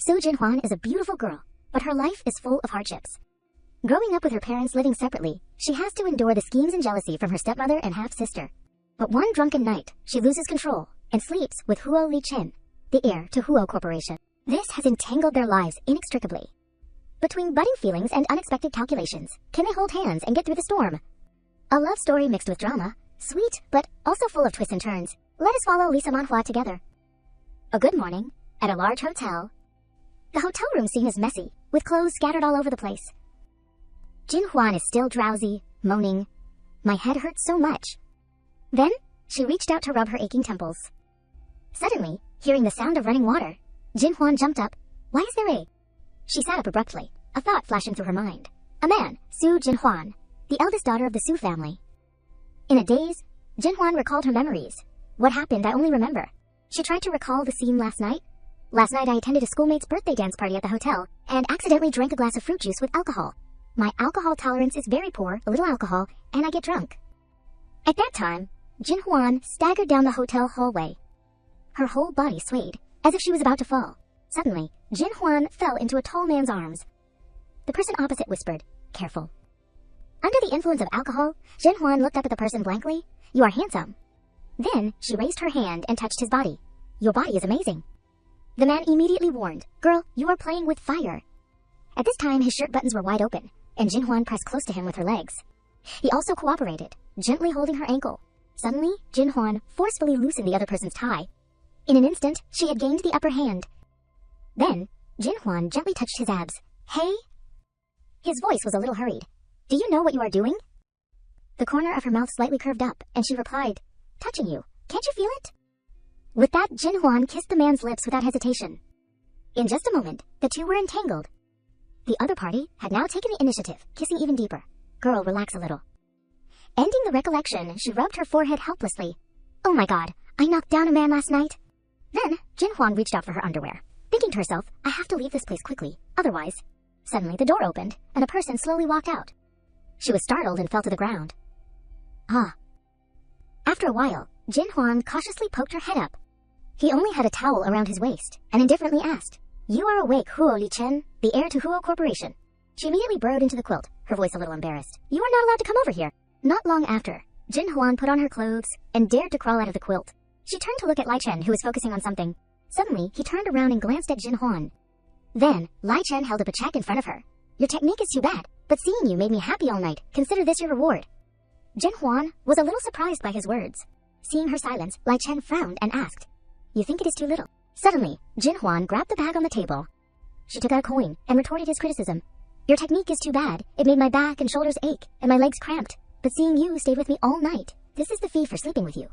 Su Jinhwan is a beautiful girl, but her life is full of hardships. Growing up with her parents living separately, she has to endure the schemes and jealousy from her stepmother and half-sister. But one drunken night, she loses control and sleeps with Huo Li-chen, the heir to Huo Corporation. This has entangled their lives inextricably. Between budding feelings and unexpected calculations, can they hold hands and get through the storm? A love story mixed with drama, sweet but also full of twists and turns. Let us follow Lisa Manhwa together. A good morning, at a large hotel. The hotel room scene is messy, with clothes scattered all over the place. Jinhwan is still drowsy, moaning, "My head hurts so much." Then, she reached out to rub her aching temples. Suddenly, hearing the sound of running water, Jinhwan jumped up. "Why is there a—" She sat up abruptly, a thought flashing through her mind. A man, Su Jinhwan, the eldest daughter of the Su family. In a daze, Jinhwan recalled her memories. What happened, I only remember. She tried to recall the scene last night. Last night I attended a schoolmate's birthday dance party at the hotel, and accidentally drank a glass of fruit juice with alcohol. My alcohol tolerance is very poor, a little alcohol, and I get drunk. At that time, Jinhwan staggered down the hotel hallway. Her whole body swayed, as if she was about to fall. Suddenly, Jinhwan fell into a tall man's arms. The person opposite whispered, "Careful." Under the influence of alcohol, Jinhwan looked up at the person blankly. "You are handsome." Then, she raised her hand and touched his body. "Your body is amazing." The man immediately warned, "Girl, you are playing with fire." At this time, his shirt buttons were wide open, and Jinhwan pressed close to him with her legs. He also cooperated, gently holding her ankle. Suddenly, Jinhwan forcefully loosened the other person's tie. In an instant, she had gained the upper hand. Then, Jinhwan gently touched his abs. "Hey?" His voice was a little hurried. "Do you know what you are doing?" The corner of her mouth slightly curved up, and she replied, "Touching you. Can't you feel it?" With that, Jinhwan kissed the man's lips without hesitation. In just a moment, the two were entangled. The other party had now taken the initiative, kissing even deeper. "Girl, relax a little." Ending the recollection, she rubbed her forehead helplessly. "Oh my god, I knocked down a man last night." Then, Jinhwan reached out for her underwear, thinking to herself, "I have to leave this place quickly, otherwise—" Suddenly, the door opened, and a person slowly walked out. She was startled and fell to the ground. "Ah." After a while, Jinhwan cautiously poked her head up. He only had a towel around his waist, and indifferently asked, "You are awake, Huo Li-chen, the heir to Huo Corporation." She immediately burrowed into the quilt, her voice a little embarrassed. "You are not allowed to come over here." Not long after, Jinhwan put on her clothes and dared to crawl out of the quilt. She turned to look at Li-chen, who was focusing on something. Suddenly, he turned around and glanced at Jinhwan. Then, Li-chen held up a check in front of her. "Your technique is too bad, but seeing you made me happy all night. Consider this your reward." Jinhwan was a little surprised by his words. Seeing her silence, Li-chen frowned and asked, "You think it is too little?" Suddenly, Jinhwan grabbed the bag on the table. She took out a coin and retorted his criticism. "Your technique is too bad. It made my back and shoulders ache, and my legs cramped. But seeing you stayed with me all night. This is the fee for sleeping with you."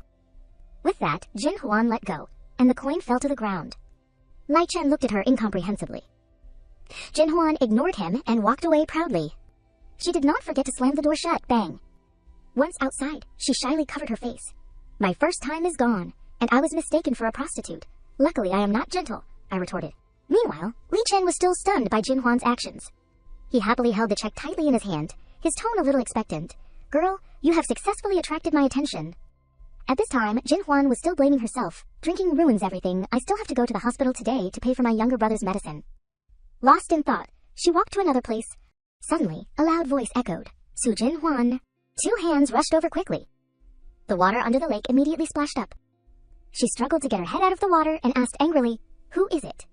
With that, Jinhwan let go, and the coin fell to the ground. Li-chen looked at her incomprehensibly. Jinhwan ignored him and walked away proudly. She did not forget to slam the door shut, bang. Once outside, she shyly covered her face. "My first time is gone, and I was mistaken for a prostitute. Luckily, I am not gentle," I retorted. Meanwhile, Li-chen was still stunned by Jinhwan's actions. He happily held the check tightly in his hand, his tone a little expectant. "Girl, you have successfully attracted my attention." At this time, Jinhwan was still blaming herself. "Drinking ruins everything. I still have to go to the hospital today to pay for my younger brother's medicine." Lost in thought, she walked to another place. Suddenly, a loud voice echoed, "Su Jinhwan." 2 hands rushed over quickly. The water under the lake immediately splashed up. She struggled to get her head out of the water and asked angrily, "Who is it?"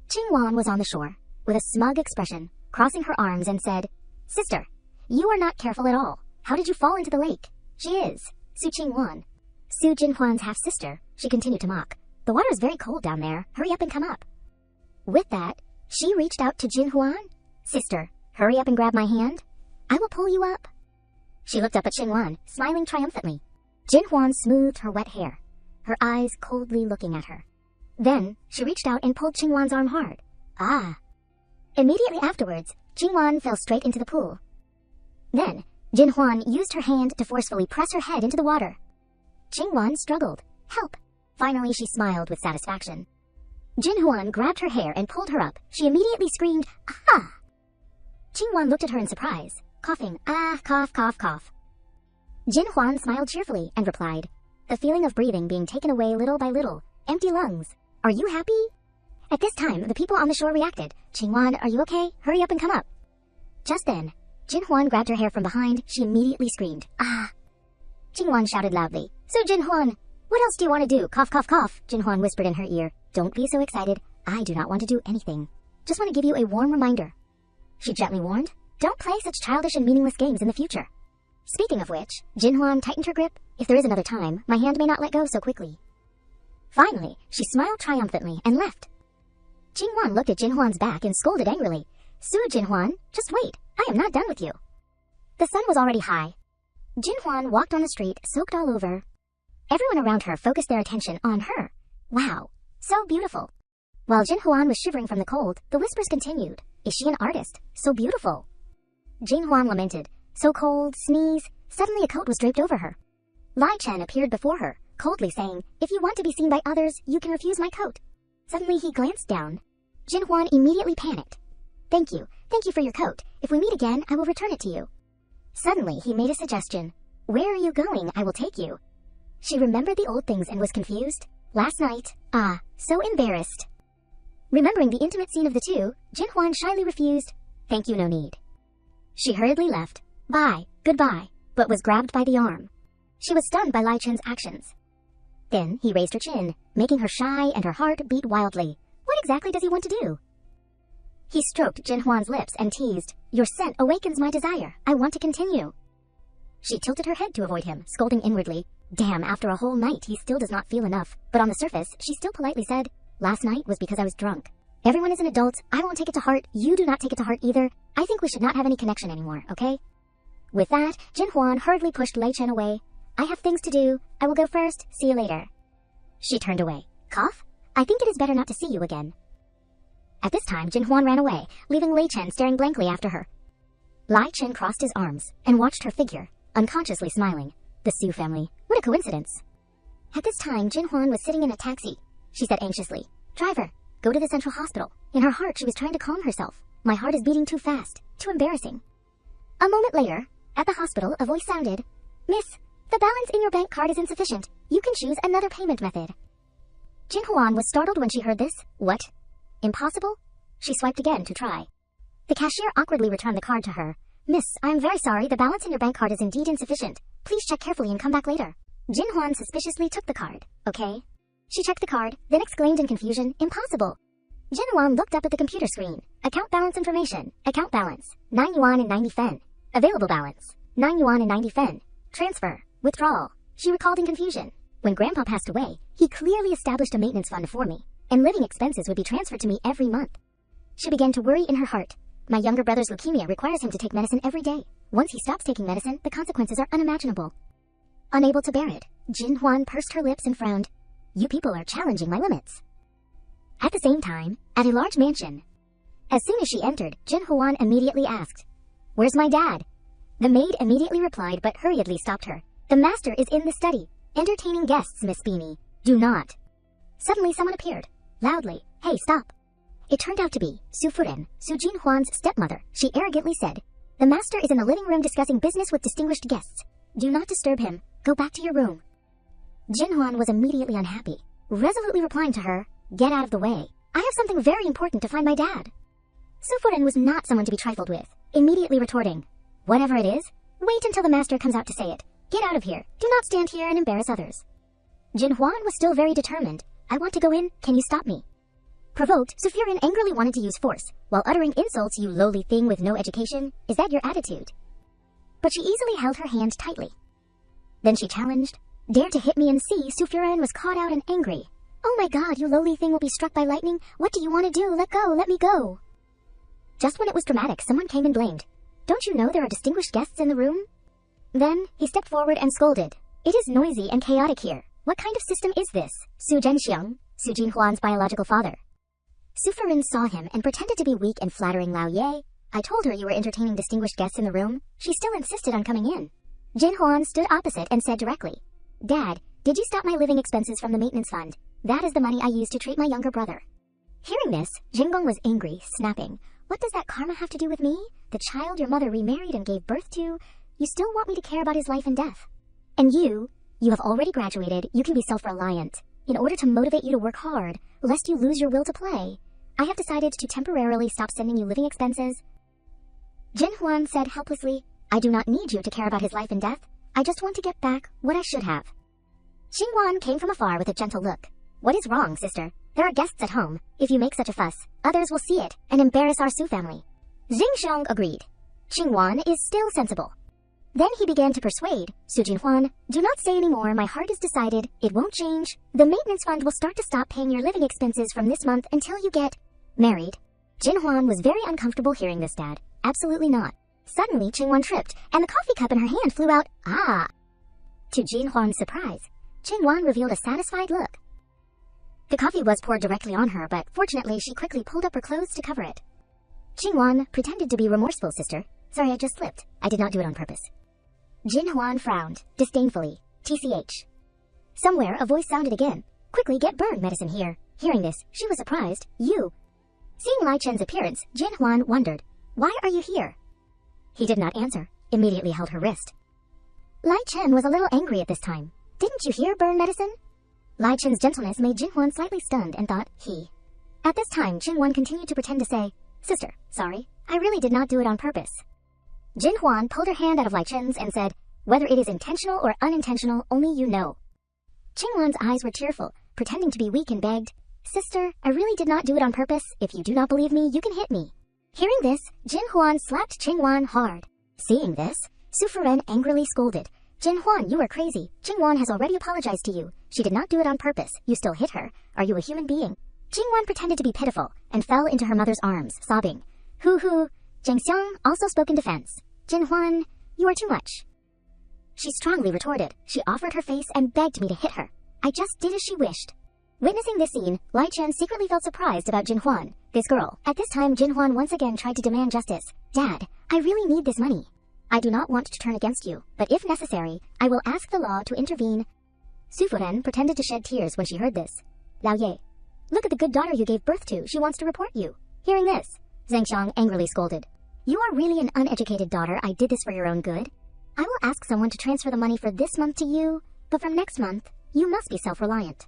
Jinhwan was on the shore, with a smug expression, crossing her arms and said, "Sister, you are not careful at all. How did you fall into the lake?" "She is Su Jinhwan." Su Jinhwan's half-sister, she continued to mock. "The water is very cold down there. Hurry up and come up." With that, she reached out to Jinhwan. "Sister, hurry up and grab my hand. I will pull you up." She looked up at Jinhwan, smiling triumphantly. Jinhwan smoothed her wet hair, her eyes coldly looking at her. Then, she reached out and pulled Jinhwan's arm hard. "Ah." Immediately afterwards, Jinhwan fell straight into the pool. Then, Jinhwan used her hand to forcefully press her head into the water. Jinhwan struggled. "Help." Finally, she smiled with satisfaction. Jinhwan grabbed her hair and pulled her up. She immediately screamed, "Ah!" Jinhwan looked at her in surprise, coughing, "Ah, cough, cough, cough." Jinhwan smiled cheerfully and replied, the feeling of breathing being taken away little by little. Empty lungs. "Are you happy?" At this time, the people on the shore reacted. Jinhwan, are you okay? Hurry up and come up. Just then, Jinhwan grabbed her hair from behind. She immediately screamed, "Ah!" Jinhwan shouted loudly, "So Jinhwan, what else do you want to do? Cough, cough, cough." Jinhwan whispered in her ear, "Don't be so excited. I do not want to do anything. Just want to give you a warm reminder." She gently warned, "Don't play such childish and meaningless games in the future." Speaking of which, Jinhwan tightened her grip. "If there is another time, my hand may not let go so quickly." Finally, she smiled triumphantly and left. Jinhwan looked at Jinhwan's back and scolded angrily. "Su Jinhwan, just wait. I am not done with you." The sun was already high. Jinhwan walked on the street, soaked all over. Everyone around her focused their attention on her. Wow, so beautiful. While Jinhwan was shivering from the cold, the whispers continued. "Is she an artist? So beautiful." Jinhwan lamented. "So cold, sneeze." Suddenly a coat was draped over her. Lai Chen appeared before her, coldly saying, "If you want to be seen by others, you can refuse my coat." Suddenly he glanced down. Jinhwan immediately panicked. Thank you for your coat. If we meet again, I will return it to you." Suddenly he made a suggestion. "Where are you going? I will take you." She remembered the old things and was confused. Last night, so embarrassed. Remembering the intimate scene of the two, Jinhwan shyly refused. "Thank you, no need." She hurriedly left. "Bye, goodbye," but was grabbed by the arm. She was stunned by Lai Chen's actions. Then he raised her chin, making her shy and her heart beat wildly. What exactly does he want to do? He stroked Jinhwan's lips and teased, "Your scent awakens my desire. I want to continue." She tilted her head to avoid him, scolding inwardly. Damn, after a whole night, he still does not feel enough. But on the surface, she still politely said, "Last night was because I was drunk. Everyone is an adult. I won't take it to heart. You do not take it to heart either. I think we should not have any connection anymore, okay?" With that, Jinhwan hurriedly pushed Lei Chen away. "I have things to do. I will go first. See you later." She turned away. "Cough? I think it is better not to see you again." At this time, Jinhwan ran away, leaving Lei Chen staring blankly after her. Lai Chen crossed his arms and watched her figure, unconsciously smiling. The Su family. What a coincidence. At this time, Jinhwan was sitting in a taxi. She said anxiously, "Driver, go to the central hospital." In her heart, she was trying to calm herself. "My heart is beating too fast. Too embarrassing." A moment later, at the hospital, a voice sounded, "Miss, the balance in your bank card is insufficient. You can choose another payment method." Jinhwan was startled when she heard this. What? Impossible? She swiped again to try. The cashier awkwardly returned the card to her. "Miss, I am very sorry. The balance in your bank card is indeed insufficient. Please check carefully and come back later." Jinhwan suspiciously took the card. "Okay." She checked the card, then exclaimed in confusion, "Impossible." Jinhwan looked up at the computer screen. Account balance information. Account balance, 9 yuan and 90 fen. Available balance, 9 yuan and 90 fen. Transfer. Withdrawal. She recalled in confusion. When Grandpa passed away, he clearly established a maintenance fund for me, and living expenses would be transferred to me every month. She began to worry in her heart. My younger brother's leukemia requires him to take medicine every day. Once he stops taking medicine, the consequences are unimaginable. Unable to bear it, Jinhwan pursed her lips and frowned. "You people are challenging my limits." At the same time, at a large mansion. As soon as she entered, Jinhwan immediately asked, "Where's my dad?" The maid immediately replied but hurriedly stopped her. "The master is in the study, entertaining guests, Miss Beanie. Do not." Suddenly someone appeared, loudly, "Hey, stop." It turned out to be Su Furen, Su Jinhwan's stepmother. She arrogantly said, "The master is in the living room discussing business with distinguished guests. Do not disturb him. Go back to your room." Jinhwan was immediately unhappy, resolutely replying to her, "Get out of the way. I have something very important to find my dad." Su Furen was not someone to be trifled with, immediately retorting, "Whatever it is, wait until the master comes out to say it. Get out of here. Do not stand here and embarrass others." Jinhwan was still very determined. "I want to go in. Can you stop me?" Provoked, Su Furen angrily wanted to use force, while uttering insults. "You lowly thing with no education. Is that your attitude?" But she easily held her hand tightly. Then she challenged, "Dare to hit me and see." Su Furen was caught out and angry. "Oh my god, you lowly thing will be struck by lightning. What do you want to do? Let go, let me go." Just when it was dramatic, someone came and blamed. "Don't you know there are distinguished guests in the room?" Then, he stepped forward and scolded, "It is noisy and chaotic here. What kind of system is this?" Su Zhenxiang, Su Jinhuan's biological father. Su Furen saw him and pretended to be weak and flattering. "Lao Ye, I told her you were entertaining distinguished guests in the room. She still insisted on coming in." Jinhuan stood opposite and said directly, "Dad, did you stop my living expenses from the maintenance fund? That is the money I used to treat my younger brother." Hearing this, Jinggong was angry, snapping, "What does that karma have to do with me? The child your mother remarried and gave birth to? You still want me to care about his life and death? And you have already graduated. You can be self-reliant. In order to motivate you to work hard, lest you lose your will to play, I have decided to temporarily stop sending you living expenses. Jinhwan said helplessly, I do not need you to care about his life and death. I just want to get back what I should have. Xinguan came from afar with a gentle look. What is wrong, sister? There are guests at home. If you make such a fuss, others will see it and embarrass our Su family. Xingxiong agreed. Xinguan is still sensible. Then he began to persuade, Su Jinhuan, do not say any more, my heart is decided, it won't change. The maintenance fund will start to stop paying your living expenses from this month until you get married. Jinhuan was very uncomfortable hearing this, Dad. Absolutely not. Suddenly, Qingwan tripped, and the coffee cup in her hand flew out. Ah! To Jinhuan's surprise, Qingwan revealed a satisfied look. The coffee was poured directly on her, but fortunately she quickly pulled up her clothes to cover it. Qingwan pretended to be remorseful, sister. Sorry, I just slipped. I did not do it on purpose. Jinhuan frowned, disdainfully. TCH. Somewhere a voice sounded again. Quickly get burn medicine here. Hearing this, she was surprised. You. Seeing Lai Chen's appearance, Jinhuan wondered, why are you here? He did not answer, immediately held her wrist. Lai Chen was a little angry at this time. Didn't you hear burn medicine? Lai Chen's gentleness made Jinhuan slightly stunned and thought, he. At this time, Jinhuan continued to pretend to say, Sister, sorry, I really did not do it on purpose. Jinhuan pulled her hand out of Lai Chen's and said, whether it is intentional or unintentional, only you know. Qingwan's eyes were tearful, pretending to be weak and begged, Sister, I really did not do it on purpose. If you do not believe me, you can hit me. Hearing this, Jinhuan slapped Qingwan hard. Seeing this, Su Furen angrily scolded, Jinhuan, you are crazy. Qingwan has already apologized to you. She did not do it on purpose. You still hit her. Are you a human being? Qingwan pretended to be pitiful and fell into her mother's arms, sobbing. Hoo. Zhang Xiang also spoke in defense. Jinhuan, you are too much. She strongly retorted. She offered her face and begged me to hit her. I just did as she wished. Witnessing this scene, Lai Chen secretly felt surprised about Jinhuan, this girl. At this time, Jinhuan once again tried to demand justice. Dad, I really need this money. I do not want to turn against you, but if necessary, I will ask the law to intervene. Su Furen pretended to shed tears when she heard this. Lao Ye, look at the good daughter you gave birth to. She wants to report you. Hearing this, Zhang Xiang angrily scolded. You are really an uneducated daughter. I did this for your own good. I will ask someone to transfer the money for this month to you, but from next month, you must be self-reliant.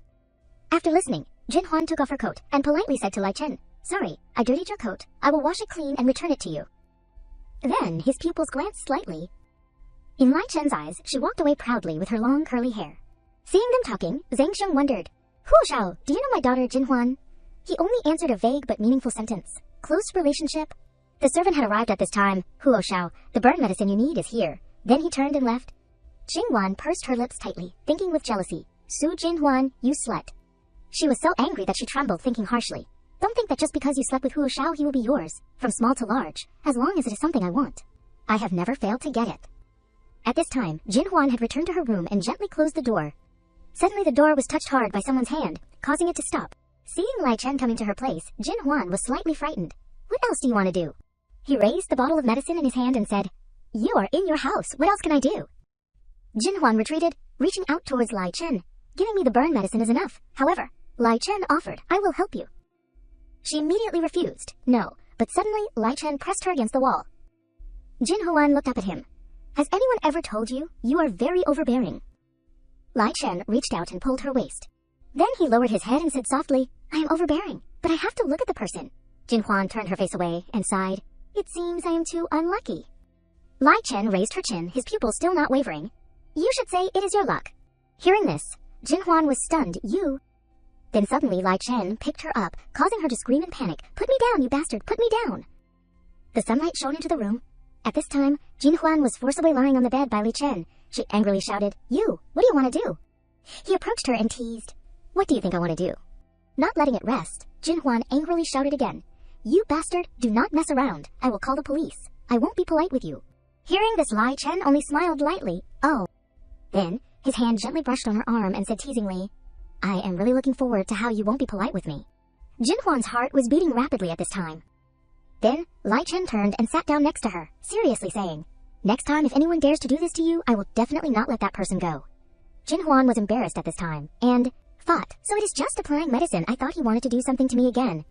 After listening, Jinhuan took off her coat and politely said to Lai Chen, Sorry, I dirtied your coat. I will wash it clean and return it to you. Then his pupils glanced slightly. In Lai Chen's eyes, she walked away proudly with her long curly hair. Seeing them talking, Zhang Xiong wondered, Huo Shao, do you know my daughter Jinhuan? He only answered a vague but meaningful sentence. Close relationship? The servant had arrived at this time. Huo Shao, the burn medicine you need is here. Then he turned and left. Qingwan pursed her lips tightly, thinking with jealousy, Su Jinhuan, you slut. She was so angry that she trembled, thinking harshly. Don't think that just because you slept with Huo Shao he will be yours, from small to large, as long as it is something I want. I have never failed to get it. At this time, Jinhuan had returned to her room and gently closed the door. Suddenly the door was touched hard by someone's hand, causing it to stop. Seeing Lai Chen coming to her place, Jinhuan was slightly frightened. What else do you want to do? He raised the bottle of medicine in his hand and said, You are in your house. What else can I do? Jinhuan retreated, reaching out towards Lai Chen. Giving me the burn medicine is enough. However, Lai Chen offered, I will help you. She immediately refused, no, but suddenly Lai Chen pressed her against the wall. Jinhuan looked up at him. Has anyone ever told you, you are very overbearing? Lai Chen reached out and pulled her waist. Then he lowered his head and said softly, I am overbearing, but I have to look at the person. Jinhuan turned her face away and sighed. It seems I am too unlucky. Lai Chen raised her chin, his pupils still not wavering. You should say it is your luck. Hearing this, Jinhuan was stunned. You. Then suddenly Lai Chen picked her up, causing her to scream in panic. Put me down, you bastard, put me down. The sunlight shone into the room. At this time, Jinhuan was forcibly lying on the bed by Lai Chen. She angrily shouted, You, what do you want to do? He approached her and teased, What do you think I want to do? Not letting it rest, Jinhuan angrily shouted again, You bastard, do not mess around. I will call the police. I won't be polite with you. Hearing this, Lai Chen only smiled lightly. Oh. Then, his hand gently brushed on her arm and said teasingly, I am really looking forward to how you won't be polite with me. Jinhuan's heart was beating rapidly at this time. Then, Lai Chen turned and sat down next to her, seriously saying, Next time if anyone dares to do this to you, I will definitely not let that person go. Jinhuan was embarrassed at this time, and thought, So it is just applying medicine. I thought he wanted to do something to me again.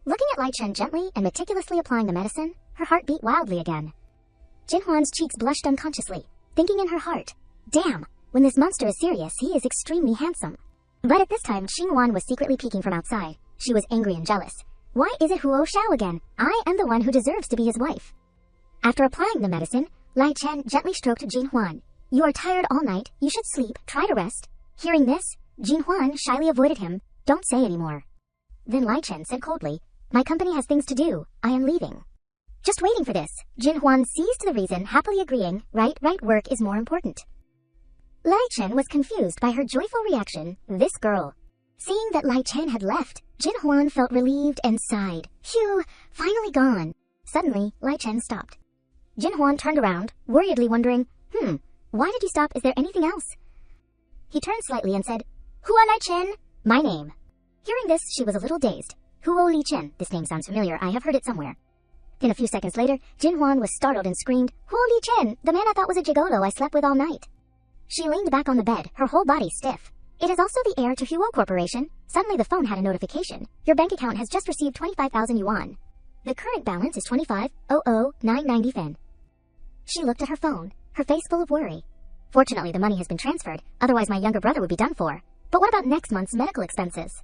Looking at Lai Chen gently and meticulously applying the medicine, her heart beat wildly again. Jinhuan's cheeks blushed unconsciously, thinking in her heart, Damn, when this monster is serious, he is extremely handsome. But at this time, Xinhuan was secretly peeking from outside. She was angry and jealous. Why is it Huo Xiao again? I am the one who deserves to be his wife. After applying the medicine, Lai Chen gently stroked Jinhuan. You are tired all night. You should sleep. Try to rest. Hearing this, Jinhuan shyly avoided him. Don't say anymore. Then Lai Chen said coldly, My company has things to do. I am leaving. Just waiting for this, Jinhuan seized the reason, happily agreeing, right, work is more important. Lai Chen was confused by her joyful reaction, this girl. Seeing that Lai Chen had left, Jinhuan felt relieved and sighed. Phew, finally gone. Suddenly, Lai Chen stopped. Jinhuan turned around, worriedly wondering, why did you stop? Is there anything else? He turned slightly and said, Hua Lai Chen, my name. Hearing this, she was a little dazed. Huo Li Chen, this name sounds familiar, I have heard it somewhere. Then a few seconds later, Jinhuan was startled and screamed, Huo Li Chen, the man I thought was a gigolo I slept with all night. She leaned back on the bed, her whole body stiff. It is also the heir to Huo Corporation. Suddenly the phone had a notification. Your bank account has just received 25,000 yuan. The current balance is 25,00990 fen. She looked at her phone, her face full of worry. Fortunately, the money has been transferred, otherwise my younger brother would be done for. But what about next month's medical expenses?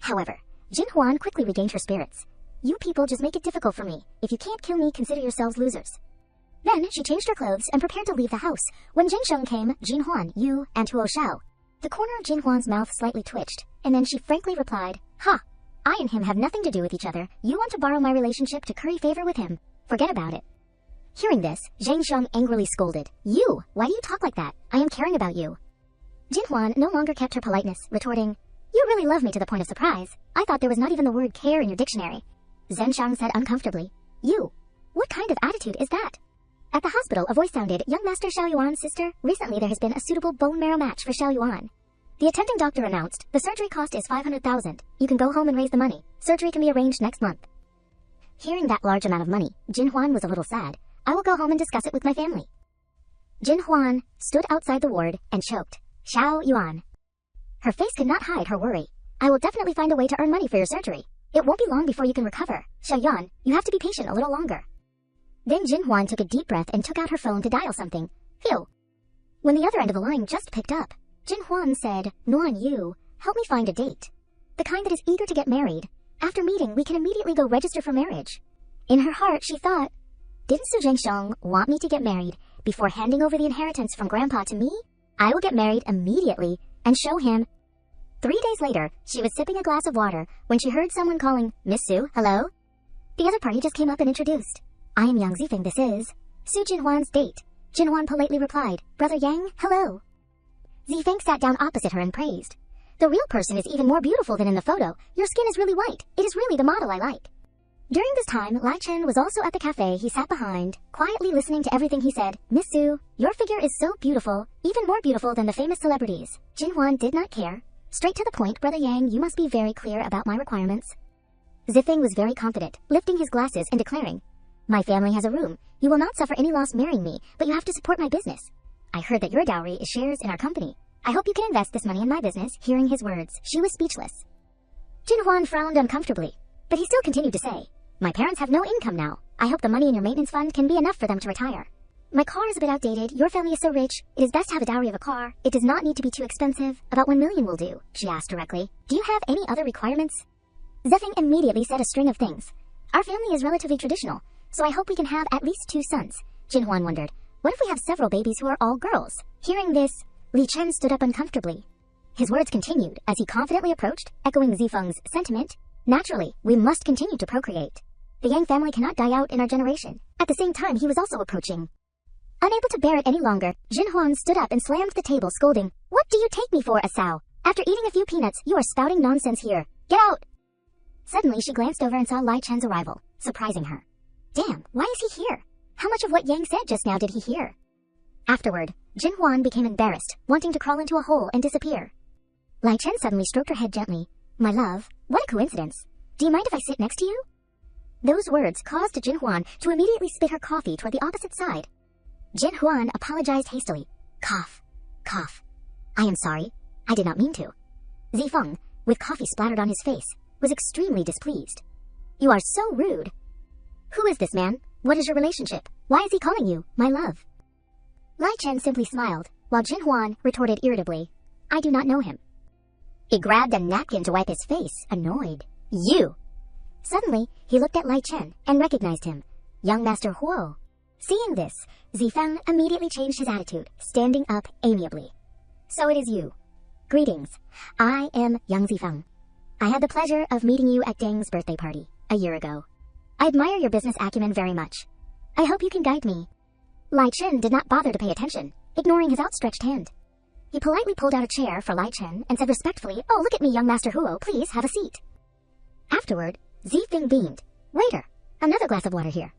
However, Jinhuan quickly regained her spirits. You people just make it difficult for me. If you can't kill me, consider yourselves losers. Then she changed her clothes and prepared to leave the house. When Jinsheng came, Jinhuan, you, and Huo Xiao. The corner of Jinhuan's mouth slightly twitched, and then she frankly replied, Ha! I and him have nothing to do with each other. You want to borrow my relationship to curry favor with him. Forget about it. Hearing this, Zhang Sheng angrily scolded. You! Why do you talk like that? I am caring about you. Jinhuan no longer kept her politeness, retorting, You really love me to the point of surprise. I thought there was not even the word care in your dictionary. Zhenshang said uncomfortably, You! What kind of attitude is that? At the hospital, a voice sounded, Young Master Xiao Yuan's sister, recently there has been a suitable bone marrow match for Xiao Yuan. The attending doctor announced, The surgery cost is 500,000. You can go home and raise the money. Surgery can be arranged next month. Hearing that large amount of money, Jinhuan was a little sad. I will go home and discuss it with my family. Jinhuan stood outside the ward and choked. Xiao Yuan. Her face could not hide her worry. I will definitely find a way to earn money for your surgery. It won't be long before you can recover. Xiao Yuan, you have to be patient a little longer. Then Jinhuan took a deep breath and took out her phone to dial something. Phew. When the other end of the line just picked up, Jinhuan said, Nuan Yu, help me find a date. The kind that is eager to get married. After meeting, we can immediately go register for marriage. In her heart, she thought, Didn't Su Zhengsheng want me to get married before handing over the inheritance from Grandpa to me? I will get married immediately and show him. 3 days later, she was sipping a glass of water when she heard someone calling, Miss Su, hello? The other party just came up and introduced. I am Yang Zifeng, this is Su Jinhuan's date. Jinhuan politely replied, Brother Yang, hello. Zifeng sat down opposite her and praised. The real person is even more beautiful than in the photo. Your skin is really white. It is really the model I like. During this time, Lai Chen was also at the cafe he sat behind, quietly listening to everything he said. Miss Su, your figure is so beautiful, even more beautiful than the famous celebrities. Jinhuan did not care. Straight to the point, Brother Yang, you must be very clear about my requirements. Zifeng was very confident, lifting his glasses and declaring, My family has a room. You will not suffer any loss marrying me, but you have to support my business. I heard that your dowry is shares in our company. I hope you can invest this money in my business. Hearing his words, she was speechless. Jinhuan frowned uncomfortably, but he still continued to say, My parents have no income now. I hope the money in your maintenance fund can be enough for them to retire. My car is a bit outdated. Your family is so rich. It is best to have a dowry of a car. It does not need to be too expensive. About 1 million will do, she asked directly. Do you have any other requirements? Zifeng immediately said a string of things. Our family is relatively traditional, so I hope we can have at least 2 sons. Jinhuan wondered, what if we have several babies who are all girls? Hearing this, Li Chen stood up uncomfortably. His words continued as he confidently approached, echoing Zifeng's sentiment. Naturally, we must continue to procreate. The Yang family cannot die out in our generation. At the same time, he was also approaching. Unable to bear it any longer, Jinhuan stood up and slammed the table, scolding, What do you take me for, Asao? After eating a few peanuts, you are spouting nonsense here. Get out! Suddenly, she glanced over and saw Lai Chen's arrival, surprising her. Damn, why is he here? How much of what Yang said just now did he hear? Afterward, Jinhuan became embarrassed, wanting to crawl into a hole and disappear. Lai Chen suddenly stroked her head gently. My love, what a coincidence. Do you mind if I sit next to you? Those words caused Jinhuan to immediately spit her coffee toward the opposite side. Jinhuan apologized hastily. Cough. Cough. I am sorry. I did not mean to. Zifeng, with coffee splattered on his face, was extremely displeased. You are so rude. Who is this man? What is your relationship? Why is he calling you, my love? Lai Chen simply smiled, while Jinhuan retorted irritably, I do not know him. He grabbed a napkin to wipe his face, annoyed. You! Suddenly, he looked at Lai Chen and recognized him. Young Master Huo. Seeing this, Zifeng immediately changed his attitude, standing up amiably. So it is you. Greetings. I am Young Zifeng. I had the pleasure of meeting you at Deng's birthday party a year ago. I admire your business acumen very much. I hope you can guide me. Lai Chen did not bother to pay attention, ignoring his outstretched hand. He politely pulled out a chair for Lai Chen and said respectfully, "Oh, look at me, young Master Huo, please have a seat." Afterward, Zifeng beamed. "Waiter, another glass of water here."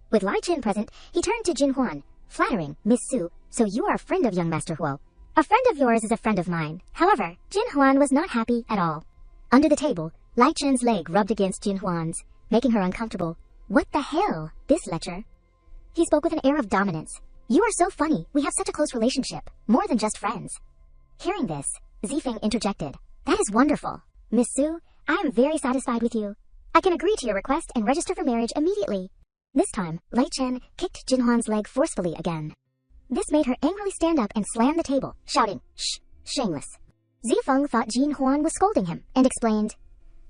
With Lai Chen present, he turned to Jin Huan, flattering, "Miss Su, so you are a friend of young Master Huo. A friend of yours is a friend of mine." However, Jin Huan was not happy at all. Under the table, Lai Chen's leg rubbed against Jin Huan's, making her uncomfortable. "What the hell, this lecher?" He spoke with an air of dominance. "You are so funny, we have such a close relationship, more than just friends." Hearing this, Zifeng interjected, "That is wonderful. Miss Su, I am very satisfied with you. I can agree to your request and register for marriage immediately." This time, Lai Chen kicked Jin Huan's leg forcefully again. This made her angrily stand up and slam the table, shouting, "Shh, shameless." Zifeng thought Jin Huan was scolding him and explained,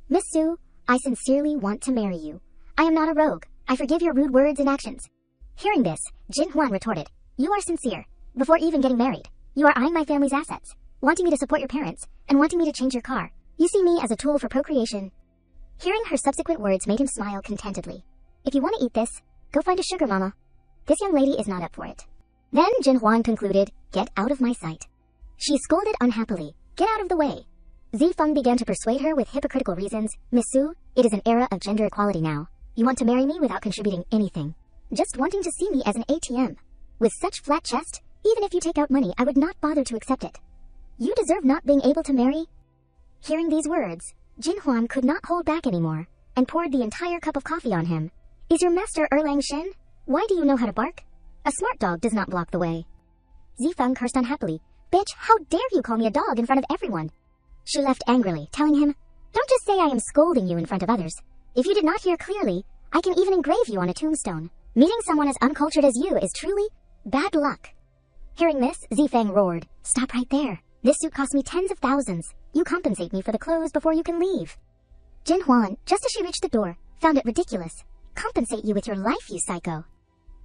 "Miss Su, I sincerely want to marry you. I am not a rogue. I forgive your rude words and actions." Hearing this, Jin Huan retorted, "You are sincere. Before even getting married, you are eyeing my family's assets, wanting me to support your parents, and wanting me to change your car. You see me as a tool for procreation." Hearing her subsequent words made him smile contentedly. "If you want to eat this, go find a sugar mama. This young lady is not up for it." Then Jin Huan concluded, "Get out of my sight." She scolded unhappily, "Get out of the way." Zifeng began to persuade her with hypocritical reasons. "Miss Su, it is an era of gender equality now. You want to marry me without contributing anything. Just wanting to see me as an ATM. With such flat chest, even if you take out money, I would not bother to accept it. You deserve not being able to marry." Hearing these words, Jin Huan could not hold back anymore, and poured the entire cup of coffee on him. "Is your master Erlang Shen? Why do you know how to bark? A smart dog does not block the way." Zifeng cursed unhappily. "Bitch, how dare you call me a dog in front of everyone?" She left angrily, telling him, "Don't just say I am scolding you in front of others. If you did not hear clearly, I can even engrave you on a tombstone. Meeting someone as uncultured as you is truly bad luck." Hearing this, Zifeng roared, "Stop right there. This suit cost me tens of thousands. You compensate me for the clothes before you can leave." Jin Huan, just as she reached the door, found it ridiculous. "Compensate you with your life, you psycho."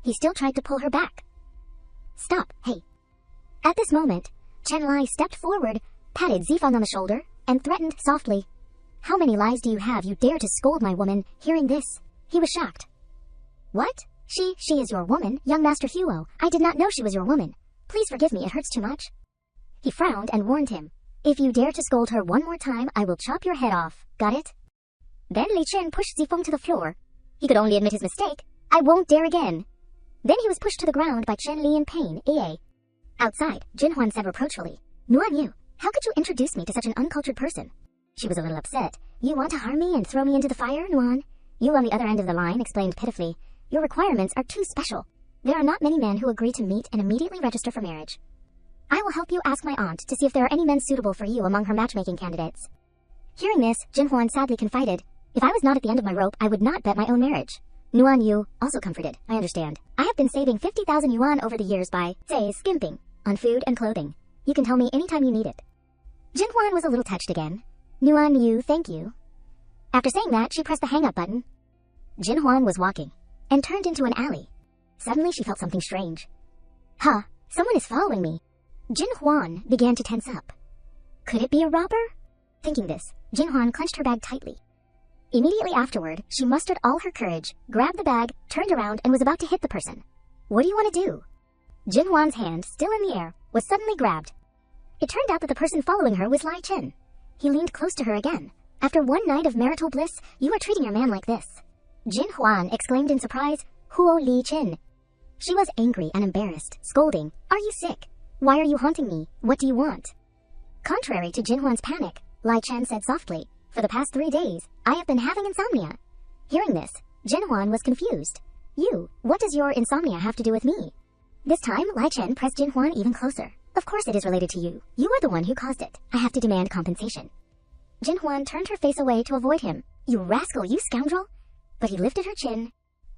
He still tried to pull her back. "Stop, hey." At this moment, Chen Lai stepped forward, patted Zifeng on the shoulder, and threatened softly, "How many lies do you have? You dare to scold my woman." Hearing this, he was shocked. "What? She is your woman, young Master Huo. I did not know she was your woman. Please forgive me, it hurts too much." He frowned and warned him, "If you dare to scold her one more time, I will chop your head off. Got it?" Then Li Chen pushed Zifeng to the floor. He could only admit his mistake. "I won't dare again." Then he was pushed to the ground by Chen Li in pain. Outside, Jin Huan said reproachfully, "Nuan Yu, how could you introduce me to such an uncultured person?" She was a little upset. "You want to harm me and throw me into the fire, Nuan?" Yu on the other end of the line explained pitifully, "Your requirements are too special. There are not many men who agree to meet and immediately register for marriage. I will help you ask my aunt to see if there are any men suitable for you among her matchmaking candidates." Hearing this, Jin Huan sadly confided, "If I was not at the end of my rope, I would not bet my own marriage." Nuan Yu also comforted, "I understand. I have been saving 50,000 yuan over the years by, say, skimping on food and clothing. You can tell me anytime you need it." Jin Huan was a little touched again. "Nuan Yu, thank you." After saying that, she pressed the hang-up button. Jin Huan was walking, and turned into an alley. Suddenly she felt something strange. "Huh, someone is following me." Jin Huan began to tense up. Could it be a robber? Thinking this, Jin Huan clenched her bag tightly. Immediately afterward, she mustered all her courage, grabbed the bag, turned around, and was about to hit the person. "What do you want to do?" Jin Huan's hand, still in the air, was suddenly grabbed. It turned out that the person following her was Lai Chen. He leaned close to her again. "After one night of marital bliss, you are treating your man like this." Jin Huan exclaimed in surprise, "Huo Li Chen." She was angry and embarrassed, scolding, "Are you sick? Why are you haunting me? What do you want?" Contrary to Jin Huan's panic, Lai Chen said softly, "For the past 3 days, I have been having insomnia." Hearing this, Jin Huan was confused. What does your insomnia have to do with me?" This time, Lai Chen pressed Jin Huan even closer. "Of course it is related to you. You are the one who caused it. I have to demand compensation." Jin Huan turned her face away to avoid him. "You rascal, you scoundrel!" But he lifted her chin.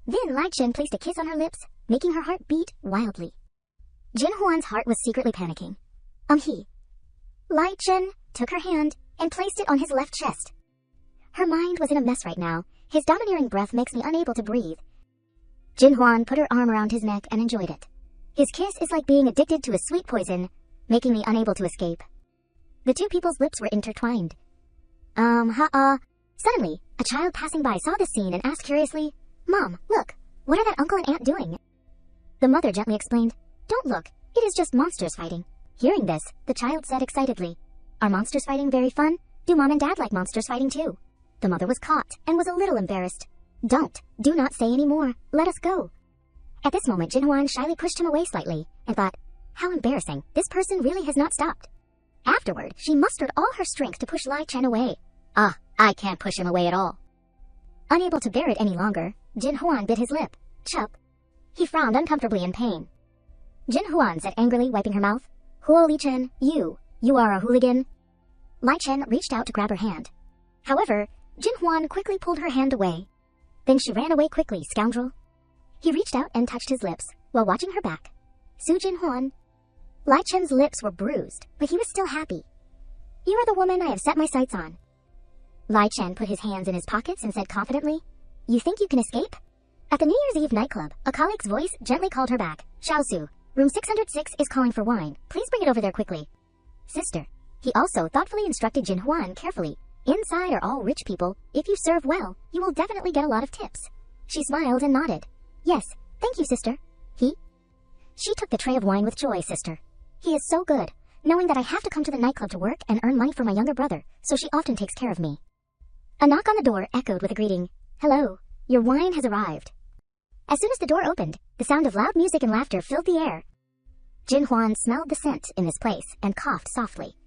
Then Lai Chen placed a kiss on her lips, making her heart beat wildly. Jin Huan's heart was secretly panicking. He. Lai Chen took her hand and placed it on his left chest. Her mind was in a mess right now. His domineering breath makes me unable to breathe. Jinhwan put her arm around his neck and enjoyed it. His kiss is like being addicted to a sweet poison, making me unable to escape. The two people's lips were intertwined. Suddenly, a child passing by saw this scene and asked curiously, "Mom, look, what are that uncle and aunt doing?" The mother gently explained, "Don't look, it is just monsters fighting." Hearing this, the child said excitedly, "Are monsters fighting very fun? Do Mom and Dad like monsters fighting too?" The mother was caught and was a little embarrassed. Do not say any more. Let us go." At this moment, Jinhwan shyly pushed him away slightly and thought, how embarrassing, this person really has not stopped. Afterward, she mustered all her strength to push Lai Chen away. I can't push him away at all. Unable to bear it any longer, Jinhwan bit his lip. Chup. He frowned uncomfortably in pain. Jinhwan said angrily, wiping her mouth, "Huo Li Chen, you are a hooligan." Lai Chen reached out to grab her hand. However, Jinhwan quickly pulled her hand away. Then she ran away quickly, scoundrel. He reached out and touched his lips, while watching her back. Su Jinhwan. Lai Chen's lips were bruised, but he was still happy. "You are the woman I have set my sights on." Lai Chen put his hands in his pockets and said confidently, "You think you can escape?" At the New Year's Eve nightclub, a colleague's voice gently called her back. "Xiaosu, room 606 is calling for wine. Please bring it over there quickly." "Sister." He also thoughtfully instructed Jinhwan carefully. "Inside are all rich people. If you serve well, you will definitely get a lot of tips." She smiled and nodded. "Yes, thank you, sister." She took the tray of wine with joy, sister. "He is so good, knowing that I have to come to the nightclub to work and earn money for my younger brother, so she often takes care of me." A knock on the door echoed with a greeting. "Hello, your wine has arrived." As soon as the door opened, the sound of loud music and laughter filled the air. Jinhwan smelled the scent in this place and coughed softly.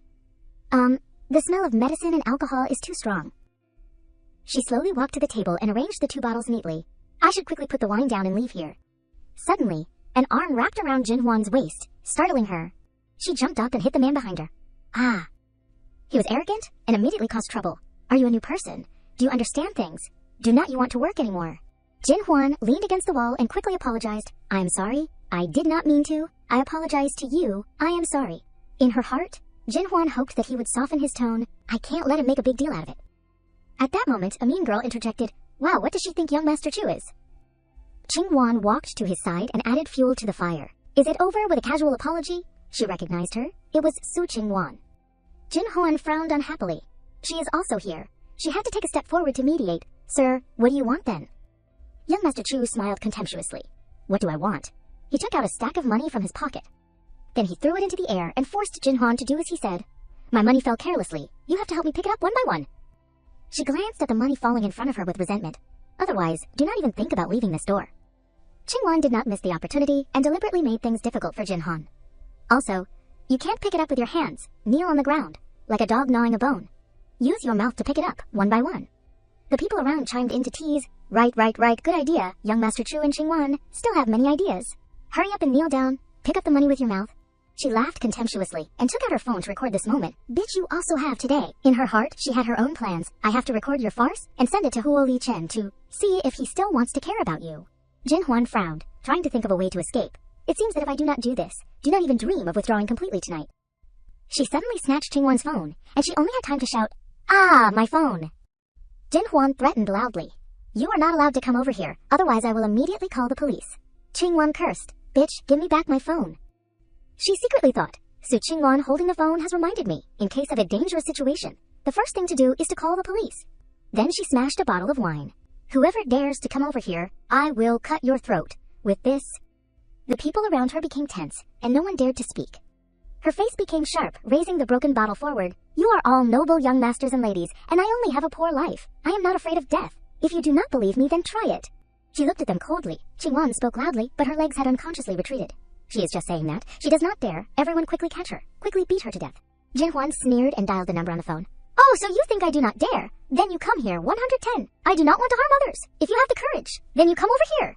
The smell of medicine and alcohol is too strong." She slowly walked to the table and arranged the two bottles neatly. "I should quickly put the wine down and leave here." Suddenly, an arm wrapped around Jinhwan's waist, startling her. She jumped up and hit the man behind her. He was arrogant and immediately caused trouble. "Are you a new person? Do you understand things? Do not you want to work anymore?" Jinhwan leaned against the wall and quickly apologized. "I am sorry. I did not mean to. I apologize to you. I am sorry." In her heart, Jinhwan hoped that he would soften his tone. I can't let him make a big deal out of it. At that moment, a mean girl interjected, "Wow, what does she think young Master Chu is?" Qingwan walked to his side and added fuel to the fire. "Is it over with a casual apology?" She recognized her. It was Su Qingwan. Jinhwan frowned unhappily. "She is also here." She had to take a step forward to mediate. "Sir, what do you want then?" Young Master Chu smiled contemptuously. "What do I want?" He took out a stack of money from his pocket. Then he threw it into the air and forced Jinhwan to do as he said. "My money fell carelessly. You have to help me pick it up one by one." She glanced at the money falling in front of her with resentment. "Otherwise, do not even think about leaving this door." Qingwan did not miss the opportunity and deliberately made things difficult for Jinhwan. "Also, you can't pick it up with your hands. Kneel on the ground, like a dog gnawing a bone. Use your mouth to pick it up, one by one." The people around chimed in to tease. Right, good idea. Young Master Chu and Qingwan still have many ideas. Hurry up and kneel down. Pick up the money with your mouth." She laughed contemptuously and took out her phone to record this moment. "Bitch, you also have today." In her heart, she had her own plans. "I have to record your farce and send it to Huo Li Chen to see if he still wants to care about you." Jinhwan frowned, trying to think of a way to escape. "It seems that if I do not do this, do not even dream of withdrawing completely tonight." She suddenly snatched Qingwan's phone, and she only had time to shout, "Ah, my phone!" Jinhwan threatened loudly. "You are not allowed to come over here, otherwise I will immediately call the police." Qingwan cursed. "Bitch, give me back my phone." She secretly thought, Su Qingwan holding the phone has reminded me, in case of a dangerous situation, the first thing to do is to call the police. Then she smashed a bottle of wine. "Whoever dares to come over here, I will cut your throat. With this..." The people around her became tense, and no one dared to speak. Her face became sharp, raising the broken bottle forward. "You are all noble young masters and ladies, and I only have a poor life. I am not afraid of death. If you do not believe me, then try it." She looked at them coldly. Qingwan spoke loudly, but her legs had unconsciously retreated. "She is just saying that. She does not dare. Everyone quickly catch her. Quickly beat her to death." Jinhwan sneered and dialed the number on the phone. "Oh, so you think I do not dare? Then you come here, 110. I do not want to harm others. If you have the courage, then you come over here."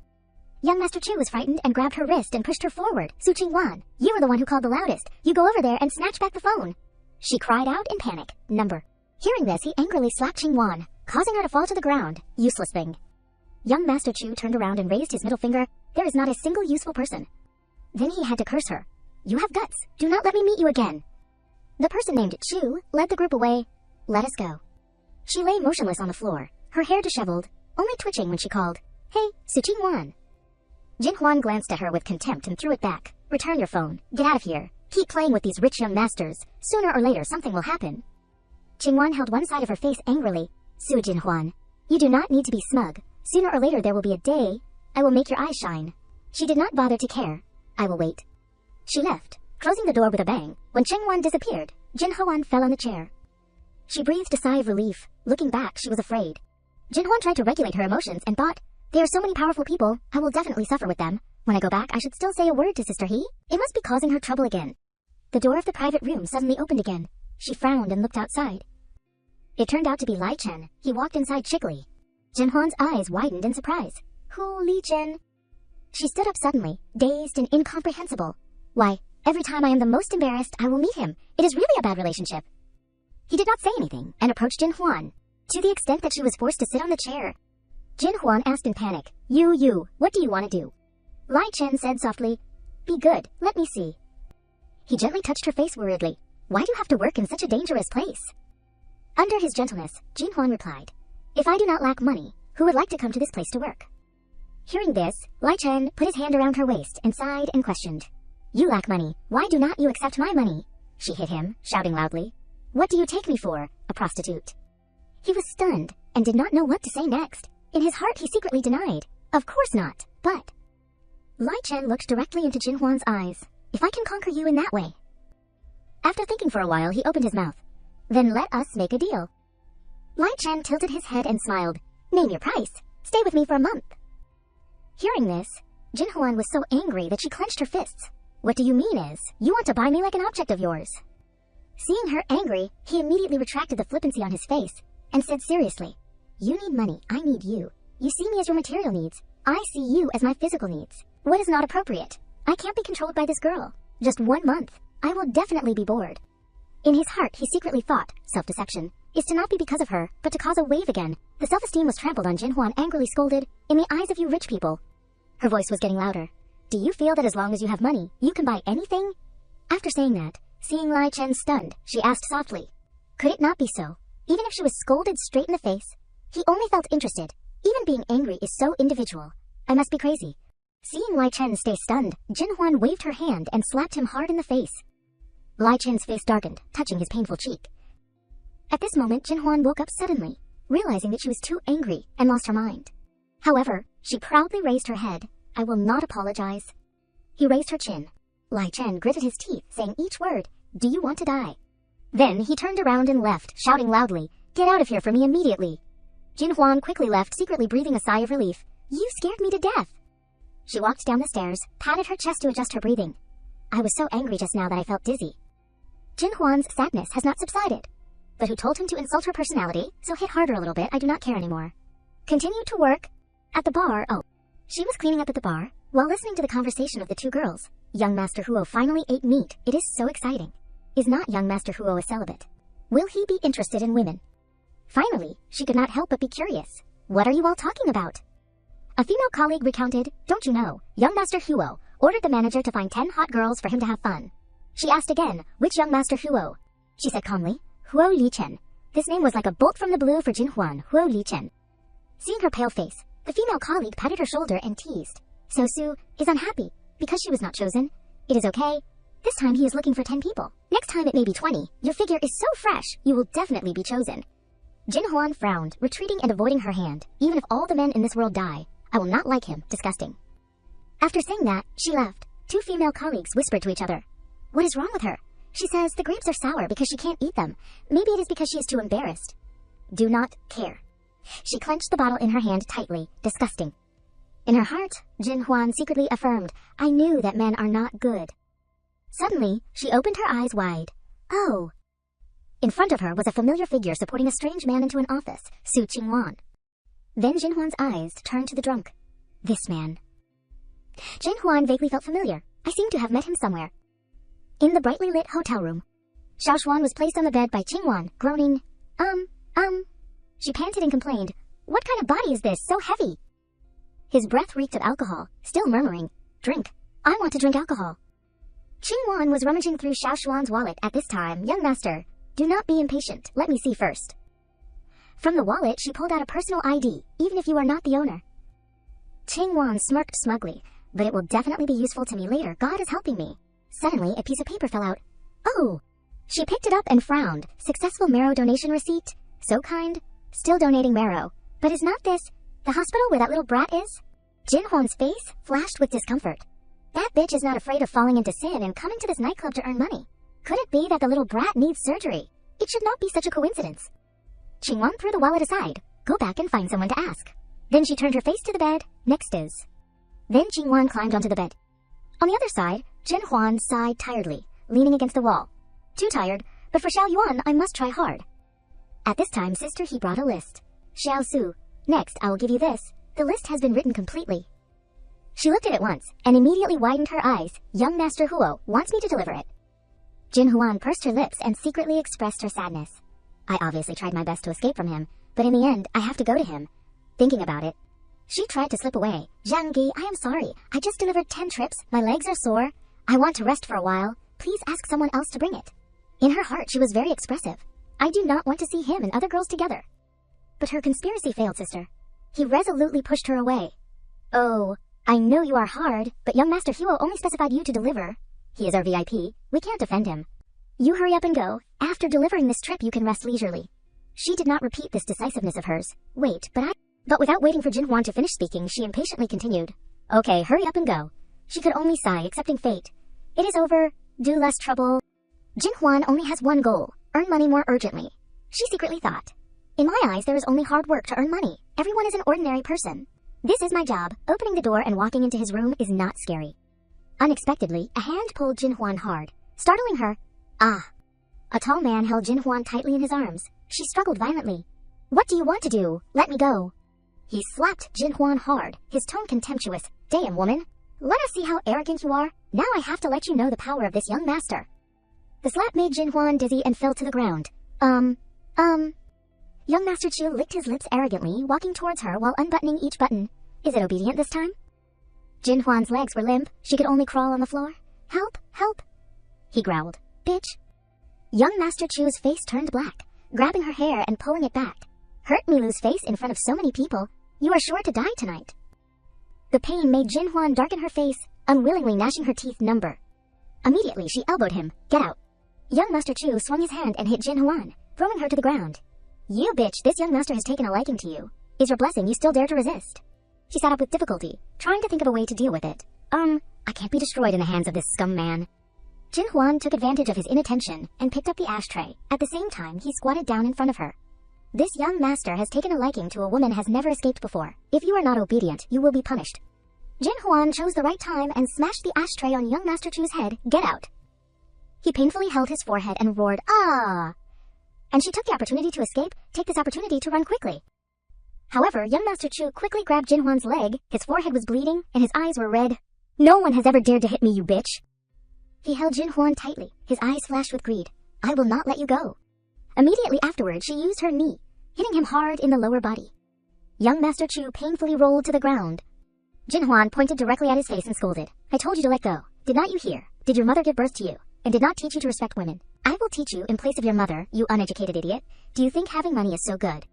Young Master Chu was frightened and grabbed her wrist and pushed her forward. "Su Qingwan, you were the one who called the loudest. You go over there and snatch back the phone." She cried out in panic. "Number." Hearing this, he angrily slapped Qingwan, causing her to fall to the ground. Useless thing. Young Master Chu turned around and raised his middle finger. "There is not a single useful person." Then he had to curse her. "You have guts. Do not let me meet you again." The person named Chu led the group away. Let us go. She lay motionless on the floor, her hair disheveled, only twitching when she called, Hey, Su Jin-hwan. Jin-hwan glanced at her with contempt and threw it back. Return your phone. Get out of here. Keep playing with these rich young masters. Sooner or later something will happen. Jin-hwan held one side of her face angrily. Su Jin-hwan, you do not need to be smug. Sooner or later there will be a day. I will make your eyes shine. She did not bother to care. I will wait. She left, closing the door with a bang. When Jin-hwan disappeared, Jin-hwan fell on the chair. She breathed a sigh of relief. Looking back, she was afraid. Jin-hwan tried to regulate her emotions and thought, there are so many powerful people, I will definitely suffer with them. When I go back, I should still say a word to Sister He. It must be causing her trouble again. The door of the private room suddenly opened again. She frowned and looked outside. It turned out to be Lai Chen. He walked inside shakily. Jin-hwan's eyes widened in surprise. Who, Li Chen? She stood up suddenly, dazed and incomprehensible. Why, every time I am the most embarrassed, I will meet him. It is really a bad relationship. He did not say anything and approached Jin-hwan, to the extent that she was forced to sit on the chair. Jin-hwan asked in panic, You, what do you want to do? Lai Chen said softly, Be good, let me see. He gently touched her face worriedly. Why do you have to work in such a dangerous place? Under his gentleness, Jin-hwan replied, If I do not lack money, who would like to come to this place to work? Hearing this, Lai Chen put his hand around her waist and sighed and questioned. You lack money, why do not you accept my money? She hit him, shouting loudly. What do you take me for, a prostitute? He was stunned and did not know what to say next. In his heart he secretly denied, Of course not, but... Lai Chen looked directly into Jin-hwan's eyes. If I can conquer you in that way. After thinking for a while, he opened his mouth. Then let us make a deal. Lai Chen tilted his head and smiled. Name your price. Stay with me for a month. Hearing this, Jin-hwan was so angry that she clenched her fists. What do you mean is, you want to buy me like an object of yours? Seeing her angry, he immediately retracted the flippancy on his face and said seriously, You need money, I need you. You see me as your material needs. I see you as my physical needs. What is not appropriate? I can't be controlled by this girl. Just 1 month. I will definitely be bored. In his heart, he secretly thought, self-deception, is to not be because of her, but to cause a wave again. The self-esteem was trampled on. Jin-hwan angrily scolded, In the eyes of you rich people. Her voice was getting louder. Do you feel that as long as you have money, you can buy anything? After saying that, seeing Lai Chen stunned, she asked softly, Could it not be so? Even if she was scolded straight in the face, he only felt interested. Even being angry is so individual. I must be crazy. Seeing Lai Chen stay stunned, Jin-hwan waved her hand and slapped him hard in the face. Lai Chen's face darkened, touching his painful cheek. At this moment, Jin-hwan woke up suddenly, realizing that she was too angry and lost her mind. However, she proudly raised her head. I will not apologize. He raised her chin. Lai Chen gritted his teeth, saying each word, Do you want to die? Then he turned around and left, shouting loudly, Get out of here for me immediately. Jin-hwan quickly left, secretly breathing a sigh of relief. You scared me to death. She walked down the stairs, patted her chest to adjust her breathing. I was so angry just now that I felt dizzy. Jin-hwan's sadness has not subsided. But who told him to insult her personality, so hit harder a little bit, I do not care anymore. Continued to work. At the bar, she was cleaning up at the bar, while listening to the conversation of the two girls. Young Master Huo finally ate meat. It is so exciting. Is not young Master Huo a celibate? Will he be interested in women? Finally, she could not help but be curious. What are you all talking about? A female colleague recounted, Don't you know, young Master Huo ordered the manager to find 10 hot girls for him to have fun. She asked again, which young Master Huo? She said calmly, Huo Li Chen. This name was like a bolt from the blue for Jin-hwan, Huo Li Chen. Seeing her pale face, the female colleague patted her shoulder and teased. So Su is unhappy because she was not chosen. It is okay. This time he is looking for 10 people. Next time it may be 20. Your figure is so fresh, you will definitely be chosen. Jin-hwan frowned, retreating and avoiding her hand. Even if all the men in this world die, I will not like him. Disgusting. After saying that, she left. Two female colleagues whispered to each other. What is wrong with her? She says the grapes are sour because she can't eat them. Maybe it is because she is too embarrassed. Do not care. She clenched the bottle in her hand tightly. Disgusting. In her heart, Jin-hwan secretly affirmed, I knew that men are not good. Suddenly, she opened her eyes wide. Oh. In front of her was a familiar figure supporting a strange man into an office, Su Qingwan. Then Jin-hwan's eyes turned to the drunk. This man. Jin-hwan vaguely felt familiar. I seem to have met him somewhere. In the brightly lit hotel room, Xiaoshuan was placed on the bed by Qingwan, groaning, She panted and complained, What kind of body is this, so heavy? His breath reeked of alcohol, still murmuring, Drink. I want to drink alcohol. Qingwan was rummaging through Xiaoshuan's wallet at this time. Young master, Do not be impatient, let me see first. From the wallet, she pulled out a personal ID, even if you are not the owner. Qingwan smirked smugly, but it will definitely be useful to me later. God is helping me. Suddenly, a piece of paper fell out. Oh! She picked it up and frowned. Successful marrow donation receipt? So kind. Still donating marrow. But is not this the hospital where that little brat is? Jinhwan's face flashed with discomfort. That bitch is not afraid of falling into sin and coming to this nightclub to earn money. Could it be that the little brat needs surgery? It should not be such a coincidence. Qingwan threw the wallet aside. Go back and find someone to ask. Then she turned her face to the bed. Next is. Then Qingwan climbed onto the bed. On the other side, Jinhwan sighed tiredly, leaning against the wall. Too tired, but for Xiao Yuan I must try hard. At this time, sister, he brought a list. Xiao Su. Next, I will give you this. The list has been written completely. She looked at it once, and immediately widened her eyes. Young Master Huo wants me to deliver it. Jin Huan pursed her lips and secretly expressed her sadness. I obviously tried my best to escape from him, but in the end, I have to go to him. Thinking about it, she tried to slip away. Zhang Gi, I am sorry. I just delivered 10 trips. My legs are sore. I want to rest for a while. Please ask someone else to bring it. In her heart, she was very expressive. I do not want to see him and other girls together. But her conspiracy failed, sister. He resolutely pushed her away. Oh, I know you are hard, but young Master Huo only specified you to deliver. He is our VIP. We can't defend him. You hurry up and go. After delivering this trip, you can rest leisurely. She did not repeat this decisiveness of hers. Wait, But without waiting for Jin Huan to finish speaking, she impatiently continued. Okay, hurry up and go. She could only sigh, accepting fate. It is over. Do less trouble. Jin Huan only has one goal. Earn money more urgently. She secretly thought. In my eyes, there is only hard work to earn money. Everyone is an ordinary person. This is my job. Opening the door and walking into his room is not scary. Unexpectedly, a hand pulled Jin Huan hard, startling her. Ah! A tall man held Jin Huan tightly in his arms. She struggled violently. What do you want to do? Let me go. He slapped Jin Huan hard, his tone contemptuous. Damn, woman. Let us see how arrogant you are. Now I have to let you know the power of this young master. The slap made Jin Huan dizzy and fell to the ground. Young Master Chu licked his lips arrogantly, walking towards her while unbuttoning each button. Is it obedient this time? Jin Huan's legs were limp. She could only crawl on the floor. Help! Help! He growled. Bitch! Young Master Chu's face turned black, grabbing her hair and pulling it back. Hurt me lose face in front of so many people. You are sure to die tonight. The pain made Jin Huan darken her face, unwillingly gnashing her teeth number. Immediately, she elbowed him. Get out. Young Master Chu swung his hand and hit Jin Huan, throwing her to the ground. You bitch, this young master has taken a liking to you. Is your blessing you still dare to resist? She sat up with difficulty, trying to think of a way to deal with it. I can't be destroyed in the hands of this scum man. Jin Huan took advantage of his inattention and picked up the ashtray. At the same time, he squatted down in front of her. This young master has taken a liking to a woman has never escaped before. If you are not obedient, you will be punished. Jin Huan chose the right time and smashed the ashtray on young Master Chu's head. Get out. He painfully held his forehead and roared, Ah! And she took the opportunity to escape, take this opportunity to run quickly. However, young Master Chu quickly grabbed Jin Huan's leg, his forehead was bleeding, and his eyes were red. No one has ever dared to hit me, you bitch! He held Jin Huan tightly, his eyes flashed with greed. I will not let you go. Immediately afterward, she used her knee, hitting him hard in the lower body. Young Master Chu painfully rolled to the ground. Jin Huan pointed directly at his face and scolded. I told you to let go. Did not you hear? Did your mother give birth to you, and did not teach you to respect women? I will teach you in place of your mother, you uneducated idiot. Do you think having money is so good?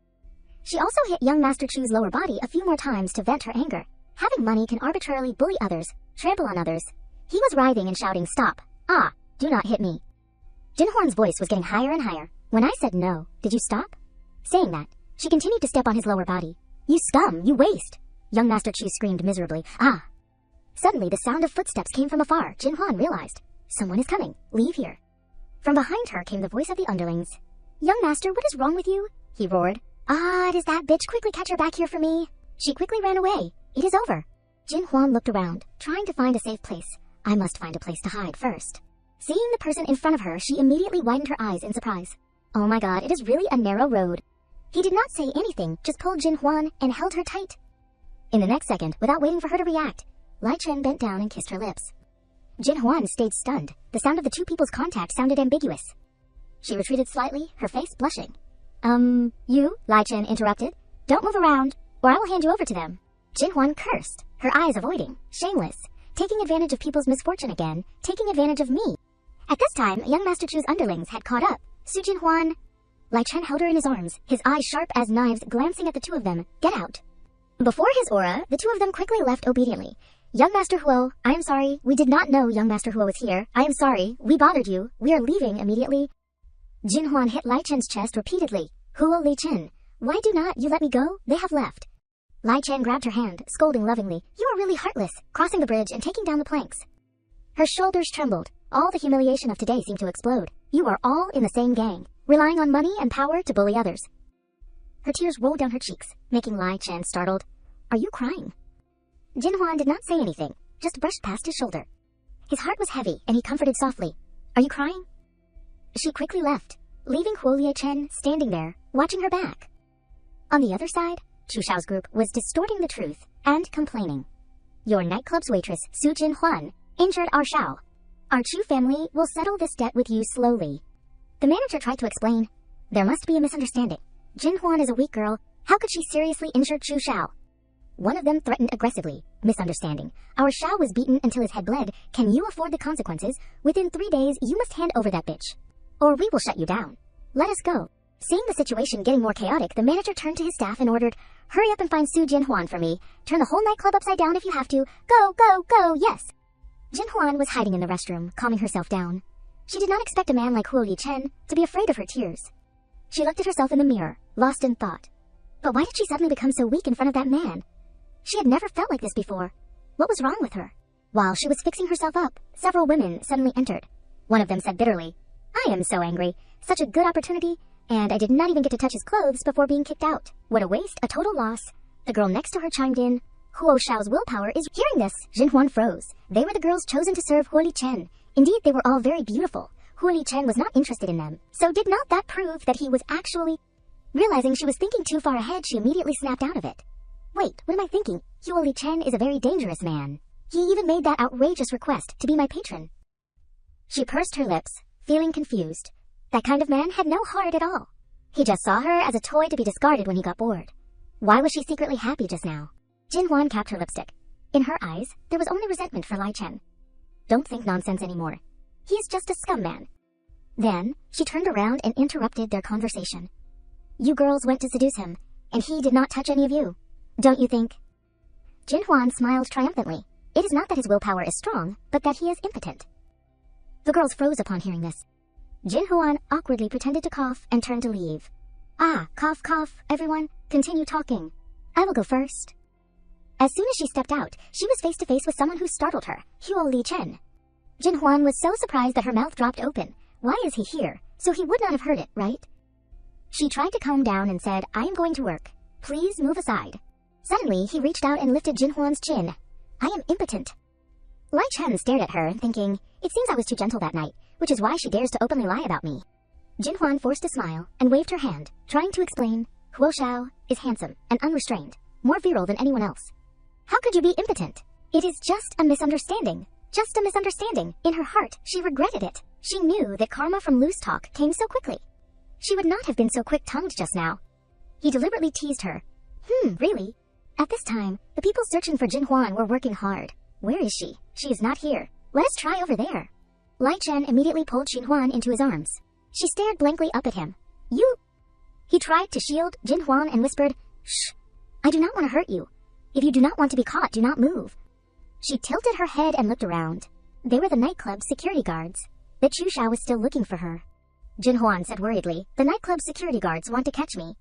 She also hit young Master Chu's lower body a few more times to vent her anger. Having money can arbitrarily bully others, trample on others. He was writhing and shouting, Stop! Ah! Do not hit me! Jin Huan's voice was getting higher and higher. When I said no, did you stop? Saying that, she continued to step on his lower body. You scum! You waste! Young Master Chu screamed miserably. Ah! Suddenly, the sound of footsteps came from afar. Jin Huan realized. Someone is coming. Leave here. From behind her came the voice of the underlings. Young Master, what is wrong with you? He roared. Ah, it is that bitch. Quickly catch her back here for me. She quickly ran away. It is over. Jin Huan looked around, trying to find a safe place. I must find a place to hide first. Seeing the person in front of her, she immediately widened her eyes in surprise. Oh my god, it is really a narrow road. He did not say anything, just pulled Jin Huan and held her tight. In the next second, without waiting for her to react, Lai Chen bent down and kissed her lips. Jin Huan stayed stunned. The sound of the two people's contact sounded ambiguous. She retreated slightly, her face blushing. You? Lai Chen interrupted. Don't move around, or I will hand you over to them. Jin Huan cursed, her eyes avoiding, shameless, taking advantage of people's misfortune again, taking advantage of me. At this time, young Master Chu's underlings had caught up, Su Jinhwan! Lai Chen held her in his arms, his eyes sharp as knives glancing at the two of them. Get out! Before his aura, the two of them quickly left obediently. Young Master Huo, I am sorry. We did not know young Master Huo was here. I am sorry. We bothered you. We are leaving immediately. Jinhwan hit Lai Chen's chest repeatedly. Huo Li Chen, why do not you let me go? They have left. Lai Chen grabbed her hand, scolding lovingly. You are really heartless, crossing the bridge and taking down the planks. Her shoulders trembled. All the humiliation of today seemed to explode. You are all in the same gang, relying on money and power to bully others. Her tears rolled down her cheeks, making Lai Chen startled. Are you crying? Jinhwan did not say anything, just brushed past his shoulder. His heart was heavy, and he comforted softly. Are you crying? She quickly left, leaving Huo Lie Chen standing there, watching her back. On the other side, Chu Xiao's group was distorting the truth and complaining. Your nightclub's waitress, Su Jinhwan, injured our Xiao. Our Chu family will settle this debt with you slowly. The manager tried to explain. There must be a misunderstanding. Jinhwan is a weak girl. How could she seriously injure Chu Xiao? One of them threatened aggressively. Misunderstanding. Our Xiao was beaten until his head bled. Can you afford the consequences? Within 3 days, you must hand over that bitch. Or we will shut you down. Let us go. Seeing the situation getting more chaotic, the manager turned to his staff and ordered, hurry up and find Su Jinhwan for me. Turn the whole nightclub upside down if you have to. Go, go, go, yes. Jinhwan was hiding in the restroom, calming herself down. She did not expect a man like Huo Li Chen to be afraid of her tears. She looked at herself in the mirror, lost in thought. But why did she suddenly become so weak in front of that man? She had never felt like this before. What was wrong with her? While she was fixing herself up, several women suddenly entered. One of them said bitterly, I am so angry. Such a good opportunity, and I did not even get to touch his clothes before being kicked out. What a waste, a total loss. The girl next to her chimed in, Huo Xiao's willpower is— Hearing this, Jinhwan froze. They were the girls chosen to serve Huo Li Chen. Indeed, they were all very beautiful. Huo Li Chen was not interested in them. So did not that prove that he was actually— Realizing she was thinking too far ahead, she immediately snapped out of it. Wait, what am I thinking? Huo Li Chen is a very dangerous man. He even made that outrageous request to be my patron. She pursed her lips, feeling confused. That kind of man had no heart at all. He just saw her as a toy to be discarded when he got bored. Why was she secretly happy just now? Jinhwan capped her lipstick. In her eyes, there was only resentment for Lai Chen. Don't think nonsense anymore. He is just a scum man. Then, she turned around and interrupted their conversation. You girls went to seduce him, and he did not touch any of you. Don't you think? Jinhwan smiled triumphantly. It is not that his willpower is strong, but that he is impotent. The girls froze upon hearing this. Jinhwan awkwardly pretended to cough and turned to leave. Ah, cough, cough, everyone, continue talking. I will go first. As soon as she stepped out, she was face to face with someone who startled her, Huo Li Chen. Jinhwan was so surprised that her mouth dropped open. Why is he here? So he would not have heard it, right? She tried to calm down and said, I am going to work. Please move aside. Suddenly, he reached out and lifted Jinhwan's chin. I am impotent. Lai Chen stared at her, thinking, it seems I was too gentle that night, which is why she dares to openly lie about me. Jinhwan forced a smile and waved her hand, trying to explain, Huo Xiao is handsome and unrestrained, more virile than anyone else. How could you be impotent? It is just a misunderstanding. Just a misunderstanding. In her heart, she regretted it. She knew that karma from loose talk came so quickly. She would not have been so quick-tongued just now. He deliberately teased her. Really? At this time, the people searching for Jinhwan were working hard. Where is she? She is not here. Let us try over there. Lai Chen immediately pulled Jinhwan into his arms. She stared blankly up at him. You... He tried to shield Jinhwan and whispered, Shh, I do not want to hurt you. If you do not want to be caught, do not move. She tilted her head and looked around. They were the nightclub security guards. The Chu Xiao was still looking for her. Jinhwan said worriedly, the nightclub security guards want to catch me.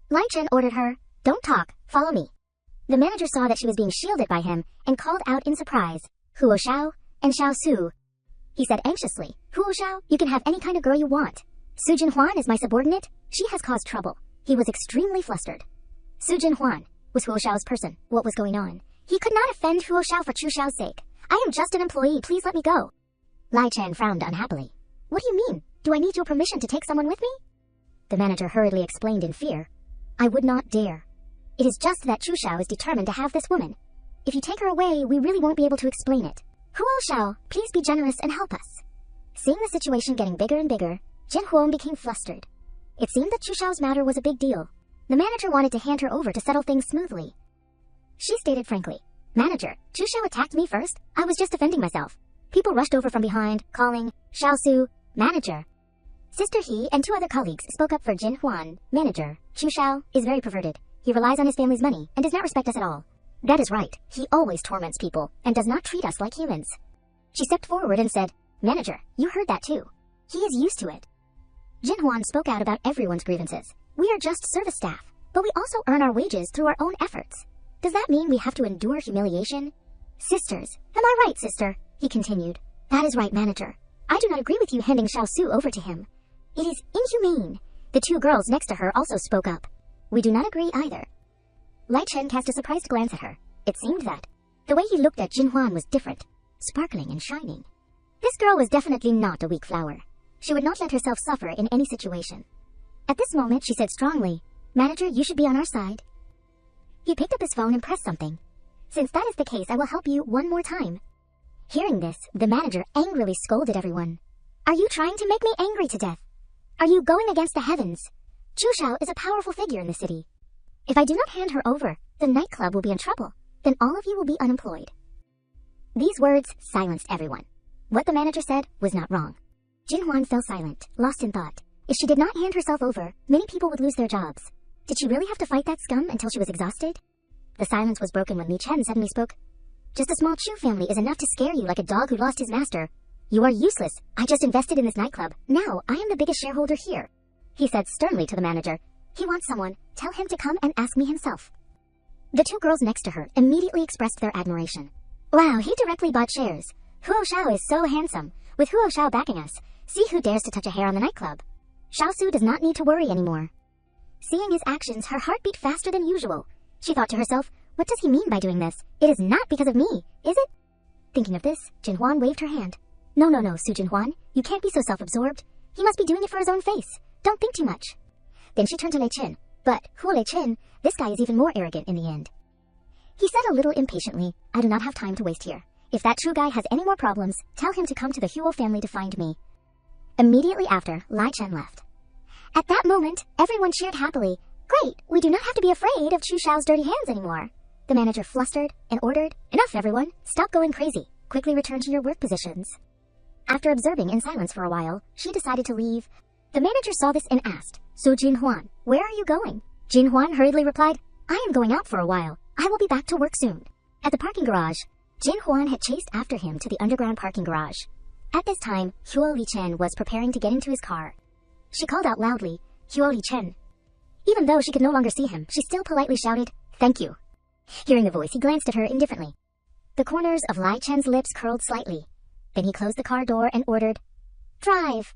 Lai Chen ordered her, don't talk, follow me. The manager saw that she was being shielded by him and called out in surprise, Huo Xiao and Xiao Su. He said anxiously, Huo Xiao, you can have any kind of girl you want. Su Jinhwan is my subordinate. She has caused trouble. He was extremely flustered. Su Jinhwan was Huo Xiao's person. What was going on? He could not offend Huo Xiao for Chu Xiao's sake. I am just an employee. Please let me go. Lai Chen frowned unhappily. What do you mean? Do I need your permission to take someone with me? The manager hurriedly explained in fear. I would not dare. It is just that Chu Xiao is determined to have this woman. If you take her away, we really won't be able to explain it. Huo Xiao, please be generous and help us. Seeing the situation getting bigger and bigger, Jinhwan became flustered. It seemed that Chu Xiao's matter was a big deal. The manager wanted to hand her over to settle things smoothly. She stated frankly, Manager, Chu Xiao attacked me first. I was just defending myself. People rushed over from behind, calling, Xiao Su, Manager. Sister He and two other colleagues spoke up for Jin Huan. Manager, Chu Xiao, is very perverted. He relies on his family's money and does not respect us at all. That is right. He always torments people and does not treat us like humans. She stepped forward and said, Manager, you heard that too. He is used to it. Jin Huan spoke out about everyone's grievances. We are just service staff, but we also earn our wages through our own efforts. Does that mean we have to endure humiliation? Sisters, am I right, sister? He continued. That is right, manager. I do not agree with you handing Xiao Su over to him. It is inhumane. The two girls next to her also spoke up. We do not agree either. Lai Chen cast a surprised glance at her. It seemed that the way he looked at Jin Huan was different, sparkling and shining. This girl was definitely not a weak flower. She would not let herself suffer in any situation. At this moment, she said strongly, Manager, you should be on our side. He picked up his phone and pressed something. Since that is the case, I will help you one more time. Hearing this, the manager angrily scolded everyone. Are you trying to make me angry to death? Are you going against the heavens? Chu Xiao is a powerful figure in the city. If I do not hand her over, the nightclub will be in trouble. Then all of you will be unemployed. These words silenced everyone. What the manager said was not wrong. Jin Huan fell silent, lost in thought. If she did not hand herself over, many people would lose their jobs. Did she really have to fight that scum until she was exhausted? The silence was broken when Li Chen suddenly spoke. Just a small Chu family is enough to scare you like a dog who lost his master. You are useless. I just invested in this nightclub. Now I am the biggest shareholder here. He said sternly to the manager. He wants someone. Tell him to come and ask me himself. The two girls next to her immediately expressed their admiration. Wow, he directly bought shares. Huo Xiao is so handsome. With Huo Xiao backing us, see who dares to touch a hair on the nightclub. Xiao Su does not need to worry anymore. Seeing his actions, her heart beat faster than usual. She thought to herself, what does he mean by doing this? It is not because of me, is it? Thinking of this, Jin Huan waved her hand. No, Su Jin Huan, you can't be so self-absorbed. He must be doing it for his own face. Don't think too much. Then she turned to Lei Chen. But, Huo Lei Chen, this guy is even more arrogant in the end. He said a little impatiently, I do not have time to waste here. If that true guy has any more problems, tell him to come to the Huo family to find me. Immediately after, Lai Chen left. At that moment, everyone cheered happily. Great, we do not have to be afraid of Chu Xiao's dirty hands anymore. The manager flustered and ordered, Enough everyone, stop going crazy. Quickly return to your work positions. After observing in silence for a while, she decided to leave. The manager saw this and asked, So Jin Huan, where are you going? Jin Huan hurriedly replied, I am going out for a while. I will be back to work soon. At the parking garage, Jin Huan had chased after him to the underground parking garage. At this time, Huo Li Chen was preparing to get into his car. She called out loudly, Huo Li Chen. Even though she could no longer see him, she still politely shouted, Thank you. Hearing the voice, he glanced at her indifferently. The corners of Lai Chen's lips curled slightly. Then he closed the car door and ordered, Drive.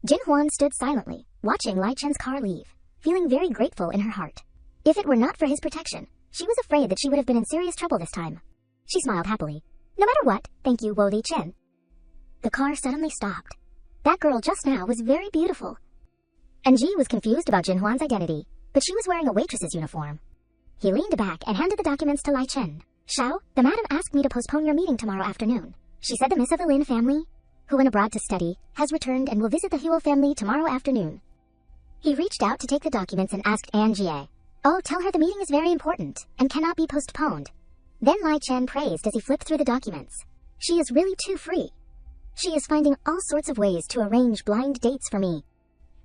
Jin Huan stood silently, watching Lai Chen's car leave, feeling very grateful in her heart. If it were not for his protection, she was afraid that she would have been in serious trouble this time. She smiled happily. No matter what, thank you, Huo Li Chen. The car suddenly stopped. That girl just now was very beautiful. Anji was confused about Jin Huan's identity, but she was wearing a waitress's uniform. He leaned back and handed the documents to Lai Chen. Xiao, the madam asked me to postpone your meeting tomorrow afternoon. She said the Miss of the Lin family, who went abroad to study, has returned and will visit the Huo family tomorrow afternoon. He reached out to take the documents and asked Anne Jie, Oh, tell her the meeting is very important and cannot be postponed. Then Lai Chen praised as he flipped through the documents. She is really too free. She is finding all sorts of ways to arrange blind dates for me.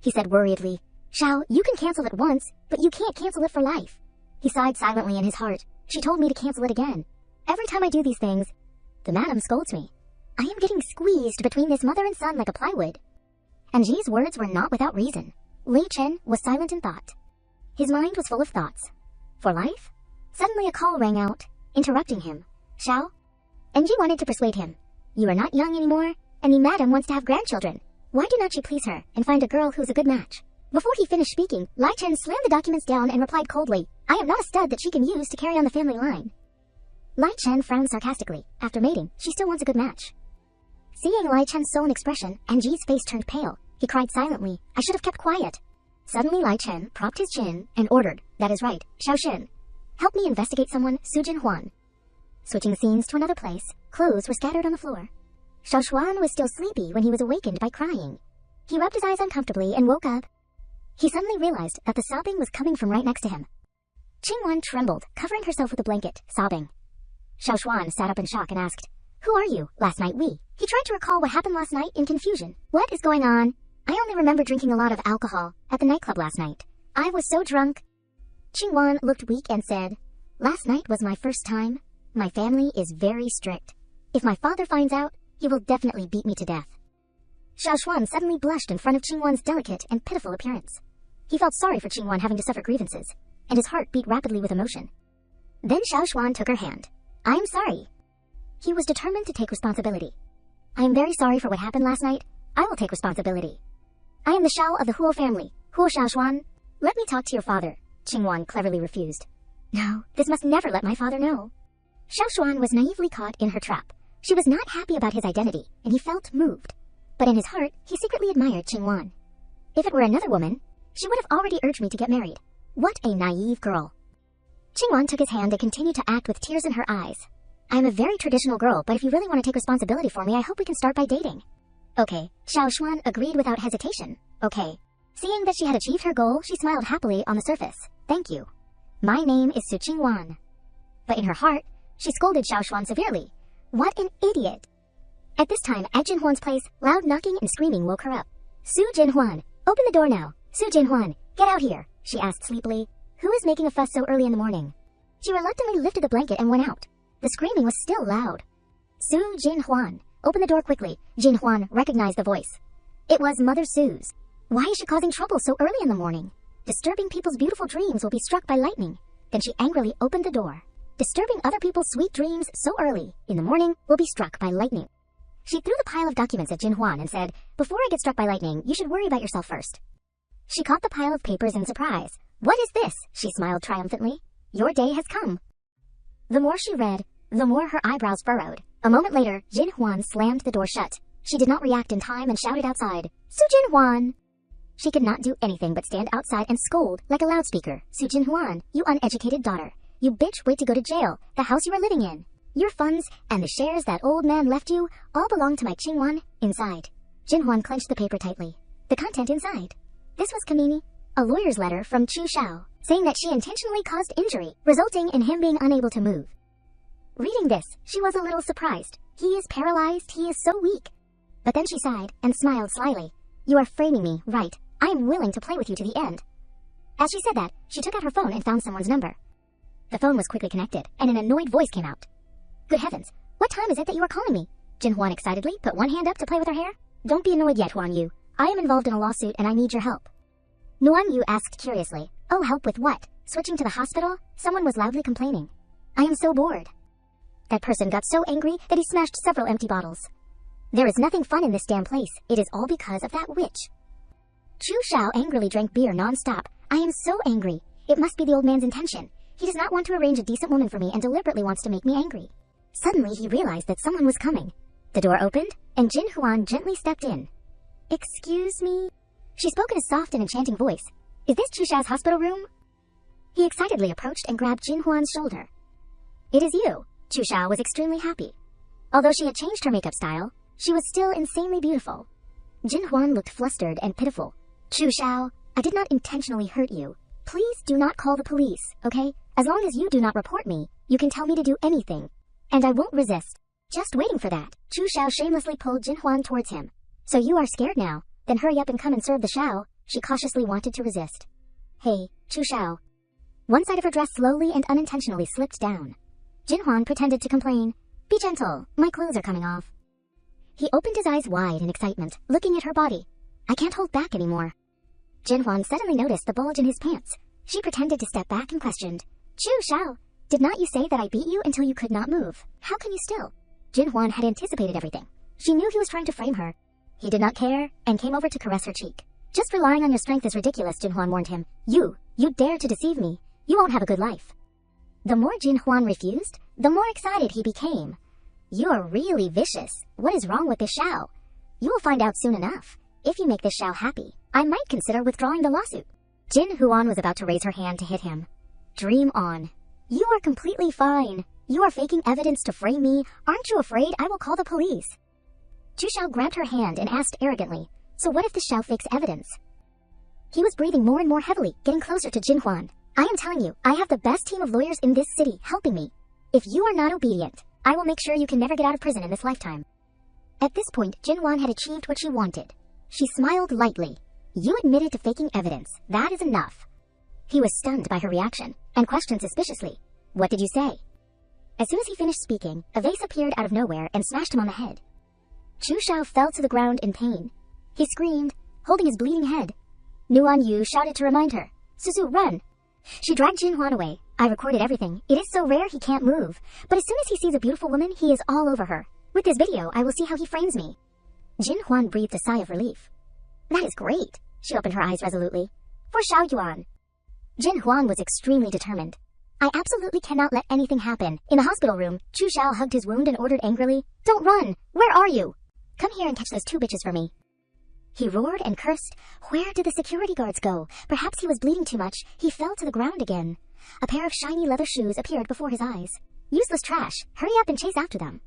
He said worriedly, Xiao, you can cancel it once, but you can't cancel it for life. He sighed silently in his heart. She told me to cancel it again. Every time I do these things, the madam scolds me. I am getting squeezed between this mother and son like a plywood. Anji's words were not without reason. Lei Chen was silent in thought. His mind was full of thoughts. For life? Suddenly a call rang out, interrupting him. Xiao? Anji wanted to persuade him. You are not young anymore, and the madam wants to have grandchildren. Why do not you please her and find a girl who's a good match? Before he finished speaking, Lai Chen slammed the documents down and replied coldly, I am not a stud that she can use to carry on the family line. Lai Chen frowned sarcastically. After mating, she still wants a good match. Seeing Lai Chen's sullen expression, Anji's face turned pale. He cried silently, I should have kept quiet. Suddenly Lai Chen propped his chin and ordered, That is right, Xiao Xin. Help me investigate someone, Su Jin Huan. Switching scenes to another place, clothes were scattered on the floor. Xiao Xuan was still sleepy when he was awakened by crying. He rubbed his eyes uncomfortably and woke up. He suddenly realized that the sobbing was coming from right next to him. Qingwan trembled, covering herself with a blanket, sobbing. Xiao Xuan sat up in shock and asked, Who are you? Last night He tried to recall what happened last night in confusion. What is going on? I only remember drinking a lot of alcohol at the nightclub last night. I was so drunk. Qingwan looked weak and said, "Last night was my first time. My family is very strict. If my father finds out, he will definitely beat me to death." Xiaoshuan suddenly blushed in front of Qingwan's delicate and pitiful appearance. He felt sorry for Qingwan having to suffer grievances, and his heart beat rapidly with emotion. Then Xiaoshuan took her hand. "I am sorry." He was determined to take responsibility. "I am very sorry for what happened last night. I will take responsibility. I am the Shao of the Huo family. Huo Xiaoshuan. Let me talk to your father." Qingwan cleverly refused. "No, this must never let my father know." Xiaoshuan was naively caught in her trap. She was not happy about his identity, and he felt moved. But in his heart, he secretly admired Qingwan. If it were another woman, she would have already urged me to get married. What a naive girl. Qingwan took his hand and continued to act with tears in her eyes. "I am a very traditional girl, but if you really want to take responsibility for me, I hope we can start by dating." "Okay," Xiaoshuan agreed without hesitation. "Okay." Seeing that she had achieved her goal, she smiled happily on the surface. "Thank you. My name is Su Qingwan." But in her heart, she scolded Xiaoshuan severely. What an idiot! At this time, at Jinhuan's place, loud knocking and screaming woke her up. "Su Jinhuan, open the door now. Su Jinhuan, get out here," she asked sleepily. "Who is making a fuss so early in the morning?" She reluctantly lifted the blanket and went out. The screaming was still loud. "Su Jinhuan, open the door quickly." Jinhuan recognized the voice. It was Mother Su's. Why is she causing trouble so early in the morning? Disturbing people's beautiful dreams will be struck by lightning. Then she angrily opened the door. Disturbing other people's sweet dreams so early in the morning will be struck by lightning. She threw the pile of documents at Jinhuan and said, "Before I get struck by lightning, you should worry about yourself first." She caught the pile of papers in surprise. "What is this?" she smiled triumphantly. "Your day has come." The more she read, the more her eyebrows furrowed. A moment later, Jinhuan slammed the door shut. She did not react in time and shouted outside, "Su Jinhuan!" She could not do anything but stand outside and scold like a loudspeaker. "Su Jinhuan, you uneducated daughter. You bitch, wait to go to jail. The house you are living in. Your funds and the shares that old man left you all belong to my Qingwan inside." Jinhuan clenched the paper tightly. The content inside. This was Kamini, a lawyer's letter from Chu Shao, saying that she intentionally caused injury, resulting in him being unable to move. Reading this, she was a little surprised. He is paralyzed, he is so weak. But then she sighed and smiled slyly. "You are framing me, right? I am willing to play with you to the end." As she said that, she took out her phone and found someone's number. The phone was quickly connected, and an annoyed voice came out. "Good heavens, what time is it that you are calling me?" Jinhuan excitedly put one hand up to play with her hair. "Don't be annoyed yet, Huan Yu. I am involved in a lawsuit and I need your help." Huan Yu asked curiously, "Oh, help with what? Switching to the hospital?" Someone was loudly complaining. "I am so bored." That person got so angry that he smashed several empty bottles. "There is nothing fun in this damn place. It is all because of that witch." Chu Shao angrily drank beer non-stop. "I am so angry. It must be the old man's intention. He does not want to arrange a decent woman for me and deliberately wants to make me angry." Suddenly, he realized that someone was coming. The door opened, and Jinhuan gently stepped in. "Excuse me?" She spoke in a soft and enchanting voice. "Is this Chu Shao's hospital room?" He excitedly approached and grabbed Jinhuan's shoulder. "It is you." Chu Shao was extremely happy. Although she had changed her makeup style, she was still insanely beautiful. Jinhuan looked flustered and pitiful. "Chu Shao, I did not intentionally hurt you. Please do not call the police, okay? As long as you do not report me, you can tell me to do anything. And I won't resist." Just waiting for that, Chu Shao shamelessly pulled Jinhuan towards him. "So you are scared now? Then hurry up and come and serve the Shao." She cautiously wanted to resist. "Hey, Chu Shao." One side of her dress slowly and unintentionally slipped down. Jinhuan pretended to complain. "Be gentle, my clothes are coming off." He opened his eyes wide in excitement, looking at her body. "I can't hold back anymore." Jinhuan suddenly noticed the bulge in his pants. She pretended to step back and questioned, "Chu Shao, did not you say that I beat you until you could not move? How can you still?" Jinhuan had anticipated everything. She knew he was trying to frame her. He did not care and came over to caress her cheek. "Just relying on your strength is ridiculous," Jinhuan warned him. You dare to deceive me. You won't have a good life." The more Jinhuan refused, the more excited he became. "You are really vicious. What is wrong with this Shao? You will find out soon enough. If you make this Shao happy, I might consider withdrawing the lawsuit." Jinhuan was about to raise her hand to hit him. "Dream on. You are completely fine. You are faking evidence to frame me. Aren't you afraid I will call the police?" Chu Shao grabbed her hand and asked arrogantly, "So what if the Shao fakes evidence?" He was breathing more and more heavily, getting closer to Jinhuan. "I am telling you, I have the best team of lawyers in this city helping me. If you are not obedient, I will make sure you can never get out of prison in this lifetime." At this point, Jinhuan had achieved what she wanted. She smiled lightly. You admitted to faking evidence. That is enough. He was stunned by her reaction and questioned suspiciously. What did you say? As soon as he finished speaking, a vase appeared out of nowhere and smashed him on the head. Chu Xiao fell to the ground in pain. He screamed, holding his bleeding head. Nuan Yu shouted to remind her. Suzu, run! She dragged Jin Huan away. I recorded everything. It is so rare he can't move. But as soon as he sees a beautiful woman, he is all over her. With this video, I will see how he frames me. Jin Huan breathed a sigh of relief. That is great. She opened her eyes resolutely. For Xiao Yuan. Jin Huan was extremely determined. I absolutely cannot let anything happen. In the hospital room, Chu Xiao hugged his wound and ordered angrily, Don't run! Where are you? Come here and catch those 2 bitches for me. He roared and cursed. Where did the security guards go? Perhaps he was bleeding too much. He fell to the ground again. A pair of shiny leather shoes appeared before his eyes. Useless trash. Hurry up and chase after them.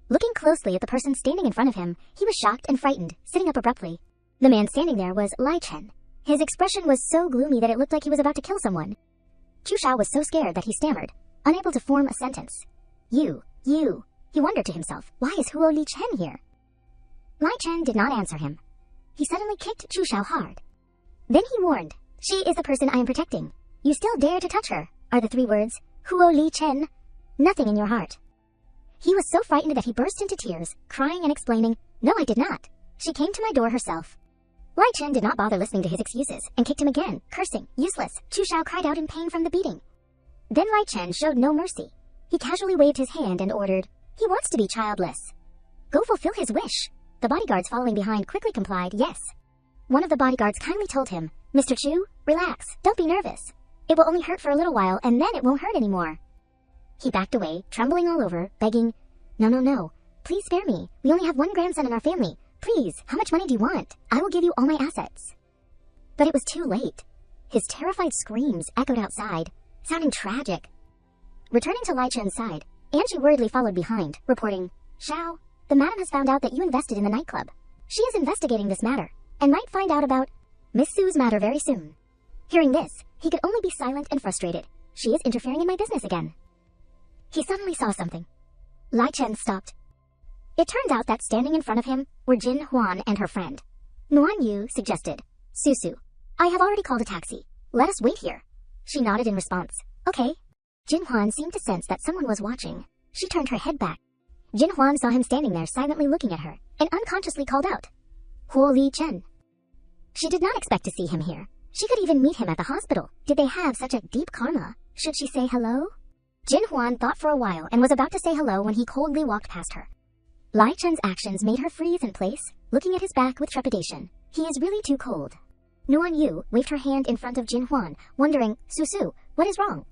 Looking closely at the person standing in front of him, he was shocked and frightened, sitting up abruptly. The man standing there was Lai Chen. His expression was so gloomy that it looked like he was about to kill someone. Chu Xiao was so scared that he stammered, unable to form a sentence. You. He wondered to himself, why is Huo Li Chen here? Lai Chen did not answer him. He suddenly kicked Chu Xiao hard. Then he warned, She is the person I am protecting. You still dare to touch her, are the 3 words, Huo Li Chen. Nothing in your heart. He was so frightened that he burst into tears, crying and explaining, No, I did not. She came to my door herself. Lai Chen did not bother listening to his excuses and kicked him again, cursing, useless. Chu Xiao cried out in pain from the beating. Then Lai Chen showed no mercy. He casually waved his hand and ordered, He wants to be childless. Go fulfill his wish. The bodyguards following behind quickly complied, yes. One of the bodyguards kindly told him, Mr. Chu, relax, don't be nervous. It will only hurt for a little while and then it won't hurt anymore. He backed away, trembling all over, begging, No, please spare me. We only have 1 grandson in our family. Please, how much money do you want? I will give you all my assets. But it was too late. His terrified screams echoed outside, sounding tragic. Returning to Lai Chen's side, Angie worriedly followed behind, reporting, Xiao, the madam has found out that you invested in the nightclub. She is investigating this matter, and might find out about Miss Sue's matter very soon. Hearing this, he could only be silent and frustrated. She is interfering in my business again. He suddenly saw something. Lai Chen stopped. It turned out that standing in front of him were Jin Huan and her friend. Nuan Yu suggested, Susu, I have already called a taxi. Let us wait here. She nodded in response. Okay. Jin Huan seemed to sense that someone was watching. She turned her head back. Jin Huan saw him standing there silently looking at her, and unconsciously called out, Huo Li Chen. She did not expect to see him here. She could even meet him at the hospital. Did they have such a deep karma? Should she say hello? Jin Huan thought for a while and was about to say hello when he coldly walked past her. Lai Chen's actions made her freeze in place, looking at his back with trepidation. He is really too cold. Nuan Yu waved her hand in front of Jin Huan, wondering, Susu, what is wrong?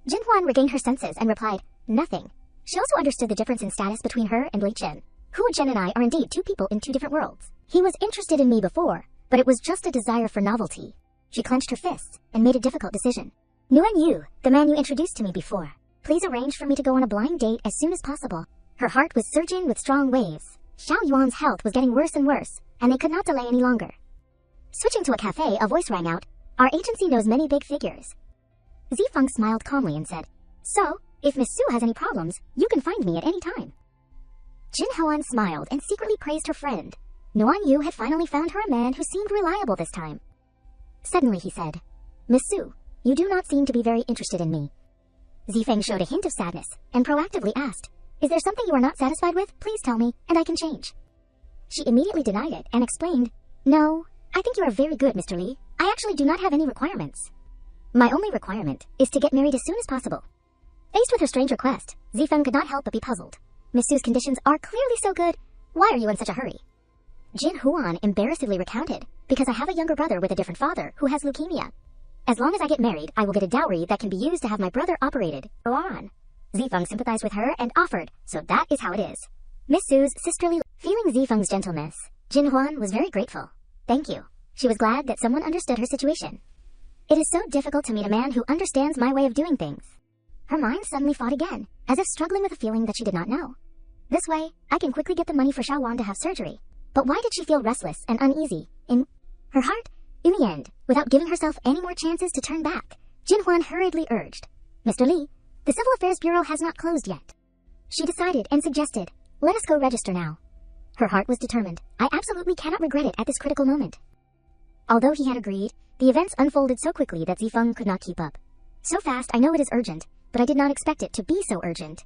Jin Huan regained her senses and replied, Nothing. She also understood the difference in status between her and Lai Chen. Huo Chen and I are indeed 2 people in 2 different worlds. He was interested in me before, but it was just a desire for novelty. She clenched her fists and made a difficult decision. Nuan Yu, the man you introduced to me before, please arrange for me to go on a blind date as soon as possible. Her heart was surging with strong waves. Xiao Yuan's health was getting worse and worse, and they could not delay any longer. Switching to a cafe, a voice rang out. Our agency knows many big figures. Zifeng smiled calmly and said, So, if Miss Su has any problems, you can find me at any time. Jin Huan smiled and secretly praised her friend. Nuan Yu had finally found her a man who seemed reliable this time. Suddenly he said, Miss Su, you do not seem to be very interested in me. Zifeng showed a hint of sadness and proactively asked, Is there something you are not satisfied with? Please tell me, and I can change. She immediately denied it and explained, No, I think you are very good, Mr. Li. I actually do not have any requirements. My only requirement is to get married as soon as possible. Faced with her strange request, Zifeng could not help but be puzzled. Miss Su's conditions are clearly so good. Why are you in such a hurry? Jin Huan embarrassedly recounted, Because I have a younger brother with a different father who has leukemia. As long as I get married, I will get a dowry that can be used to have my brother operated. Go on. Zifeng sympathized with her and offered, so that is how it is. Miss Su's sisterly... Feeling Zifeng's gentleness, Jin Huan was very grateful. Thank you. She was glad that someone understood her situation. It is so difficult to meet a man who understands my way of doing things. Her mind suddenly fought again, as if struggling with a feeling that she did not know. This way, I can quickly get the money for Xiao Wan to have surgery. But why did she feel restless and uneasy in her heart? In the end, without giving herself any more chances to turn back, Jin Huan hurriedly urged, Mr. Li, the Civil Affairs Bureau has not closed yet. She decided and suggested, Let us go register now. Her heart was determined. I absolutely cannot regret it at this critical moment. Although he had agreed, the events unfolded so quickly that Zifeng could not keep up. So fast, I know it is urgent, but I did not expect it to be so urgent.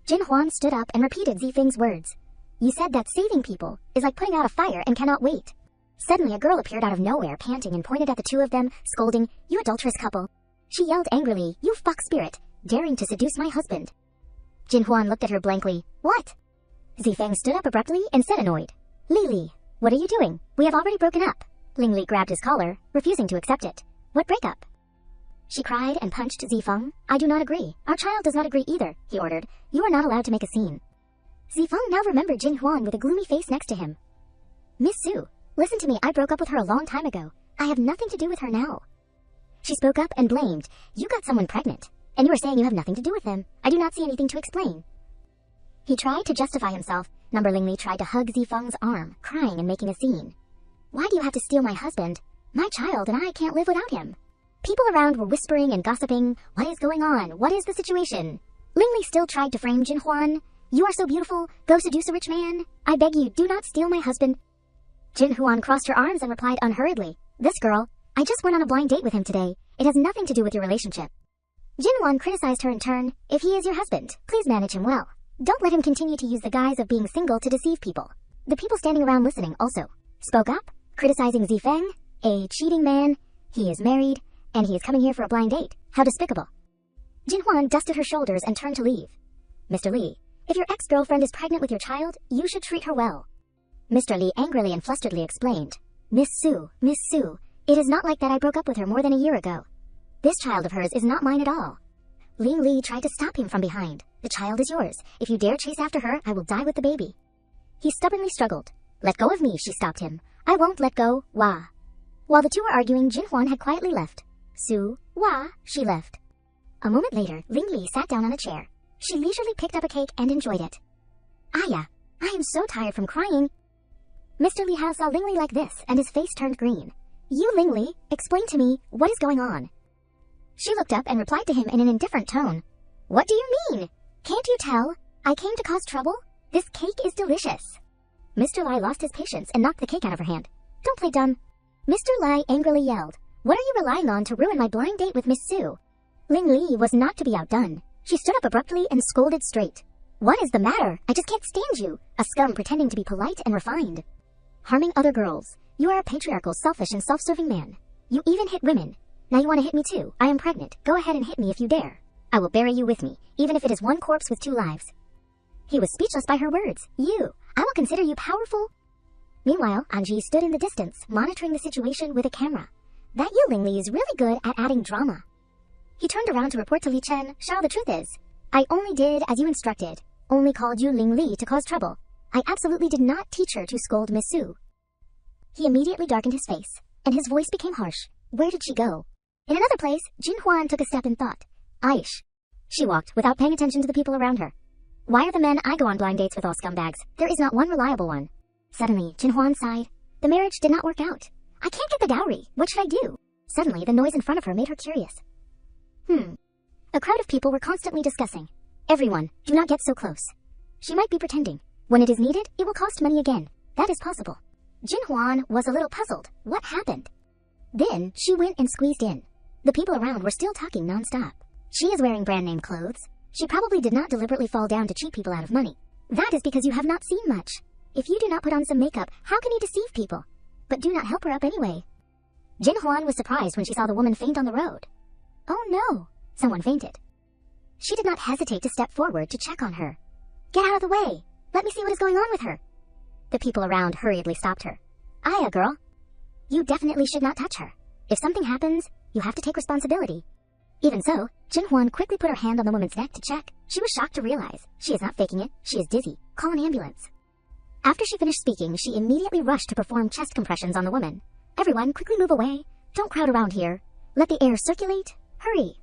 Jin Huan stood up and repeated Zifeng's words. You said that saving people is like putting out a fire and cannot wait. Suddenly a girl appeared out of nowhere, panting, and pointed at the two of them, scolding, You adulterous couple. She yelled angrily, You fuck spirit, daring to seduce my husband. Jin Huan looked at her blankly. What? Zifeng stood up abruptly and said annoyed. Li, what are you doing? We have already broken up. Ling Li grabbed his collar, refusing to accept it. What breakup? She cried and punched Zifeng. I do not agree. Our child does not agree either, he ordered. You are not allowed to make a scene. Zifeng now remembered Jin Huan with a gloomy face next to him. Miss Su, listen to me, I broke up with her a long time ago. I have nothing to do with her now. She spoke up and blamed. You got someone pregnant, and you are saying you have nothing to do with them. I do not see anything to explain. He tried to justify himself. Ling Li tried to hug Zifeng's arm, crying and making a scene. Why do you have to steal my husband? My child and I can't live without him. People around were whispering and gossiping. What is going on? What is the situation? Ling Li still tried to frame Jin Huan. You are so beautiful. Go seduce a rich man. I beg you, do not steal my husband. Jin Huan crossed her arms and replied unhurriedly. This girl, I just went on a blind date with him today. It has nothing to do with your relationship. Jin Huan criticized her in turn. If he is your husband, please manage him well. Don't let him continue to use the guise of being single to deceive people. The people standing around listening also spoke up, criticizing Zifeng, a cheating man. He is married, and he is coming here for a blind date. How despicable. Jin Huan dusted her shoulders and turned to leave. Mr. Li, if your ex-girlfriend is pregnant with your child, you should treat her well. Mr. Li angrily and flusteredly explained. Miss Su, it is not like that. I broke up with her more than a year ago. This child of hers is not mine at all. Ling Li tried to stop him from behind. The child is yours. If you dare chase after her, I will die with the baby. He stubbornly struggled. Let go of me, she stopped him. I won't let go, wah. While the two were arguing, Jin Huan had quietly left. Su, wah, she left. A moment later, Ling Li sat down on a chair. She leisurely picked up a cake and enjoyed it. Aya, I am so tired from crying. Mr. Li Hao saw Ling Li like this, and his face turned green. You, Ling Li, explain to me, what is going on? She looked up and replied to him in an indifferent tone. What do you mean? Can't you tell? I came to cause trouble? This cake is delicious. Mr. Lai lost his patience and knocked the cake out of her hand. Don't play dumb. Mr. Lai angrily yelled. What are you relying on to ruin my blind date with Miss Su? Ling Li was not to be outdone. She stood up abruptly and scolded straight. What is the matter? I just can't stand you. A scum pretending to be polite and refined. Harming other girls. You are a patriarchal, selfish, and self-serving man. You even hit women. Now you want to hit me too. I am pregnant. Go ahead and hit me if you dare. I will bury you with me, even if it is one corpse with 2 lives. He was speechless by her words. I will consider you powerful. Meanwhile, Anji stood in the distance, monitoring the situation with a camera. That you, Ling Li, is really good at adding drama. He turned around to report to Li Chen. Shao, the truth is, I only did as you instructed. Only called you Ling Li to cause trouble. I absolutely did not teach her to scold Miss Su. He immediately darkened his face, and his voice became harsh. Where did she go? In another place, Jin Huan took a step in thought. Aish. She walked, without paying attention to the people around her. Why are the men I go on blind dates with all scumbags? There is not one reliable one. Suddenly, Jin Huan sighed. The marriage did not work out. I can't get the dowry. What should I do? Suddenly, the noise in front of her made her curious. A crowd of people were constantly discussing. Everyone, do not get so close. She might be pretending. When it is needed, it will cost money again. That is possible. Jin Huan was a little puzzled. What happened? Then, she went and squeezed in. The people around were still talking non-stop. She is wearing brand-name clothes. She probably did not deliberately fall down to cheat people out of money. That is because you have not seen much. If you do not put on some makeup, how can you deceive people? But do not help her up anyway. Jin Huan was surprised when she saw the woman faint on the road. Oh no! Someone fainted. She did not hesitate to step forward to check on her. Get out of the way! Let me see what is going on with her. The people around hurriedly stopped her. Aya, girl. You definitely should not touch her. If something happens, you have to take responsibility. Even so, Jin Huan quickly put her hand on the woman's neck to check. She was shocked to realize she is not faking it. She is dizzy. Call an ambulance. After she finished speaking, she immediately rushed to perform chest compressions on the woman. Everyone, quickly move away. Don't crowd around here. Let the air circulate. Hurry.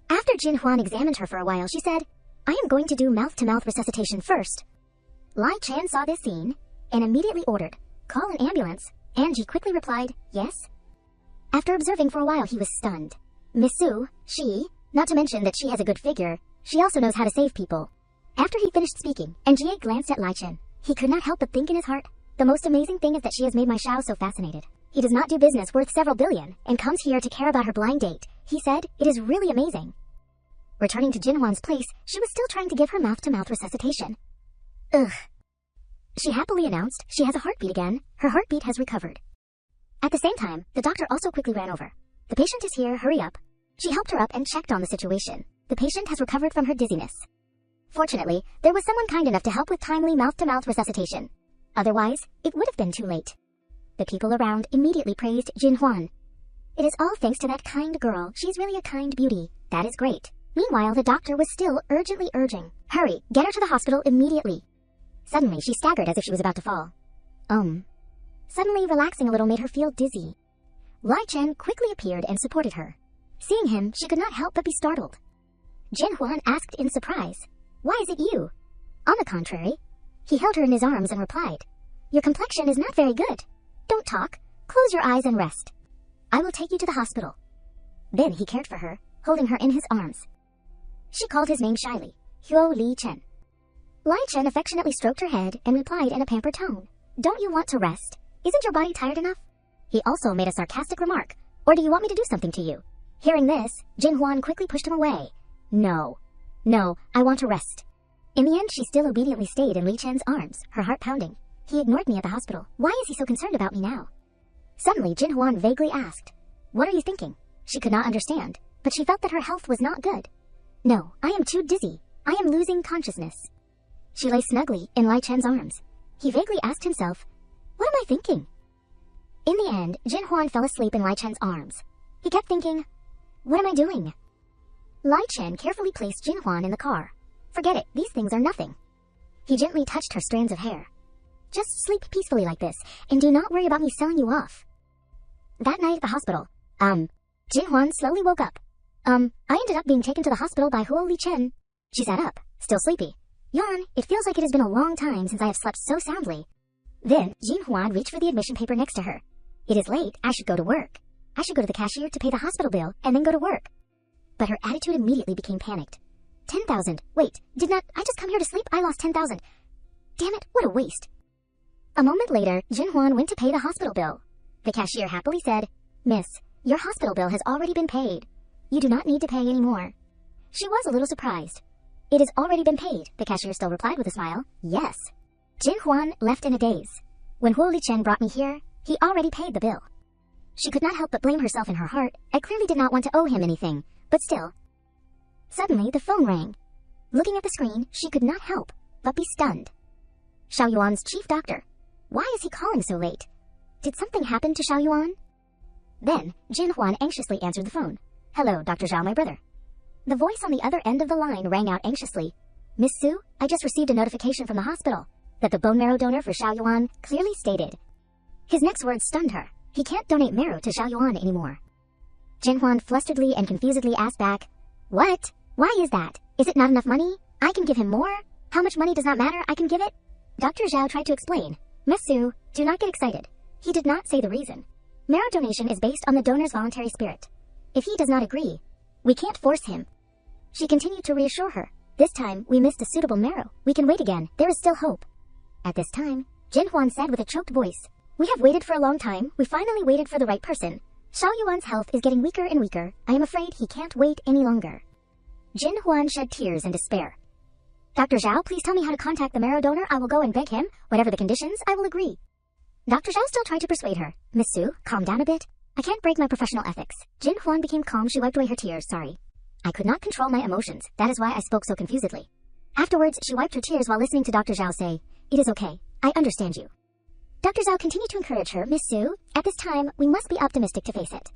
After Jin Huan examined her for a while, she said, I am going to do mouth-to-mouth resuscitation first. Lai Chan saw this scene and immediately ordered, call an ambulance. Angie quickly replied, yes. After observing for a while, he was stunned. Miss Su, not to mention that she has a good figure, she also knows how to save people. After he finished speaking, Angie glanced at Lai Chen. He could not help but think in his heart, the most amazing thing is that she has made my Xiao so fascinated. He does not do business worth several billion, and comes here to care about her blind date. He said, it is really amazing. Returning to Jinhwan's place, she was still trying to give her mouth-to-mouth resuscitation. Ugh. She happily announced she has a heartbeat again. Her heartbeat has recovered. At the same time, the doctor also quickly ran over. The patient is here, hurry up. She helped her up and checked on the situation. The patient has recovered from her dizziness. Fortunately, there was someone kind enough to help with timely mouth-to-mouth resuscitation. Otherwise, it would have been too late. The people around immediately praised Jinhwan. It is all thanks to that kind girl. She's really a kind beauty. That is great. Meanwhile, the doctor was still urgently urging, hurry, get her to the hospital immediately. Suddenly, she staggered as if she was about to fall. Suddenly, relaxing a little made her feel dizzy. Lai Chen quickly appeared and supported her. Seeing him, she could not help but be startled. Jinhwan asked in surprise, why is it you? On the contrary, he held her in his arms and replied, your complexion is not very good. Don't talk, close your eyes and rest. I will take you to the hospital. Then he cared for her, holding her in his arms. She called his name shyly, Huo Li Chen. Lai Chen affectionately stroked her head and replied in a pampered tone, don't you want to rest? Isn't your body tired enough? He also made a sarcastic remark, or do you want me to do something to you? Hearing this, Jinhwan quickly pushed him away. No, I want to rest. In the end, she still obediently stayed in Li Chen's arms, her heart pounding. He ignored me at the hospital. Why is he so concerned about me now? Suddenly, Jinhwan vaguely asked, what are you thinking? She could not understand, but she felt that her health was not good. No, I am too dizzy. I am losing consciousness. She lay snugly in Lai Chen's arms. He vaguely asked himself, what am I thinking? In the end, Jinhwan fell asleep in Lai Chen's arms. He kept thinking, what am I doing? Lai Chen carefully placed Jinhwan in the car. Forget it, these things are nothing. He gently touched her strands of hair. Just sleep peacefully like this, and do not worry about me selling you off. That night at the hospital, Jinhwan slowly woke up. I ended up being taken to the hospital by Huo Li Chen. She sat up, still sleepy. Yawn, it feels like it has been a long time since I have slept so soundly. Then, Jinhwan reached for the admission paper next to her. It is late, I should go to work. I should go to the cashier to pay the hospital bill, and then go to work. But her attitude immediately became panicked. 10,000. Wait, did not I just come here to sleep? I lost 10,000. Damn it, what a waste. A moment later, Jinhwan went to pay the hospital bill. The cashier happily said, Miss, your hospital bill has already been paid. You do not need to pay any more. She was a little surprised. It has already been paid, the cashier still replied with a smile. Yes. Jinhwan left in a daze. When Huo Li Chen brought me here, he already paid the bill. She could not help but blame herself in her heart. I clearly did not want to owe him anything, but still. Suddenly, the phone rang. Looking at the screen, she could not help but be stunned. Xiaoyuan's chief doctor. Why is he calling so late? Did something happen to Xiaoyuan? Then, Jinhwan anxiously answered the phone. Hello, Dr. Zhao, my brother. The voice on the other end of the line rang out anxiously. Miss Su, I just received a notification from the hospital that the bone marrow donor for Xiaoyuan clearly stated. His next words stunned her. He can't donate marrow to Xiaoyuan anymore. Jinhwan flusteredly and confusedly asked back, What? Why is that? Is it not enough money? I can give him more? How much money does not matter, I can give it? Dr. Zhao tried to explain. Miss Su, do not get excited. He did not say the reason. Marrow donation is based on the donor's voluntary spirit. If he does not agree, we can't force him. She continued to reassure her. This time, we missed a suitable marrow. We can wait again. There is still hope. At this time, Jinhwan said with a choked voice, We have waited for a long time. We finally waited for the right person. Xiaoyuan's health is getting weaker and weaker. I am afraid he can't wait any longer. Jinhwan shed tears in despair. Dr. Zhao, please tell me how to contact the marrow donor. I will go and beg him. Whatever the conditions, I will agree. Dr. Zhao still tried to persuade her. Miss Su, calm down a bit. I can't break my professional ethics. Jinhwan became calm. She wiped away her tears. Sorry. I could not control my emotions. That is why I spoke so confusedly. Afterwards, she wiped her tears while listening to Dr. Zhao say, It is okay. I understand you. Dr. Zhao continued to encourage her. Miss Su, at this time, we must be optimistic to face it.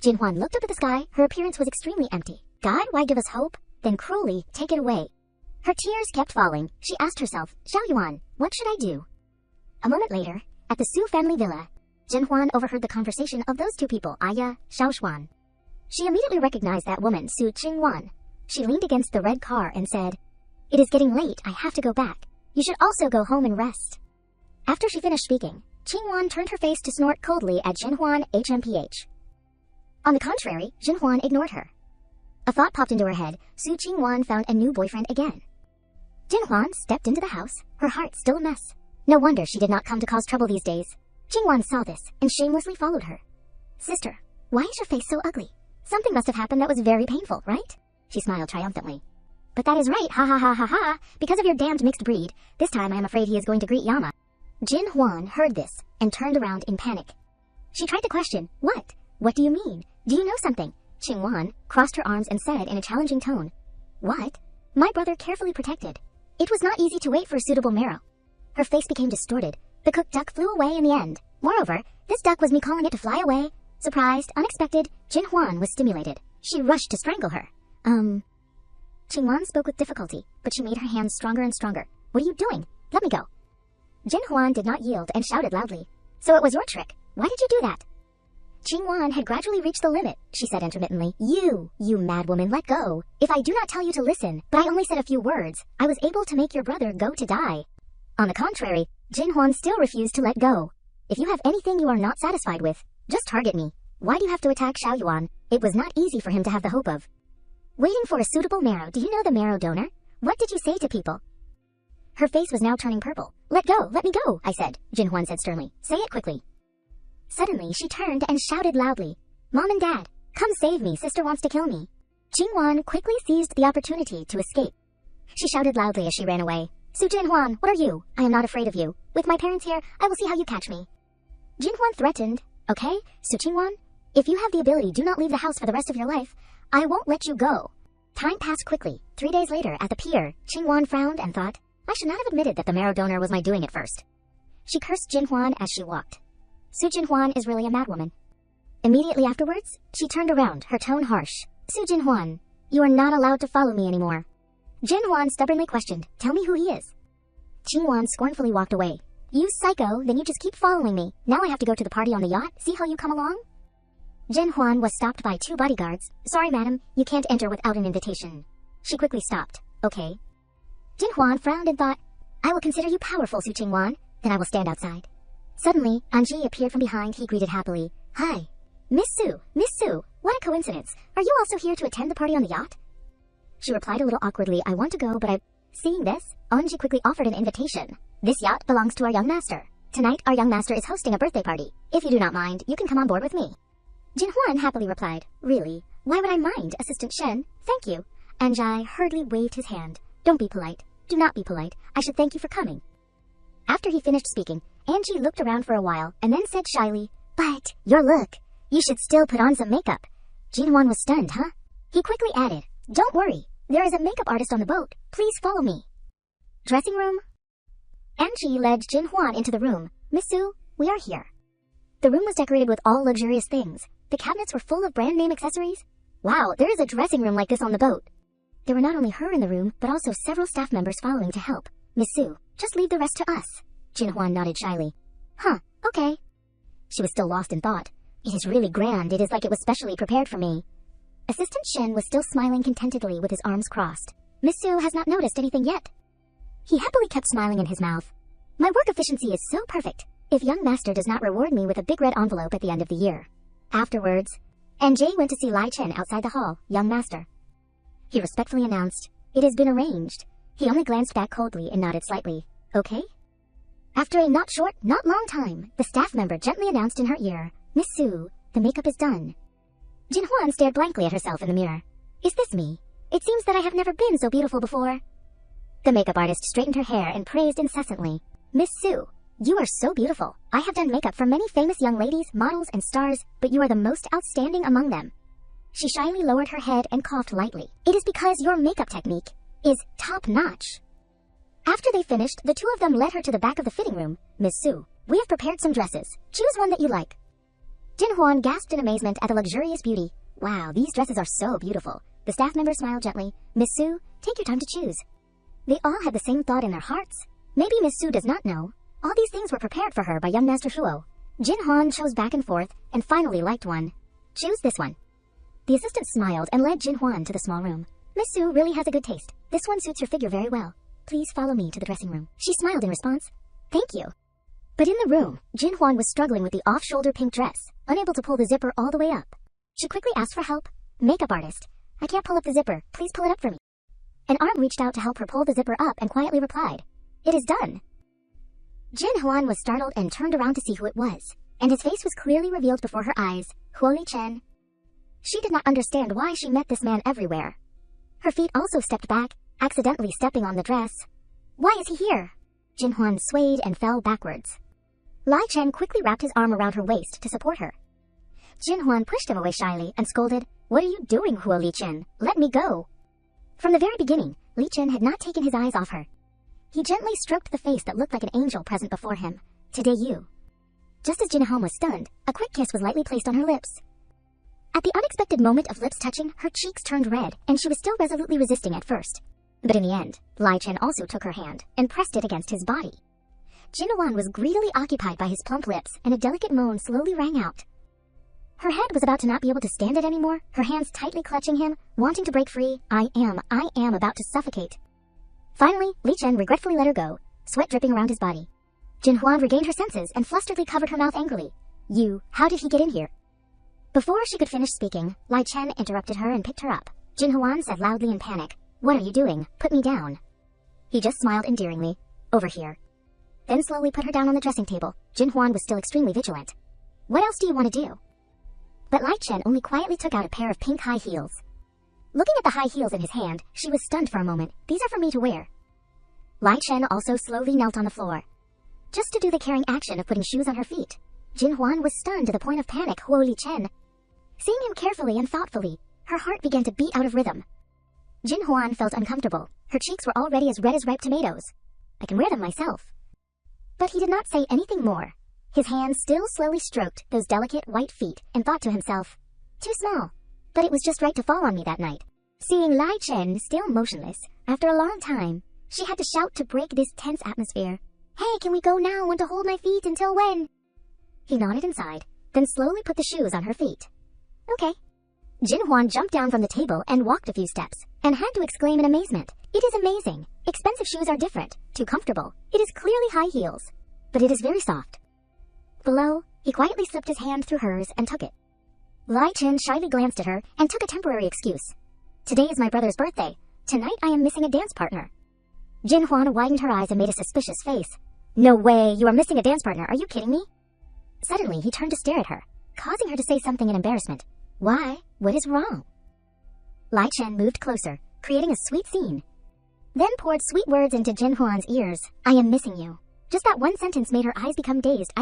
Jinhwan looked up at the sky. Her appearance was extremely empty. God, why give us hope? Then cruelly take it away. Her tears kept falling. She asked herself, Xiaoyuan, what should I do? A moment later, at the Su family villa, Jinhwan overheard the conversation of those two people, Aya, Xiaoshuan. She immediately recognized that woman, Su Qingwan. She leaned against the red car and said, It is getting late. I have to go back. You should also go home and rest. After she finished speaking, Qingwan turned her face to snort coldly at Jinhwan HMPH. On the contrary, Jinhwan ignored her. A thought popped into her head. Su Qingwan found a new boyfriend again. Jinhwan stepped into the house, her heart still a mess. No wonder she did not come to cause trouble these days. Jingwan saw this and shamelessly followed her. Sister, why is your face so ugly? Something must have happened that was very painful, right? She smiled triumphantly. But that is right, ha ha ha ha ha, because of your damned mixed breed. This time I am afraid he is going to greet Yama. Jin Huan heard this and turned around in panic. She tried to question, what? What do you mean? Do you know something? Qing Wan crossed her arms and said in a challenging tone, What? My brother carefully protected. It was not easy to wait for a suitable marrow. Her face became distorted. The cooked duck flew away in the end. Moreover, this duck was me calling it to fly away. Surprised, unexpected, Jin Huan was stimulated. She rushed to strangle her. Qingwan spoke with difficulty, but she made her hands stronger and stronger. What are you doing? Let me go. Jin Huan did not yield and shouted loudly. So it was your trick. Why did you do that? Qingwan had gradually reached the limit, she said intermittently. You mad woman, let go. If I do not tell you to listen, but I only said a few words, I was able to make your brother go to die. On the contrary, Jin Huan still refused to let go. If you have anything you are not satisfied with, just target me. Why do you have to attack Xiaoyuan? It was not easy for him to have the hope of waiting for a suitable marrow. Do you know the marrow donor? What did you say to people? Her face was now turning purple. Let me go, I said, Jin Huan said sternly. Say it quickly. Suddenly, she turned and shouted loudly, Mom and Dad, come save me, sister wants to kill me. Qingwan quickly seized the opportunity to escape. She shouted loudly as she ran away. Su Jin Huan, what are you? I am not afraid of you. With my parents here, I will see how you catch me. Jin Huan threatened, Okay, Su Qingwan, if you have the ability, do not leave the house for the rest of your life. I won't let you go. Time passed quickly. 3 days later, at the pier, Qingwan frowned and thought, I should not have admitted that the marrow donor was my doing at first. She cursed Jin Huan as she walked. Su Jin Huan is really a madwoman. Immediately afterwards, she turned around, her tone harsh. Su Jin Huan, you are not allowed to follow me anymore. Jin Huan stubbornly questioned, Tell me who he is. Qingwan scornfully walked away. You psycho, then you just keep following me. Now I have to go to the party on the yacht. See how you come along? Jin Huan was stopped by 2 bodyguards. Sorry, madam, you can't enter without an invitation. She quickly stopped. Okay. Jin Huan frowned and thought, I will consider you powerful, Su Qingwan. Then I will stand outside. Suddenly, Anji appeared from behind. He greeted happily. Hi. Miss Su, what a coincidence. Are you also here to attend the party on the yacht? She replied a little awkwardly, I want to go, but Seeing this, Anji quickly offered an invitation. This yacht belongs to our young master. Tonight, our young master is hosting a birthday party. If you do not mind, you can come on board with me. Jin Huan happily replied, Really? Why would I mind, Assistant Shen? Thank you. Anji hurriedly waved his hand. Don't be polite. Do not be polite. I should thank you for coming. After he finished speaking, Anji looked around for a while and then said shyly, But, your look. You should still put on some makeup. Jin Huan was stunned, huh? He quickly added, Don't worry. There is a makeup artist on the boat. Please follow me. Dressing room? Anji led Jin Huan into the room. Miss Su, we are here. The room was decorated with all luxurious things. The cabinets were full of brand name accessories. Wow, there is a dressing room like this on the boat. There were not only her in the room, but also several staff members following to help. Miss Su, just leave the rest to us. Jin Huan nodded shyly. Huh, okay. She was still lost in thought. It is really grand. It is like it was specially prepared for me. Assistant Shen was still smiling contentedly with his arms crossed. Miss Su has not noticed anything yet. He happily kept smiling in his mouth. My work efficiency is so perfect. If young master does not reward me with a big red envelope at the end of the year. Afterwards, NJ went to see Lai Chen outside the hall, young master. He respectfully announced, It has been arranged. He only glanced back coldly and nodded slightly. Okay? After a not short, not long time, the staff member gently announced in her ear, Miss Su, the makeup is done. Jin Huan stared blankly at herself in the mirror. Is this me? It seems that I have never been so beautiful before. The makeup artist straightened her hair and praised incessantly. Miss Su, you are so beautiful. I have done makeup for many famous young ladies, models, and stars, but you are the most outstanding among them. She shyly lowered her head and coughed lightly. It is because your makeup technique is top-notch. After they finished, the two of them led her to the back of the fitting room. Miss Su, we have prepared some dresses. Choose one that you like. Jin Huan gasped in amazement at the luxurious beauty. Wow, these dresses are so beautiful. The staff member smiled gently. Miss Su, take your time to choose. They all had the same thought in their hearts. Maybe Miss Su does not know. All these things were prepared for her by young Master Shuo. Jin Huan chose back and forth, and finally liked one. Choose this one. The assistant smiled and led Jin Huan to the small room. Miss Su really has a good taste. This one suits your figure very well. Please follow me to the dressing room. She smiled in response. Thank you. But in the room, Jin Huan was struggling with the off-shoulder pink dress, unable to pull the zipper all the way up. She quickly asked for help. Makeup artist, I can't pull up the zipper. Please pull it up for me. An arm reached out to help her pull the zipper up and quietly replied, It is done. Jin Huan was startled and turned around to see who it was, and his face was clearly revealed before her eyes, Huo Chen. She did not understand why she met this man everywhere. Her feet also stepped back, accidentally stepping on the dress. Why is he here? Jin Huan swayed and fell backwards. Lai Chen quickly wrapped his arm around her waist to support her. Jin Huan pushed him away shyly and scolded, "What are you doing, Huo Chen? Let me go." From the very beginning, Li Chen had not taken his eyes off her. He gently stroked the face that looked like an angel present before him. "Today you." Just as Jin Huan was stunned, a quick kiss was lightly placed on her lips. At the unexpected moment of lips touching, her cheeks turned red, and she was still resolutely resisting at first. But in the end, Lai Chen also took her hand and pressed it against his body. Jin Huan was greedily occupied by his plump lips, and a delicate moan slowly rang out. Her head was about to not be able to stand it anymore, her hands tightly clutching him, wanting to break free. I am about to suffocate. Finally, Li Chen regretfully let her go, sweat dripping around his body. Jin Huan regained her senses and flusteredly covered her mouth angrily. How did he get in here? Before she could finish speaking, Lai Chen interrupted her and picked her up. Jin Huan said loudly in panic, "What are you doing? Put me down." He just smiled endearingly. "Over here." Then slowly put her down on the dressing table. Jin Huan was still extremely vigilant. "What else do you want to do?" But Lai Chen only quietly took out a pair of pink high heels. Looking at the high heels in his hand, she was stunned for a moment. "These are for me to wear." Lai Chen also slowly knelt on the floor, just to do the caring action of putting shoes on her feet. Jin Huan was stunned to the point of panic. Huo Li Chen. Seeing him carefully and thoughtfully, her heart began to beat out of rhythm. Jin Huan felt uncomfortable. Her cheeks were already as red as ripe tomatoes. "I can wear them myself." But he did not say anything more. His hands still slowly stroked those delicate white feet and thought to himself, "Too small, but it was just right to fall on me that night." Seeing Lai Chen still motionless, after a long time, she had to shout to break this tense atmosphere. "Hey, can we go now? Want to hold my feet until when?" He nodded inside, then slowly put the shoes on her feet. "Okay." Jin Huan jumped down from the table and walked a few steps, and had to exclaim in amazement, "It is amazing. Expensive shoes are different, too comfortable. It is clearly high heels, but it is very soft." Below, he quietly slipped his hand through hers and took it. Lai Chen shyly glanced at her and took a temporary excuse. "Today is my brother's birthday. Tonight I am missing a dance partner." Jin Huan widened her eyes and made a suspicious face. "No way, you are missing a dance partner. Are you kidding me?" Suddenly, he turned to stare at her, causing her to say something in embarrassment. "Why? What is wrong?" Lai Chen moved closer, creating a sweet scene, then poured sweet words into Jin Huan's ears. "I am missing you." Just that one sentence made her eyes become dazed.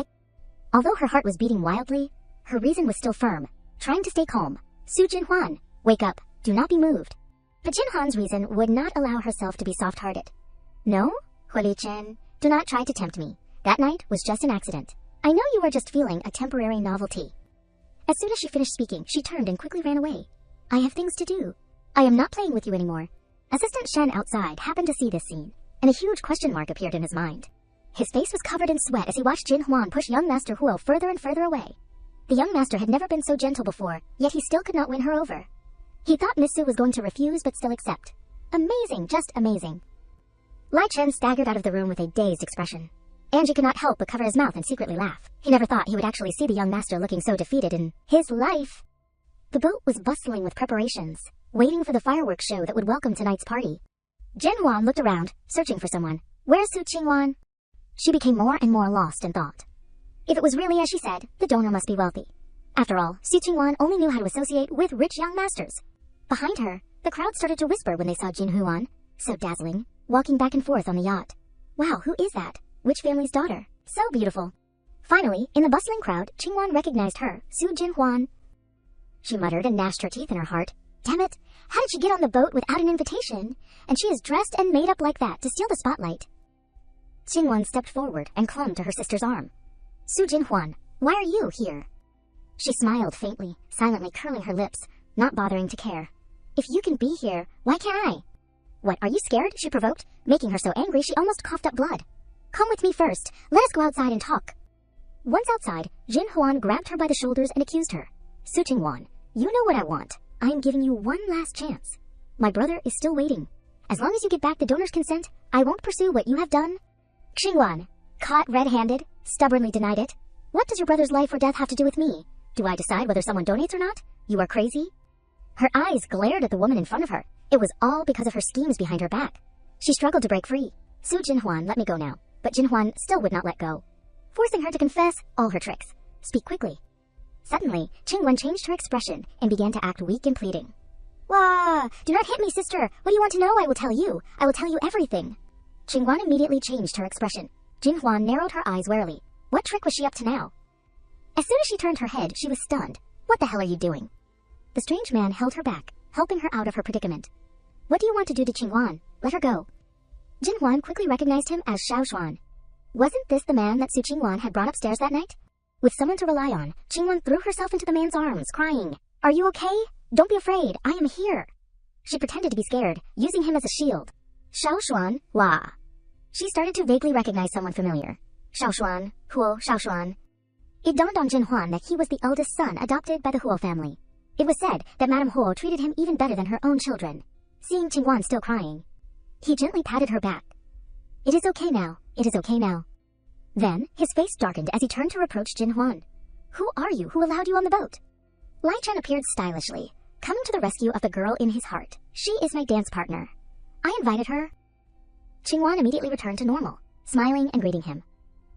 Although her heart was beating wildly, her reason was still firm, trying to stay calm. "Su Jin Huan, wake up. Do not be moved." But Jin Huan's reason would not allow herself to be soft-hearted. "No, Huo Chen, do not try to tempt me. That night was just an accident. I know you were just feeling a temporary novelty." As soon as she finished speaking, she turned and quickly ran away. "I have things to do. I am not playing with you anymore." Assistant Shen outside happened to see this scene, and a huge question mark appeared in his mind. His face was covered in sweat as he watched Jin Huan push young Master Huo further and further away. The young master had never been so gentle before, yet he still could not win her over. He thought Miss Su was going to refuse but still accept. Amazing, just amazing. Lai Chen staggered out of the room with a dazed expression. Angie could not help but cover his mouth and secretly laugh. He never thought he would actually see the young master looking so defeated in his life. The boat was bustling with preparations, waiting for the fireworks show that would welcome tonight's party. Jin Huan looked around, searching for someone. Where's Su Qingwan? She became more and more lost in thought. If it was really as she said, the donor must be wealthy. After all, Su Qingwan only knew how to associate with rich young masters. Behind her, the crowd started to whisper when they saw Jin Huan, so dazzling, walking back and forth on the yacht. Wow, who is that? Which family's daughter? So beautiful. Finally, in the bustling crowd, Qingwan recognized her, Su Jin Huan. She muttered and gnashed her teeth in her heart. Damn it, how did she get on the boat without an invitation? And she is dressed and made up like that to steal the spotlight. Qingwan stepped forward and clung to her sister's arm. Su Jin Huan, why are you here? She smiled faintly, silently curling her lips, not bothering to care. If you can be here, why can't I? What, are you scared? She provoked, making her so angry she almost coughed up blood. Come with me first. Let us go outside and talk. Once outside, Jin Huan grabbed her by the shoulders and accused her. Su Qingwan, you know what I want. I am giving you one last chance. My brother is still waiting. As long as you get back the donor's consent, I won't pursue what you have done. Qingwan, caught red-handed, stubbornly denied it. What does your brother's life or death have to do with me? Do I decide whether someone donates or not? You are crazy? Her eyes glared at the woman in front of her. It was all because of her schemes behind her back. She struggled to break free. Su Jin Huan, let me go now. but Jinhwan still would not let go, forcing her to confess all her tricks. Speak quickly. Suddenly, Qingwen changed her expression and began to act weak and pleading. Wah! Do not hit me, sister! What do you want to know? I will tell you! I will tell you everything! Qingwen immediately changed her expression. Jinhwan narrowed her eyes warily. What trick was she up to now? As soon as she turned her head, she was stunned. What the hell are you doing? The strange man held her back, helping her out of her predicament. What do you want to do to Qingwen? Let her go. Jinhwan quickly recognized him as Xiaoshuan. Wasn't this the man that Su Qingwen had brought upstairs that night? With someone to rely on, Qingwen threw herself into the man's arms, crying, Are you okay? Don't be afraid, I am here. She pretended to be scared, using him as a shield. Xiaoshuan, wah. She started to vaguely recognize someone familiar. Xiaoshuan, Huo, Xiaoshuan. It dawned on Jinhwan that he was the eldest son adopted by the Huo family. It was said that Madame Huo treated him even better than her own children. Seeing Qingwen still crying, he gently patted her back. It is okay now, it is okay now. Then, his face darkened as he turned to reproach Jinhwan. Who are you? Who allowed you on the boat? Lai Chen appeared stylishly, coming to the rescue of the girl in his heart. She is my dance partner. I invited her. Qingwen immediately returned to normal, smiling and greeting him.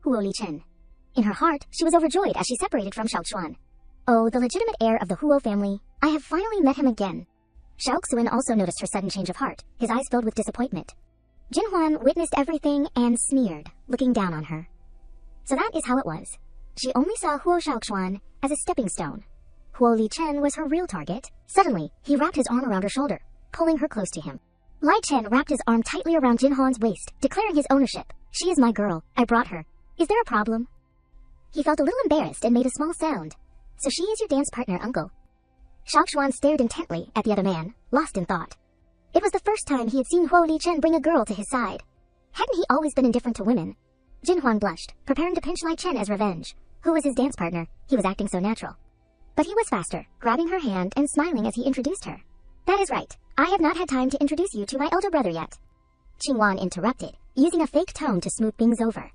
Huo Li Chen. In her heart, she was overjoyed as she separated from Xiaoshuan. Oh, the legitimate heir of the Huo family. I have finally met him again. Xiaoxuan also noticed her sudden change of heart, his eyes filled with disappointment. Jinhwan witnessed everything and sneered, looking down on her. So that is how it was. She only saw Huo Xiaoxuan as a stepping stone. Huo Li Chen was her real target. Suddenly, he wrapped his arm around her shoulder, pulling her close to him. Lai Chen wrapped his arm tightly around Jinhwan's waist, declaring his ownership. She is my girl. I brought her. Is there a problem? He felt a little embarrassed and made a small sound. So she is your dance partner, uncle. Xiaoxuan stared intently at the other man, lost in thought. It was the first time he had seen Huo Li Chen bring a girl to his side. Hadn't he always been indifferent to women? Jinhwan blushed, preparing to pinch Lai Chen as revenge. Who was his dance partner? He was acting so natural. But he was faster, grabbing her hand and smiling as he introduced her. That is right. I have not had time to introduce you to my elder brother yet. Qingwen interrupted, using a fake tone to smooth things over.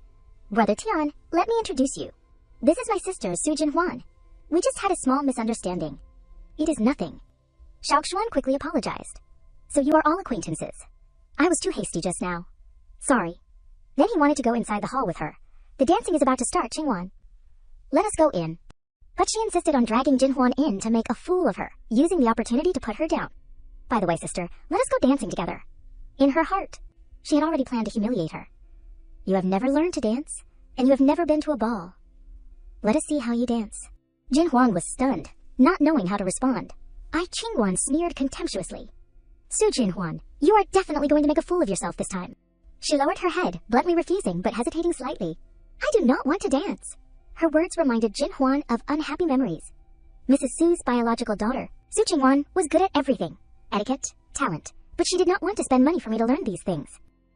Brother Tian, let me introduce you. This is my sister, Su Jinhwan. We just had a small misunderstanding. It is nothing. Xiaoxuan quickly apologized. So you are all acquaintances. I was too hasty just now. Sorry. Then he wanted to go inside the hall with her. The dancing is about to start, Qingwen. Let us go in. But she insisted on dragging Jinhwan in to make a fool of her, using the opportunity to put her down. By the way, sister, let us go dancing together. In her heart, she had already planned to humiliate her. You have never learned to dance, and you have never been to a ball. Let us see how you dance. Jinhwan was stunned, not knowing how to respond. Qingwen sneered contemptuously. Su Jinhwan, you are definitely going to make a fool of yourself this time. She lowered her head, bluntly refusing but hesitating slightly. I do not want to dance. Her words reminded Jinhwan of unhappy memories. Mrs. Su's biological daughter, Su Qingwen, was good at everything. Etiquette, talent, but she did not want to spend money for me to learn these things.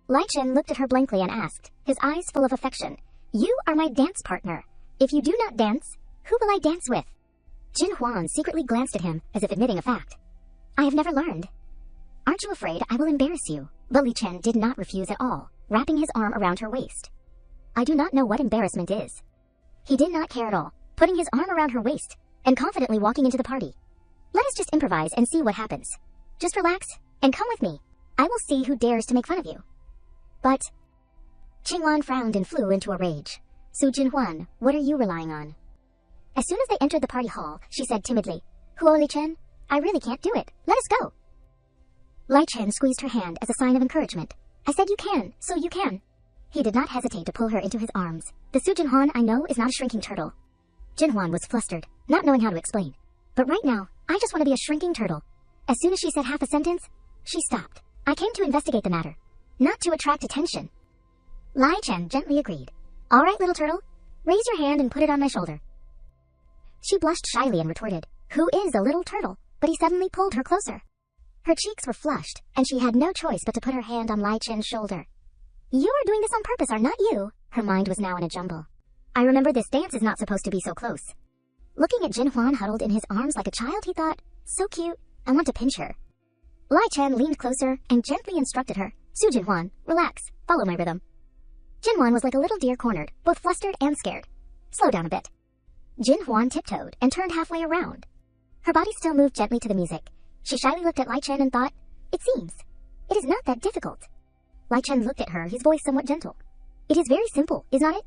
Lai Chen looked at her blankly and asked, his eyes full of affection, You are my dance partner. If you do not dance, who will I dance with? Jinhwan secretly glanced at him as if admitting a fact. I have never learned. Aren't you afraid I will embarrass you? But Li Chen did not refuse at all, wrapping his arm around her waist. I do not know what embarrassment is. He did not care at all, putting his arm around her waist and confidently walking into the party. Let us just improvise and see what happens. Just relax and come with me. I will see who dares to make fun of you. But Qingwen frowned and flew into a rage. Su Jinhwan, what are you relying on? As soon as they entered the party hall, she said timidly, Huo Li Chen, I really can't do it. Let us go. Lai Chen squeezed her hand as a sign of encouragement. I said you can, so you can. He did not hesitate to pull her into his arms. The Su Jinhwan I know is not a shrinking turtle. Jinhwan was flustered, not knowing how to explain. But right now, I just want to be a shrinking turtle. As soon as she said half a sentence, she stopped. I came to investigate the matter, not to attract attention. Lai Chen gently agreed. All right, little turtle, raise your hand and put it on my shoulder. She blushed shyly and retorted, Who is a little turtle? But he suddenly pulled her closer. Her cheeks were flushed, and she had no choice but to put her hand on Lai Chen's shoulder. You are doing this on purpose, are not you? Her mind was now in a jumble. I remember this dance is not supposed to be so close. Looking at Jinhwan huddled in his arms like a child, he thought, So cute, I want to pinch her. Lai Chen leaned closer and gently instructed her, Su Jinhwan, relax, follow my rhythm. Jinhwan was like a little deer cornered, both flustered and scared. Slow down a bit. Jinhwan tiptoed and turned halfway around. Her body still moved gently to the music. She shyly looked at Lai Chen and thought, It seems. It is not that difficult. Lai Chen looked at her, his voice somewhat gentle. It is very simple, is not it?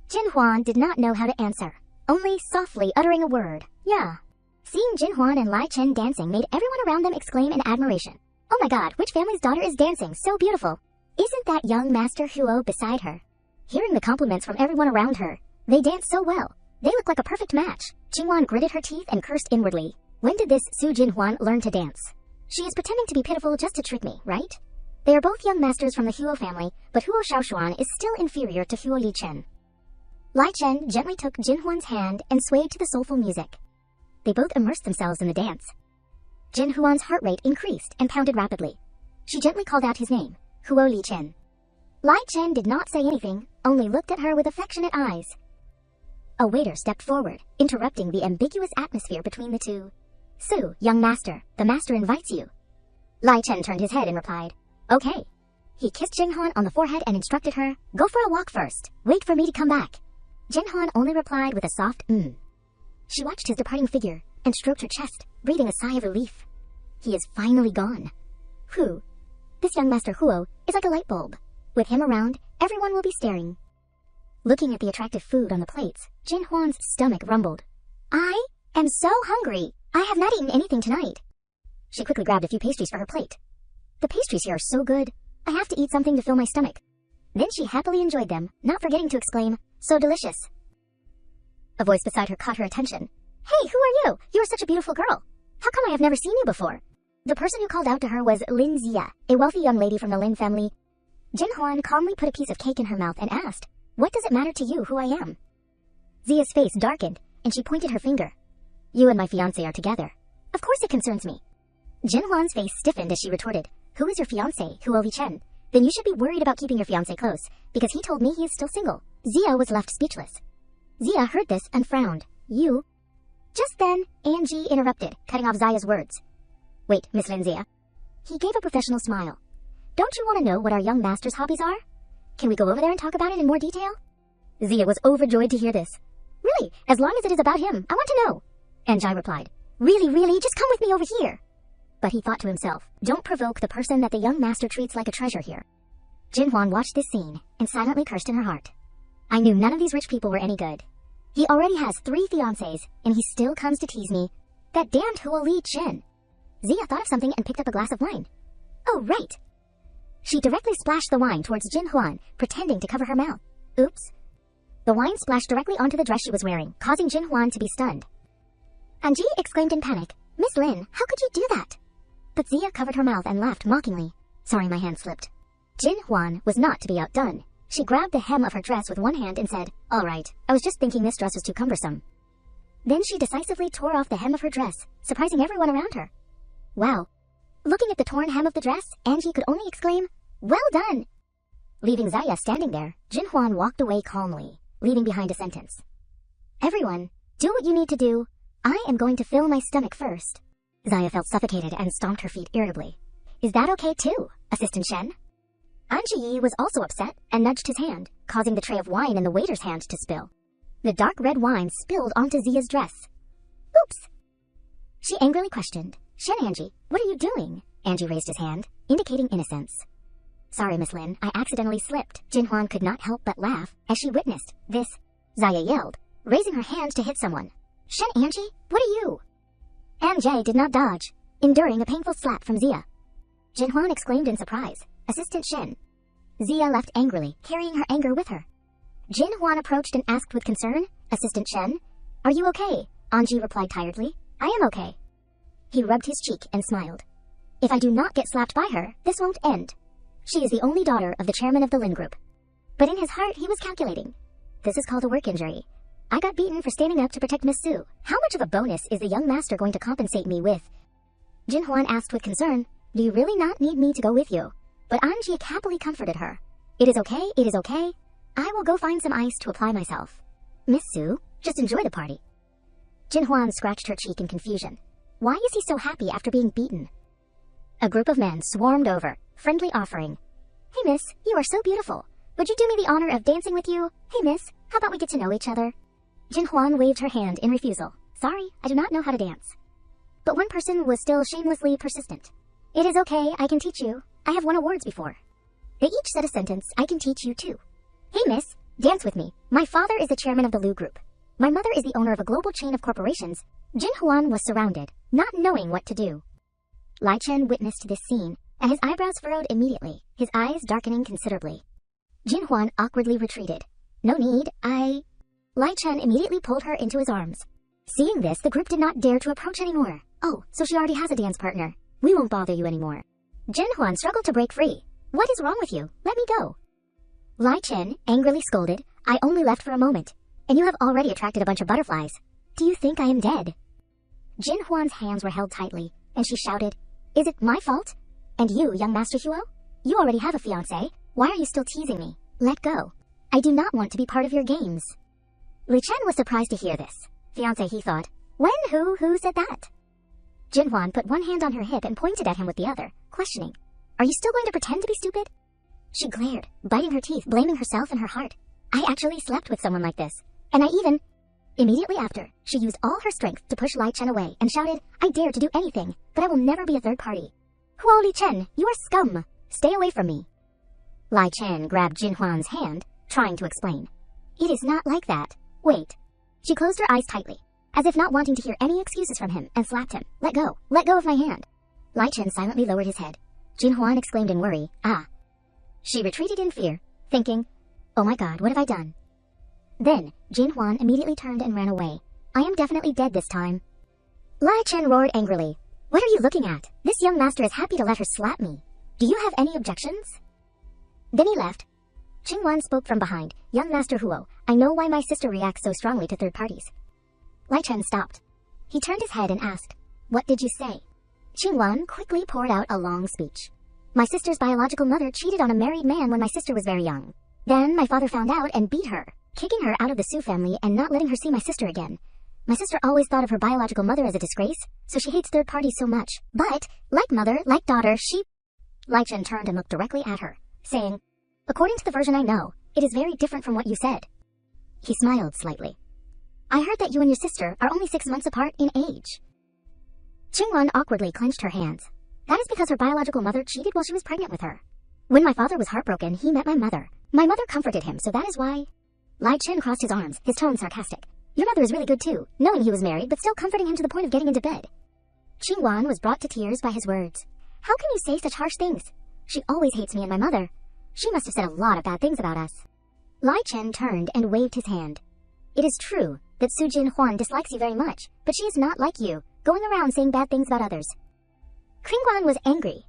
Jin Huan did not know how to answer, only softly uttering a word. Yeah. Seeing Jin Huan and Lai Chen dancing made everyone around them exclaim in admiration. Oh my god, which family's daughter is dancing so beautiful? Isn't that young Master Huo beside her? Hearing the compliments from everyone around her, they danced so well. They look like a perfect match. Jingwan gritted her teeth and cursed inwardly. When did this Su Jin Huan learn to dance? She is pretending to be pitiful just to trick me, right? They are both young masters from the Huo family, but Huo Shaoshuan is still inferior to Huo Li Chen. Lai Chen gently took Jin Huan's hand and swayed to the soulful music. They both immersed themselves in the dance. Jin Huan's heart rate increased and pounded rapidly. She gently called out his name, Huo Li Chen. Lai Chen did not say anything, only looked at her with affectionate eyes. A waiter stepped forward, interrupting the ambiguous atmosphere between the two. Su, young master, the master invites you. Lai Chen turned his head and replied, okay. He kissed Jin Huan on the forehead and instructed her, go for a walk first, wait for me to come back. Jin Huan only replied with a soft She watched his departing figure and stroked her chest, breathing a sigh of relief. He is finally gone. Whew. This young Master Huo is like a light bulb. With him around, everyone will be staring. Looking at the attractive food on the plates, Jin Huan's stomach rumbled. I am so hungry. I have not eaten anything tonight. She quickly grabbed a few pastries for her plate. The pastries here are so good. I have to eat something to fill my stomach. Then she happily enjoyed them, not forgetting to exclaim, so delicious. A voice beside her caught her attention. Hey, who are you? You are such a beautiful girl. How come I have never seen you before? The person who called out to her was Lin Zia, a wealthy young lady from the Lin family. Jin Huan calmly put a piece of cake in her mouth and asked, what does it matter to you who I am? Zia's face darkened, and she pointed her finger. You and my fiancé are together. Of course it concerns me. Jin Huan's face stiffened as she retorted, who is your fiancé, Huo Li Chen? Then you should be worried about keeping your fiancé close, because he told me he is still single. Zia was left speechless. Zia heard this and frowned. You? Just then, Angie interrupted, cutting off Zia's words. Wait, Miss Lin Zia. He gave a professional smile. Don't you want to know what our young master's hobbies are? Can we go over there and talk about it in more detail? Zia was overjoyed to hear this. Really, as long as it is about him, I want to know. Angie replied, really, just come with me over here. But he thought to himself, don't provoke the person that the young master treats like a treasure here. Jin Huan watched this scene and silently cursed in her heart. I knew none of these rich people were any good. He already has 3 fiancés, and he still comes to tease me. That damned Huo Li Chen. Zia thought of something and picked up a glass of wine. Oh, right. She directly splashed the wine towards Jin Huan, pretending to cover her mouth. Oops. The wine splashed directly onto the dress she was wearing, causing Jin Huan to be stunned. Angie exclaimed in panic, Miss Lin, how could you do that? But Zia covered her mouth and laughed mockingly. Sorry, my hand slipped. Jin Huan was not to be outdone. She grabbed the hem of her dress with one hand and said, all right, I was just thinking this dress was too cumbersome. Then she decisively tore off the hem of her dress, surprising everyone around her. Wow. Looking at the torn hem of the dress, Angie could only exclaim, well done! Leaving Zia standing there, Jin Huan walked away calmly, leaving behind a sentence. Everyone, do what you need to do. I am going to fill my stomach first. Zia felt suffocated and stomped her feet irritably. Is that okay too, Assistant Shen? Anji was also upset and nudged his hand, causing the tray of wine in the waiter's hand to spill. The dark red wine spilled onto Zia's dress. Oops! She angrily questioned, Shen Angie, what are you doing? Angie raised his hand, indicating innocence. Sorry, Miss Lin, I accidentally slipped. Jin Huan could not help but laugh as she witnessed this. Zia yelled, raising her hand to hit someone. Shen Angie, what are you? Angie did not dodge, enduring a painful slap from Zia. Jin Huan exclaimed in surprise, Assistant Shen. Zia left angrily, carrying her anger with her. Jin Huan approached and asked with concern, Assistant Shen, are you okay? Anji replied tiredly, I am okay. He rubbed his cheek and smiled. If I do not get slapped by her, this won't end. She is the only daughter of the chairman of the Lin Group. But in his heart, he was calculating. This is called a work injury. I got beaten for standing up to protect Miss Su. How much of a bonus is the young master going to compensate me with? Jin Huan asked with concern, do you really not need me to go with you? But Anji happily comforted her. It is okay. I will go find some ice to apply myself. Miss Su, just enjoy the party. Jin Huan scratched her cheek in confusion. Why is he so happy after being beaten? A group of men swarmed over, friendly offering. Hey miss, you are so beautiful. Would you do me the honor of dancing with you? Hey miss, how about we get to know each other? Jin Huan waved her hand in refusal. Sorry, I do not know how to dance. But one person was still shamelessly persistent. It is okay, I can teach you. I have won awards before. They each said a sentence, I can teach you too. Hey miss, dance with me. My father is the chairman of the Lu Group. My mother is the owner of a global chain of corporations. Jin Huan was surrounded, not knowing what to do. Lai Chen witnessed this scene, and his eyebrows furrowed immediately, his eyes darkening considerably. Jin Huan awkwardly retreated. No need, Lai Chen immediately pulled her into his arms. Seeing this, the group did not dare to approach anymore. Oh, so she already has a dance partner. We won't bother you anymore. Jin Huan struggled to break free. What is wrong with you? Let me go. Lai Chen angrily scolded. I only left for a moment, and you have already attracted a bunch of butterflies. Do you think I am dead? Jin Huan's hands were held tightly, and she shouted, Is it my fault? And you, young Master Huo? You already have a fiancé. Why are you still teasing me? Let go. I do not want to be part of your games. Li Chen was surprised to hear this. Fiancé, he thought. When? Who said that? Jin Huan put one hand on her hip and pointed at him with the other, questioning. Are you still going to pretend to be stupid? She glared, biting her teeth, blaming herself and her heart. I actually slept with someone like this. And I even... Immediately after, she used all her strength to push Lai Chen away and shouted, I dare to do anything, but I will never be a third party. Huo Li Chen, you are scum. Stay away from me. Lai Chen grabbed Jin Huan's hand, trying to explain. It is not like that. Wait. She closed her eyes tightly, as if not wanting to hear any excuses from him, and slapped him. Let go of my hand. Lai Chen silently lowered his head. Jin Huan exclaimed in worry, Ah. She retreated in fear, thinking, Oh my god, what have I done? Then, Jin Huan immediately turned and ran away. I am definitely dead this time. Lai Chen roared angrily. What are you looking at? This young master is happy to let her slap me. Do you have any objections? Then he left. Qing Wan spoke from behind. Young Master Huo, I know why my sister reacts so strongly to third parties. Lai Chen stopped. He turned his head and asked, What did you say? Qing Wan quickly poured out a long speech. My sister's biological mother cheated on a married man when my sister was very young. Then my father found out and beat her, kicking her out of the Su family and not letting her see my sister again. My sister always thought of her biological mother as a disgrace, so she hates third parties so much. But, like mother, like daughter, she... Lai Chen turned and looked directly at her, saying, According to the version I know, it is very different from what you said. He smiled slightly. I heard that you and your sister are only 6 months apart in age. Qingwan awkwardly clenched her hands. That is because her biological mother cheated while she was pregnant with her. When my father was heartbroken, he met my mother. My mother comforted him, so that is why... Lai Chen crossed his arms, his tone sarcastic. Your mother is really good too, knowing he was married, but still comforting him to the point of getting into bed. Qingwan was brought to tears by his words. How can you say such harsh things? She always hates me and my mother. She must have said a lot of bad things about us. Lai Chen turned and waved his hand. It is true that Su Jin Huan dislikes you very much, but she is not like you, going around saying bad things about others. Qingwan was angry.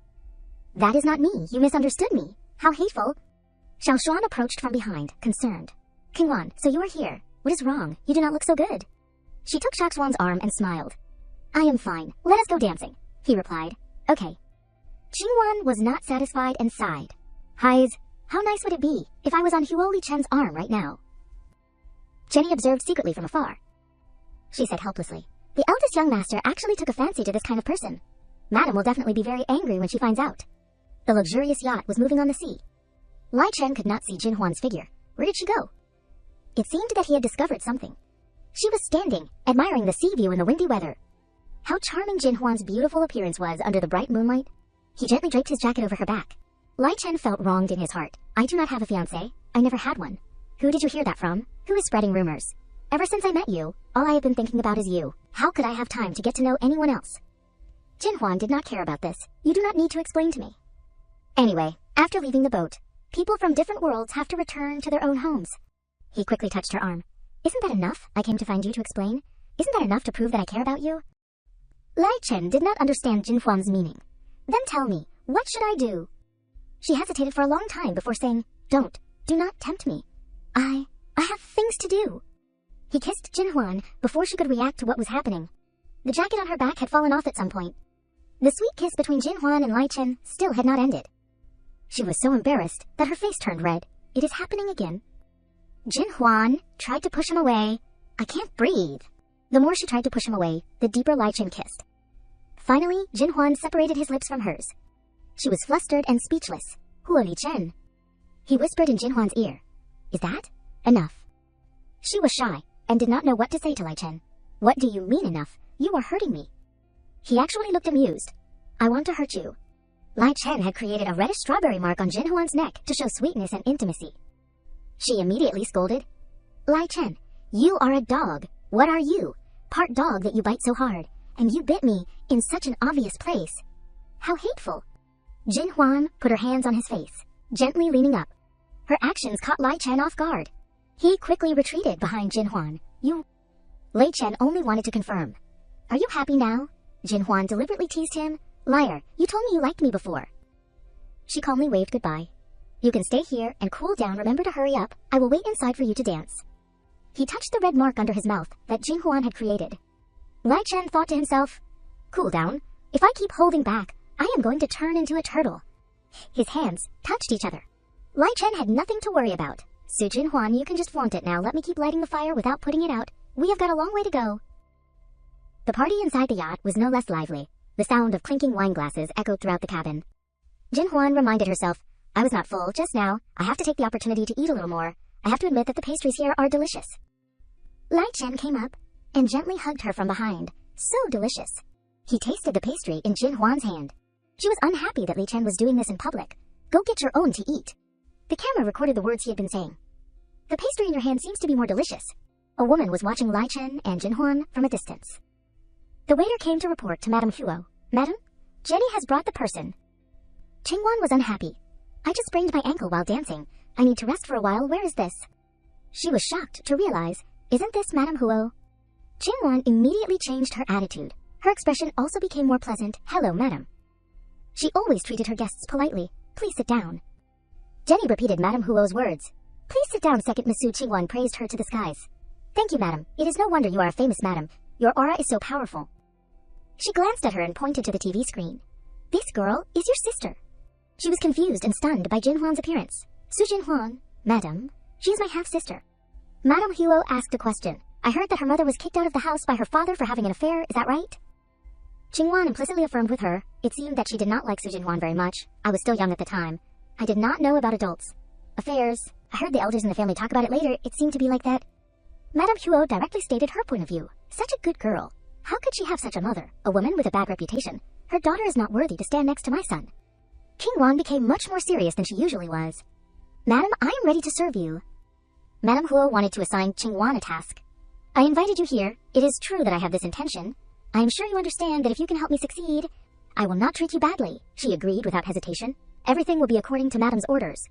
That is not me. You misunderstood me. How hateful. Xiao Xuan approached from behind, concerned. Qingwan, so you are here. What is wrong? You do not look so good. She took Xiao Xuan's arm and smiled. I am fine. Let us go dancing, he replied. Okay. Qingwan was not satisfied and sighed. Highs, how nice would it be if I was on Huo Li Chen's arm right now? Jenny observed secretly from afar. She said helplessly, the eldest young master actually took a fancy to this kind of person. Madam will definitely be very angry when she finds out. The luxurious yacht was moving on the sea. Lai Chen could not see Jin Huan's figure. Where did she go? It seemed that he had discovered something. She was standing, admiring the sea view in the windy weather. How charming Jin Huan's beautiful appearance was under the bright moonlight. He gently draped his jacket over her back. Lai Chen felt wronged in his heart. I do not have a fiancé. I never had one. Who did you hear that from? Who is spreading rumors? Ever since I met you, all I have been thinking about is you. How could I have time to get to know anyone else? Jin Huan did not care about this. You do not need to explain to me. Anyway, after leaving the boat, people from different worlds have to return to their own homes. He quickly touched her arm. Isn't that enough? I came to find you to explain. Isn't that enough to prove that I care about you? Lai Chen did not understand Jin Huan's meaning. Then tell me, what should I do? She hesitated for a long time before saying, do not tempt me. I have things to do. He kissed Jin Huan before she could react to what was happening. The jacket on her back had fallen off at some point. The sweet kiss between Jin Huan and Lai Chen still had not ended. She was so embarrassed that her face turned red. It is happening again. Jin Huan tried to push him away. I can't breathe. The more she tried to push him away, the deeper Lai Chen kissed. Finally, Jin Huan separated his lips from hers. She was flustered and speechless. Huo Li Chen. He whispered in Jin Huan's ear. Is that enough? She was shy and did not know what to say to Lai Chen. What do you mean enough? You are hurting me. He actually looked amused. I want to hurt you. Lai Chen had created a reddish strawberry mark on Jin Huan's neck to show sweetness and intimacy. She immediately scolded. Lai Chen, you are a dog. What are you? Part dog that you bite so hard, and you bit me in such an obvious place. How hateful. Jin Huan put her hands on his face, gently leaning up. Her actions caught Lai Chen off guard. He quickly retreated behind Jin Huan. You... Lai Chen only wanted to confirm. Are you happy now? Jin Huan deliberately teased him. Liar, you told me you liked me before. She calmly waved goodbye. You can stay here and cool down. Remember to hurry up. I will wait inside for you to dance. He touched the red mark under his mouth that Jin Huan had created. Lai Chen thought to himself, cool down. If I keep holding back, I am going to turn into a turtle. His hands touched each other. Lai Chen had nothing to worry about. Su Jin Huan, you can just flaunt it now. Let me keep lighting the fire without putting it out. We have got a long way to go. The party inside the yacht was no less lively. The sound of clinking wine glasses echoed throughout the cabin. Jin Huan reminded herself, I was not full just now. I have to take the opportunity to eat a little more. I have to admit that the pastries here are delicious. Lai Chen came up and gently hugged her from behind. So delicious. He tasted the pastry in Jin Huan's hand. She was unhappy that Lai Chen was doing this in public. Go get your own to eat. The camera recorded the words he had been saying. The pastry in your hand seems to be more delicious. A woman was watching Lai Chen and Jin Huan from a distance. The waiter came to report to Madame Huo. Madam, Jenny has brought the person. Qing Wan was unhappy. I just sprained my ankle while dancing. I need to rest for a while. Where is this? She was shocked to realize, isn't this Madame Huo? Qing Wan immediately changed her attitude. Her expression also became more pleasant. Hello, madam. She always treated her guests politely. Please sit down. Jenny repeated Madame Huo's words. Please sit down. Second Miss Su Qing Wan praised her to the skies. Thank you, madam. It is no wonder you are a famous madam. Your aura is so powerful. She glanced at her and pointed to the TV screen. This girl is your sister. She was confused and stunned by Jin Huan's appearance. Su Jin Huan, madam, she is my half-sister. Madame Huo asked a question. I heard that her mother was kicked out of the house by her father for having an affair, is that right? Qing Wan implicitly affirmed with her. It seemed that she did not like Su Jin Huan very much. I was still young at the time. I did not know about adults. Affairs. I heard the elders in the family talk about it later. It seemed to be like that. Madame Huo directly stated her point of view. Such a good girl. How could she have such a mother, a woman with a bad reputation? Her daughter is not worthy to stand next to my son. Qing Wan became much more serious than she usually was. Madam, I am ready to serve you. Madame Huo wanted to assign Qing Wan a task. I invited you here. It is true that I have this intention. I am sure you understand that if you can help me succeed, I will not treat you badly. She agreed without hesitation. Everything will be according to Madame's orders.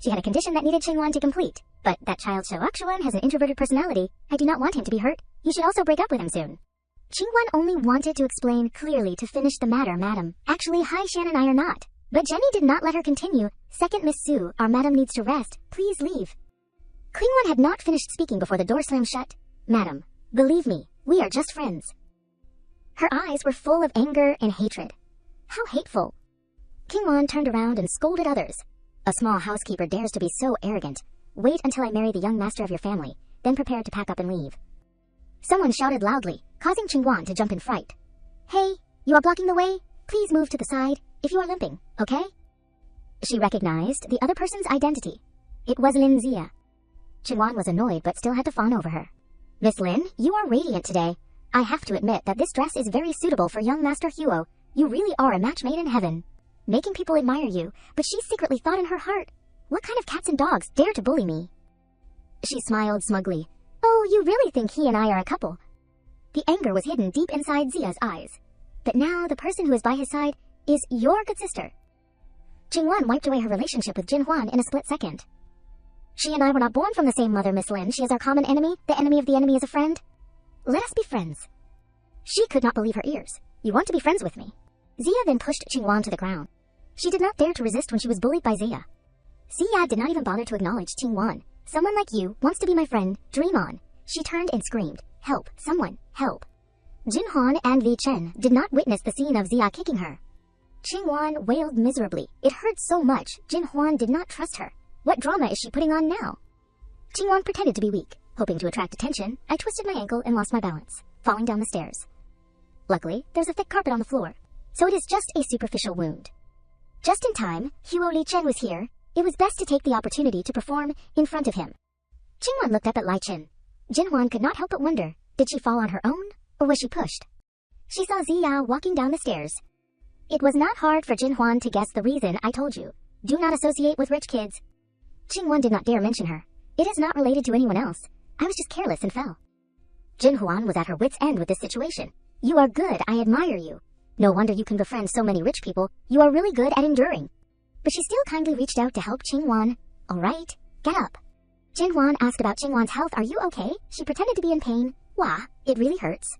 She had a condition that needed Qing Wan to complete. But that child Shou Akshuan has an introverted personality. I do not want him to be hurt. You should also break up with him soon. Qing Wan only wanted to explain clearly to finish the matter, madam. Actually, Hai Shan and I are not. But Jenny did not let her continue. Second Miss Su, our madam needs to rest. Please leave. Qing Wan had not finished speaking before the door slammed shut. Madam, believe me, we are just friends. Her eyes were full of anger and hatred. How hateful. Qing Wan turned around and scolded others. A small housekeeper dares to be so arrogant. Wait until I marry the young master of your family, then prepare to pack up and leave. Someone shouted loudly, causing Qing Wan to jump in fright. Hey, you are blocking the way? Please move to the side, if you are limping, okay? She recognized the other person's identity. It was Lin Zia. Qing Wan was annoyed but still had to fawn over her. Miss Lin, you are radiant today. I have to admit that this dress is very suitable for young Master Huo. You really are a match made in heaven. Making people admire you, but she secretly thought in her heart, what kind of cats and dogs dare to bully me? She smiled smugly. Oh, you really think he and I are a couple? The anger was hidden deep inside Zia's eyes. But now the person who is by his side is your good sister. Qing Wan wiped away her relationship with Jin Huan in a split second. She and I were not born from the same mother, Miss Lin. She is our common enemy. The enemy of the enemy is a friend. Let us be friends. She could not believe her ears. You want to be friends with me? Zia then pushed Qing Wan to the ground. She did not dare to resist when she was bullied by Zia. Zia did not even bother to acknowledge Qing Wan. Someone like you wants to be my friend. Dream on. She turned and screamed, help, someone, help. Jin Huan and Li Chen did not witness the scene of Zia kicking her. Qing Wan wailed miserably. It hurt so much, Jin Huan did not trust her. What drama is she putting on now? Qing Wan pretended to be weak. Hoping to attract attention, I twisted my ankle and lost my balance, falling down the stairs. Luckily, there's a thick carpet on the floor, so it is just a superficial wound. Just in time, Huo Li Chen was here. It was best to take the opportunity to perform in front of him. Qing Wan looked up at Lai Chen. Jin Huan could not help but wonder, did she fall on her own, or was she pushed? She saw Ziya walking down the stairs. It was not hard for Jin Huan to guess the reason I told you. Do not associate with rich kids. Qing Wan did not dare mention her. It is not related to anyone else. I was just careless and fell. Jin Huan was at her wit's end with this situation. You are good, I admire you. No wonder you can befriend so many rich people. You are really good at enduring. But she still kindly reached out to help Qingwan. Alright, get up. Jin Huan asked about Qingwan's health. Are you okay? She pretended to be in pain. Wah, it really hurts.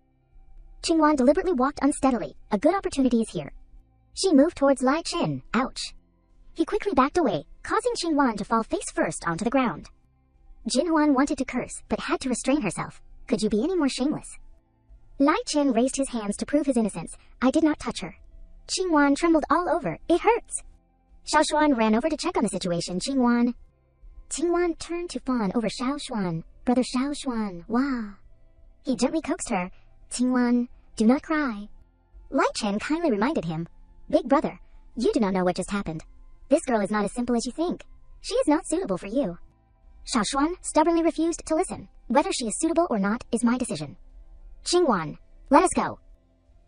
Qingwan deliberately walked unsteadily. A good opportunity is here. She moved towards Lai Chen. Ouch. He quickly backed away, causing Qingwan to fall face first onto the ground. Jin Huan wanted to curse, but had to restrain herself. Could you be any more shameless? Lai Chen raised his hands to prove his innocence. I did not touch her. Qingwan trembled all over. It hurts. Xiaoshuan ran over to check on the situation. Qingwan turned to fawn over Xiaoshuan. Brother Xiaoshuan, wah. He gently coaxed her. Qingwan, do not cry. Lai Chen kindly reminded him. Big brother, you do not know what just happened. This girl is not as simple as you think. She is not suitable for you. Xiaoshuan stubbornly refused to listen. Whether she is suitable or not is my decision. Qingwan, let us go.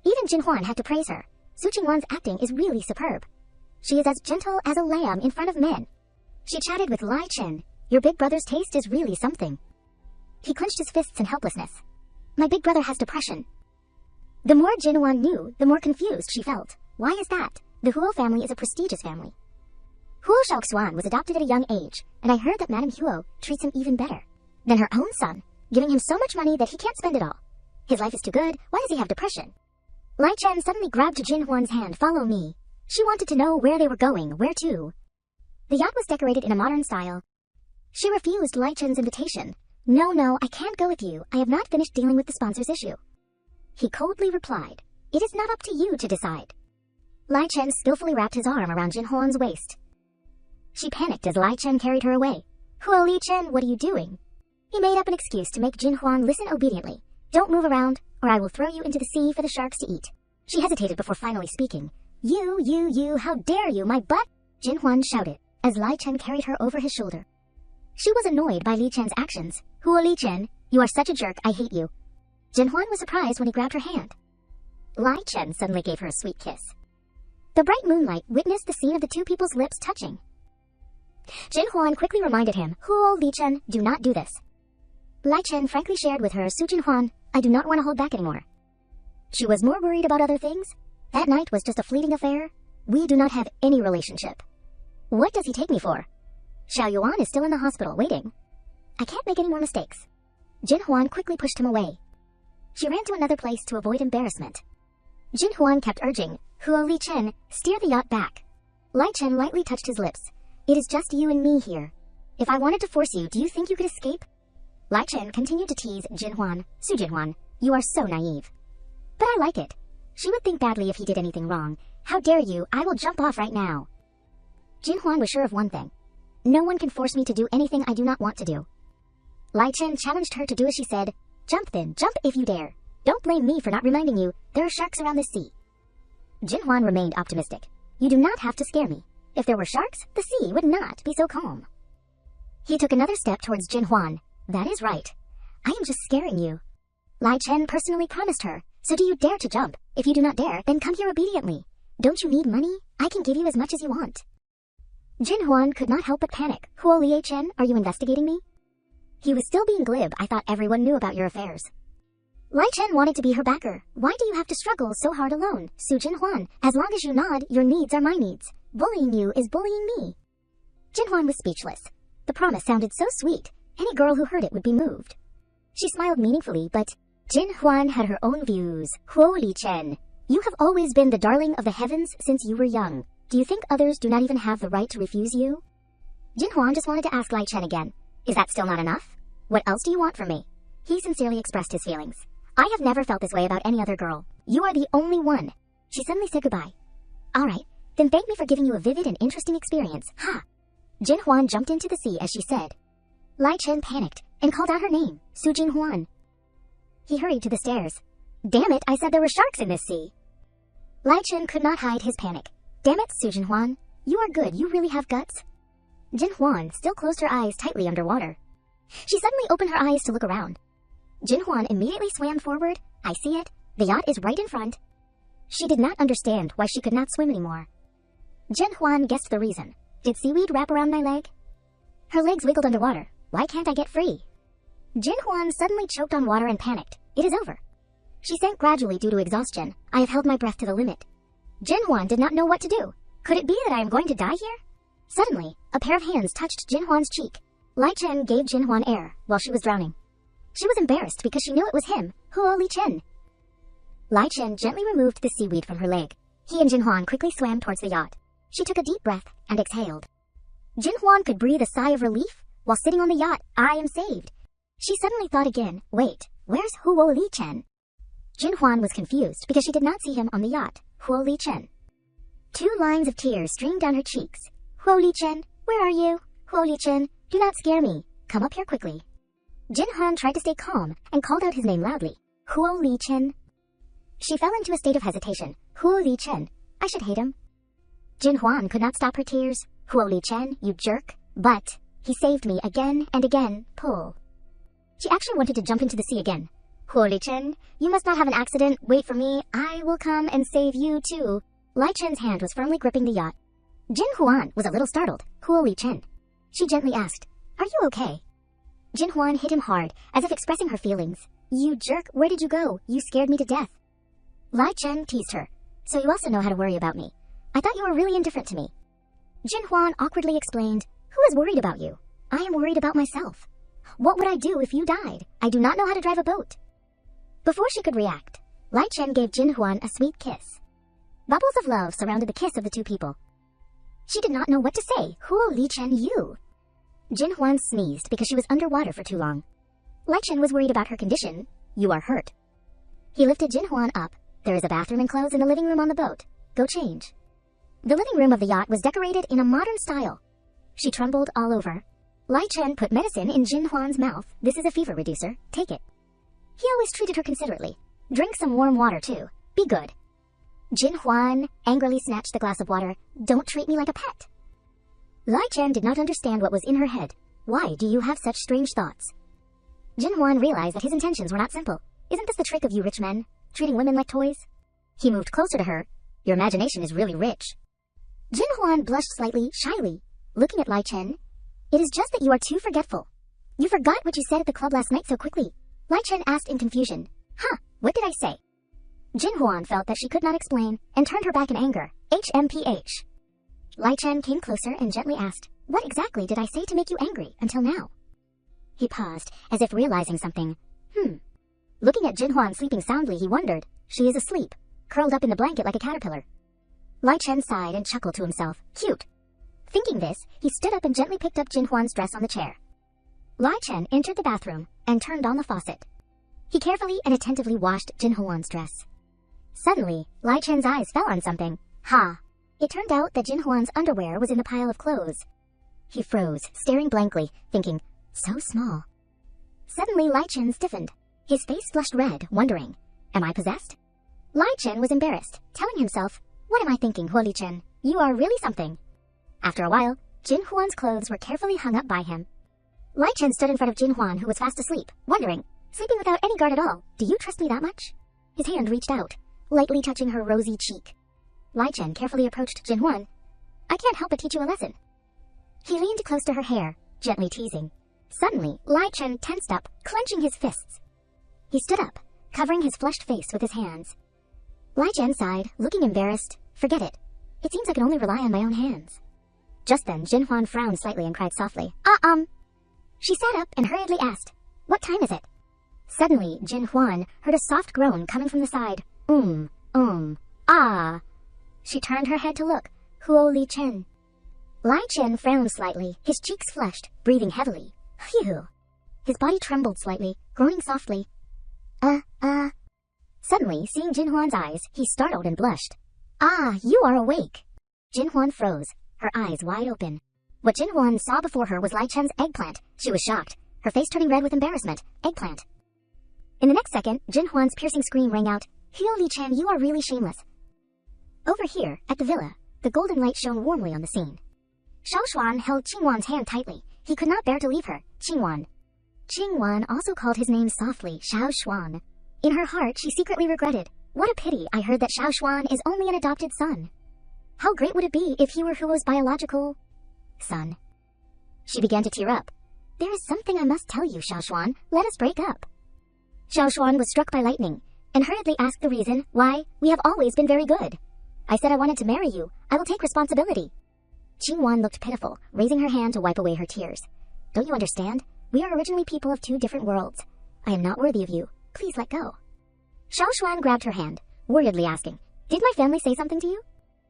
Even Jin Huan had to praise her. Su Qingwan's acting is really superb. She is as gentle as a lamb in front of men. She chatted with Lai Chen. Your big brother's taste is really something. He clenched his fists in helplessness. My big brother has depression. The more Jin Huan knew, the more confused she felt. Why is that? The Huo family is a prestigious family. Huo Xiaoxuan was adopted at a young age, and I heard that Madame Huo treats him even better than her own son, giving him so much money that he can't spend it all. His life is too good. Why does he have depression? Lai Chen suddenly grabbed Jin Huan's hand. Follow me. She wanted to know where they were going. Where to? The yacht was decorated in a modern style. She refused Lai Chen's invitation. No, I can't go with you. I have not finished dealing with the sponsor's issue. He coldly replied, it is not up to you to decide. Lai Chen skillfully wrapped his arm around Jin Huan's waist. She panicked as Lai Chen carried her away. Huo Li Chen, what are you doing? He made up an excuse to make Jin Huan listen obediently. Don't move around, or I will throw you into the sea for the sharks to eat. She hesitated before finally speaking. You, how dare you, my butt? Jin Huan shouted, as Lai Chen carried her over his shoulder. She was annoyed by Li Chen's actions. Huo Li Chen, you are such a jerk, I hate you. Jin Huan was surprised when he grabbed her hand. Lai Chen suddenly gave her a sweet kiss. The bright moonlight witnessed the scene of the two people's lips touching. Jin Huan quickly reminded him, Huo Li Chen, do not do this. Lai Chen frankly shared with her, Su Jin Huan, I do not want to hold back anymore. She was more worried about other things. That night was just a fleeting affair. We do not have any relationship. What does he take me for? Xiao Yuan is still in the hospital, waiting. I can't make any more mistakes. Jin Huan quickly pushed him away. She ran to another place to avoid embarrassment. Jin Huan kept urging, Huo Li Chen, steer the yacht back. Lai Chen lightly touched his lips. It is just you and me here. If I wanted to force you, do you think you could escape? Lai Chen continued to tease Jin Huan. Su Jin Huan, you are so naive. But I like it. She would think badly if he did anything wrong. How dare you, I will jump off right now. Jin Huan was sure of one thing. No one can force me to do anything I do not want to do. Lai Chen challenged her to do as she said. Jump then, jump if you dare. Don't blame me for not reminding you, there are sharks around this sea. Jin Huan remained optimistic. You do not have to scare me. If there were sharks, the sea would not be so calm. He took another step towards Jin Huan. That is right. I am just scaring you. Lai Chen personally promised her. So do you dare to jump? If you do not dare, then come here obediently. Don't you need money? I can give you as much as you want. Jin Huan could not help but panic. Huo Li Chen, are you investigating me? He was still being glib. I thought everyone knew about your affairs. Lai Chen wanted to be her backer. Why do you have to struggle so hard alone? Su Jin Huan, as long as you nod, your needs are my needs. Bullying you is bullying me. Jin Huan was speechless. The promise sounded so sweet. Any girl who heard it would be moved. She smiled meaningfully, but Jin Huan had her own views. Huo Li Chen, you have always been the darling of the heavens since you were young. Do you think others do not even have the right to refuse you? Jin Huan just wanted to ask Lai Chen again. Is that still not enough? What else do you want from me? He sincerely expressed his feelings. I have never felt this way about any other girl. You are the only one. She suddenly said goodbye. Alright, then thank me for giving you a vivid and interesting experience. Ha! Jin Huan jumped into the sea as she said. Lai Chen panicked and called out her name, Su Jin Huan. He hurried to the stairs. Damn it, I said there were sharks in this sea. Lai Chen could not hide his panic. Damn it, Su Jin Huan. You are good, you really have guts. Jin Huan still closed her eyes tightly underwater. She suddenly opened her eyes to look around. Jin Huan immediately swam forward. I see it. The yacht is right in front. She did not understand why she could not swim anymore. Jin Huan guessed the reason. Did seaweed wrap around my leg? Her legs wiggled underwater. Why can't I get free? Jin Huan suddenly choked on water and panicked. It is over. She sank gradually due to exhaustion. I have held my breath to the limit. Jin Huan did not know what to do. Could it be that I am going to die here? Suddenly, a pair of hands touched Jin Huan's cheek. Lai Chen gave Jin Huan air while she was drowning. She was embarrassed because she knew it was him, Huo Li Chen. Lai Chen gently removed the seaweed from her leg. He and Jin Huan quickly swam towards the yacht. She took a deep breath and exhaled. Jin Huan could breathe a sigh of relief while sitting on the yacht. I am saved. She suddenly thought again. Wait, where's Huo Li Chen? Jin Huan was confused because she did not see him on the yacht. Huo Li Chen. 2 lines of tears streamed down her cheeks. Huo Li Chen, where are you? Huo Li Chen, do not scare me. Come up here quickly. Jin Huan tried to stay calm and called out his name loudly. Huo Li Chen. She fell into a state of hesitation. Huo Li Chen. I should hate him. Jin Huan could not stop her tears. Huo Li Chen, you jerk. But he saved me again and again. Pull. She actually wanted to jump into the sea again. Huo Li Chen, you must not have an accident. Wait for me. I will come and save you too. Lai Chen's hand was firmly gripping the yacht. Jin Huan was a little startled. Huo Li Chen. She gently asked, are you okay? Jin Huan hit him hard, as if expressing her feelings. You jerk, where did you go? You scared me to death. Lai Chen teased her. So you also know how to worry about me. I thought you were really indifferent to me. Jin Huan awkwardly explained, who is worried about you? I am worried about myself. What would I do if you died? I do not know how to drive a boat. Before she could react, Lai Chen gave Jin Huan a sweet kiss. Bubbles of love surrounded the kiss of the 2 people. She did not know what to say. Huo Li Chen, you. Jin Huan sneezed because she was underwater for too long. Lai Chen was worried about her condition. You are hurt. He lifted Jin Huan up. There is a bathroom and clothes in the living room on the boat. Go change. The living room of the yacht was decorated in a modern style. She trembled all over. Lai Chen put medicine in Jin Huan's mouth. This is a fever reducer. Take it. He always treated her considerately. Drink some warm water too. Be good. Jin Huan angrily snatched the glass of water. Don't treat me like a pet. Lai Chen did not understand what was in her head. Why do you have such strange thoughts? Jin Huan realized that his intentions were not simple. Isn't this the trick of you rich men? Treating women like toys? He moved closer to her. Your imagination is really rich. Jin Huan blushed slightly, shyly, looking at Lai Chen. It is just that you are too forgetful. You forgot what you said at the club last night so quickly. Lai Chen asked in confusion. Huh, what did I say? Jin Huan felt that she could not explain and turned her back in anger. HMPH. Lai Chen came closer and gently asked, what exactly did I say to make you angry until now? He paused, as if realizing something. Looking at Jin Huan sleeping soundly, he wondered. She is asleep, curled up in the blanket like a caterpillar. Lai Chen sighed and chuckled to himself. Cute. Thinking this, he stood up and gently picked up Jin Huan's dress on the chair. Lai Chen entered the bathroom and turned on the faucet. He carefully and attentively washed Jin Huan's dress. Suddenly, Lai Chen's eyes fell on something. Ha! It turned out that Jin Huan's underwear was in the pile of clothes. He froze, staring blankly, thinking, so small. Suddenly, Lai Chen stiffened. His face flushed red, wondering, am I possessed? Lai Chen was embarrassed, telling himself, what am I thinking, Huo Li Chen? You are really something. After a while, Jin Huan's clothes were carefully hung up by him. Lai Chen stood in front of Jin Huan, who was fast asleep, wondering, sleeping without any guard at all, do you trust me that much? His hand reached out, lightly touching her rosy cheek. Lai Chen carefully approached Jin Huan. I can't help but teach you a lesson. He leaned close to her hair, gently teasing. Suddenly, Lai Chen tensed up, clenching his fists. He stood up, covering his flushed face with his hands. Lai Chen sighed, looking embarrassed. Forget it. It seems I can only rely on my own hands. Just then, Jin Huan frowned slightly and cried softly. She sat up and hurriedly asked, what time is it? Suddenly, Jin Huan heard a soft groan coming from the side. Ah. She turned her head to look. Huo Li Chen. Lai Chen frowned slightly, his cheeks flushed, breathing heavily. Phew. His body trembled slightly, groaning softly. Suddenly, seeing Jin Huan's eyes, he startled and blushed. Ah, you are awake. Jin Huan froze, her eyes wide open. What Jin Huan saw before her was Lai Chen's eggplant. She was shocked, her face turning red with embarrassment. Eggplant. In the next second, Jin Huan's piercing scream rang out. Huo Li Chen, you are really shameless. Over here, at the villa, the golden light shone warmly on the scene. Xiao Xuan held Qingwan's hand tightly. He could not bear to leave her. Qingwan. Qingwan also called his name softly, Xiao Xuan. In her heart, she secretly regretted. What a pity I heard that Xiao Xuan is only an adopted son. How great would it be if he were Huo's biological son? She began to tear up. There is something I must tell you, Xiaoshuan. Let us break up. Xiaoshuan was struck by lightning, and hurriedly asked the reason why. We have always been very good. I said I wanted to marry you. I will take responsibility. Qingwan looked pitiful, raising her hand to wipe away her tears. Don't you understand? We are originally people of two different worlds. I am not worthy of you. Please let go. Xiaoshuan grabbed her hand, worriedly asking, Did my family say something to you?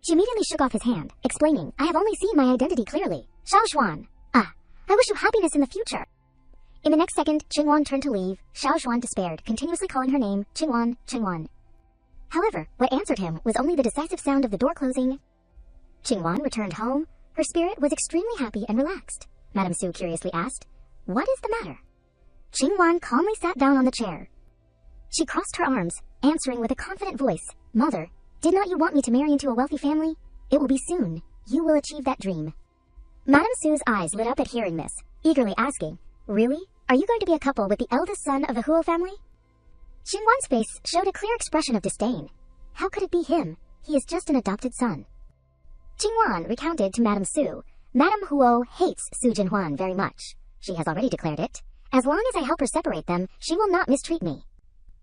She immediately shook off his hand, explaining, I have only seen my identity clearly. Xiaoshuan. I wish you happiness in the future. In the next second, Qingwan turned to leave. Xiaoshuan despaired, continuously calling her name, Qingwan, Qingwan. However, what answered him was only the decisive sound of the door closing. Qingwan returned home. Her spirit was extremely happy and relaxed. Madame Su curiously asked, What is the matter? Qingwan calmly sat down on the chair. She crossed her arms, answering with a confident voice, Mother, did not you want me to marry into a wealthy family? It will be soon. You will achieve that dream. Madame Su's eyes lit up at hearing this, eagerly asking, Really? Are you going to be a couple with the eldest son of the Huo family? Qingwan's face showed a clear expression of disdain. How could it be him? He is just an adopted son. Qingwan recounted to Madame Su, Madame Huo hates Su Jinhuan very much. She has already declared it. As long as I help her separate them, she will not mistreat me.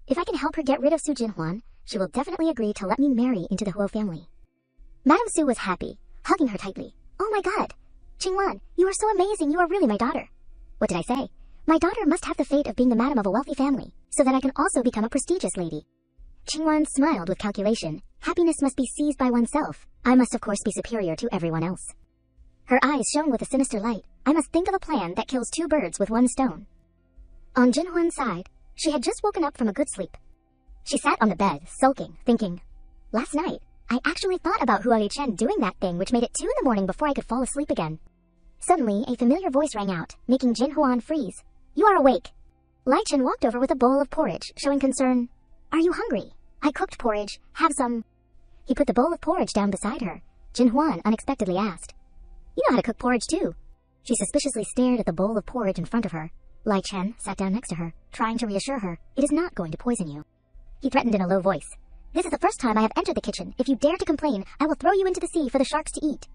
If I can help her get rid of Su Jinhuan, she will definitely agree to let me marry into the Huo family. Madame Su was happy, hugging her tightly. Oh my god! Qingwan, you are so amazing, you are really my daughter. What did I say? My daughter must have the fate of being the madam of a wealthy family, so that I can also become a prestigious lady. Qingwan smiled with calculation. Happiness must be seized by oneself. I must of course be superior to everyone else. Her eyes shone with a sinister light. I must think of a plan that kills two birds with one stone. On Jinhuan's side, she had just woken up from a good sleep. She sat on the bed, sulking, thinking, Last night, I actually thought about Hua Chen doing that thing which made it 2 in the morning before I could fall asleep again. Suddenly, a familiar voice rang out, making Jinhuan freeze. You are awake. Lai Chen walked over with a bowl of porridge, showing concern. Are you hungry? I cooked porridge. Have some. He put the bowl of porridge down beside her. Jinhuan unexpectedly asked, You know how to cook porridge too. She suspiciously stared at the bowl of porridge in front of her. Lai Chen sat down next to her, trying to reassure her, It is not going to poison you. He threatened in a low voice. This is the first time I have entered the kitchen. If you dare to complain, I will throw you into the sea for the sharks to eat.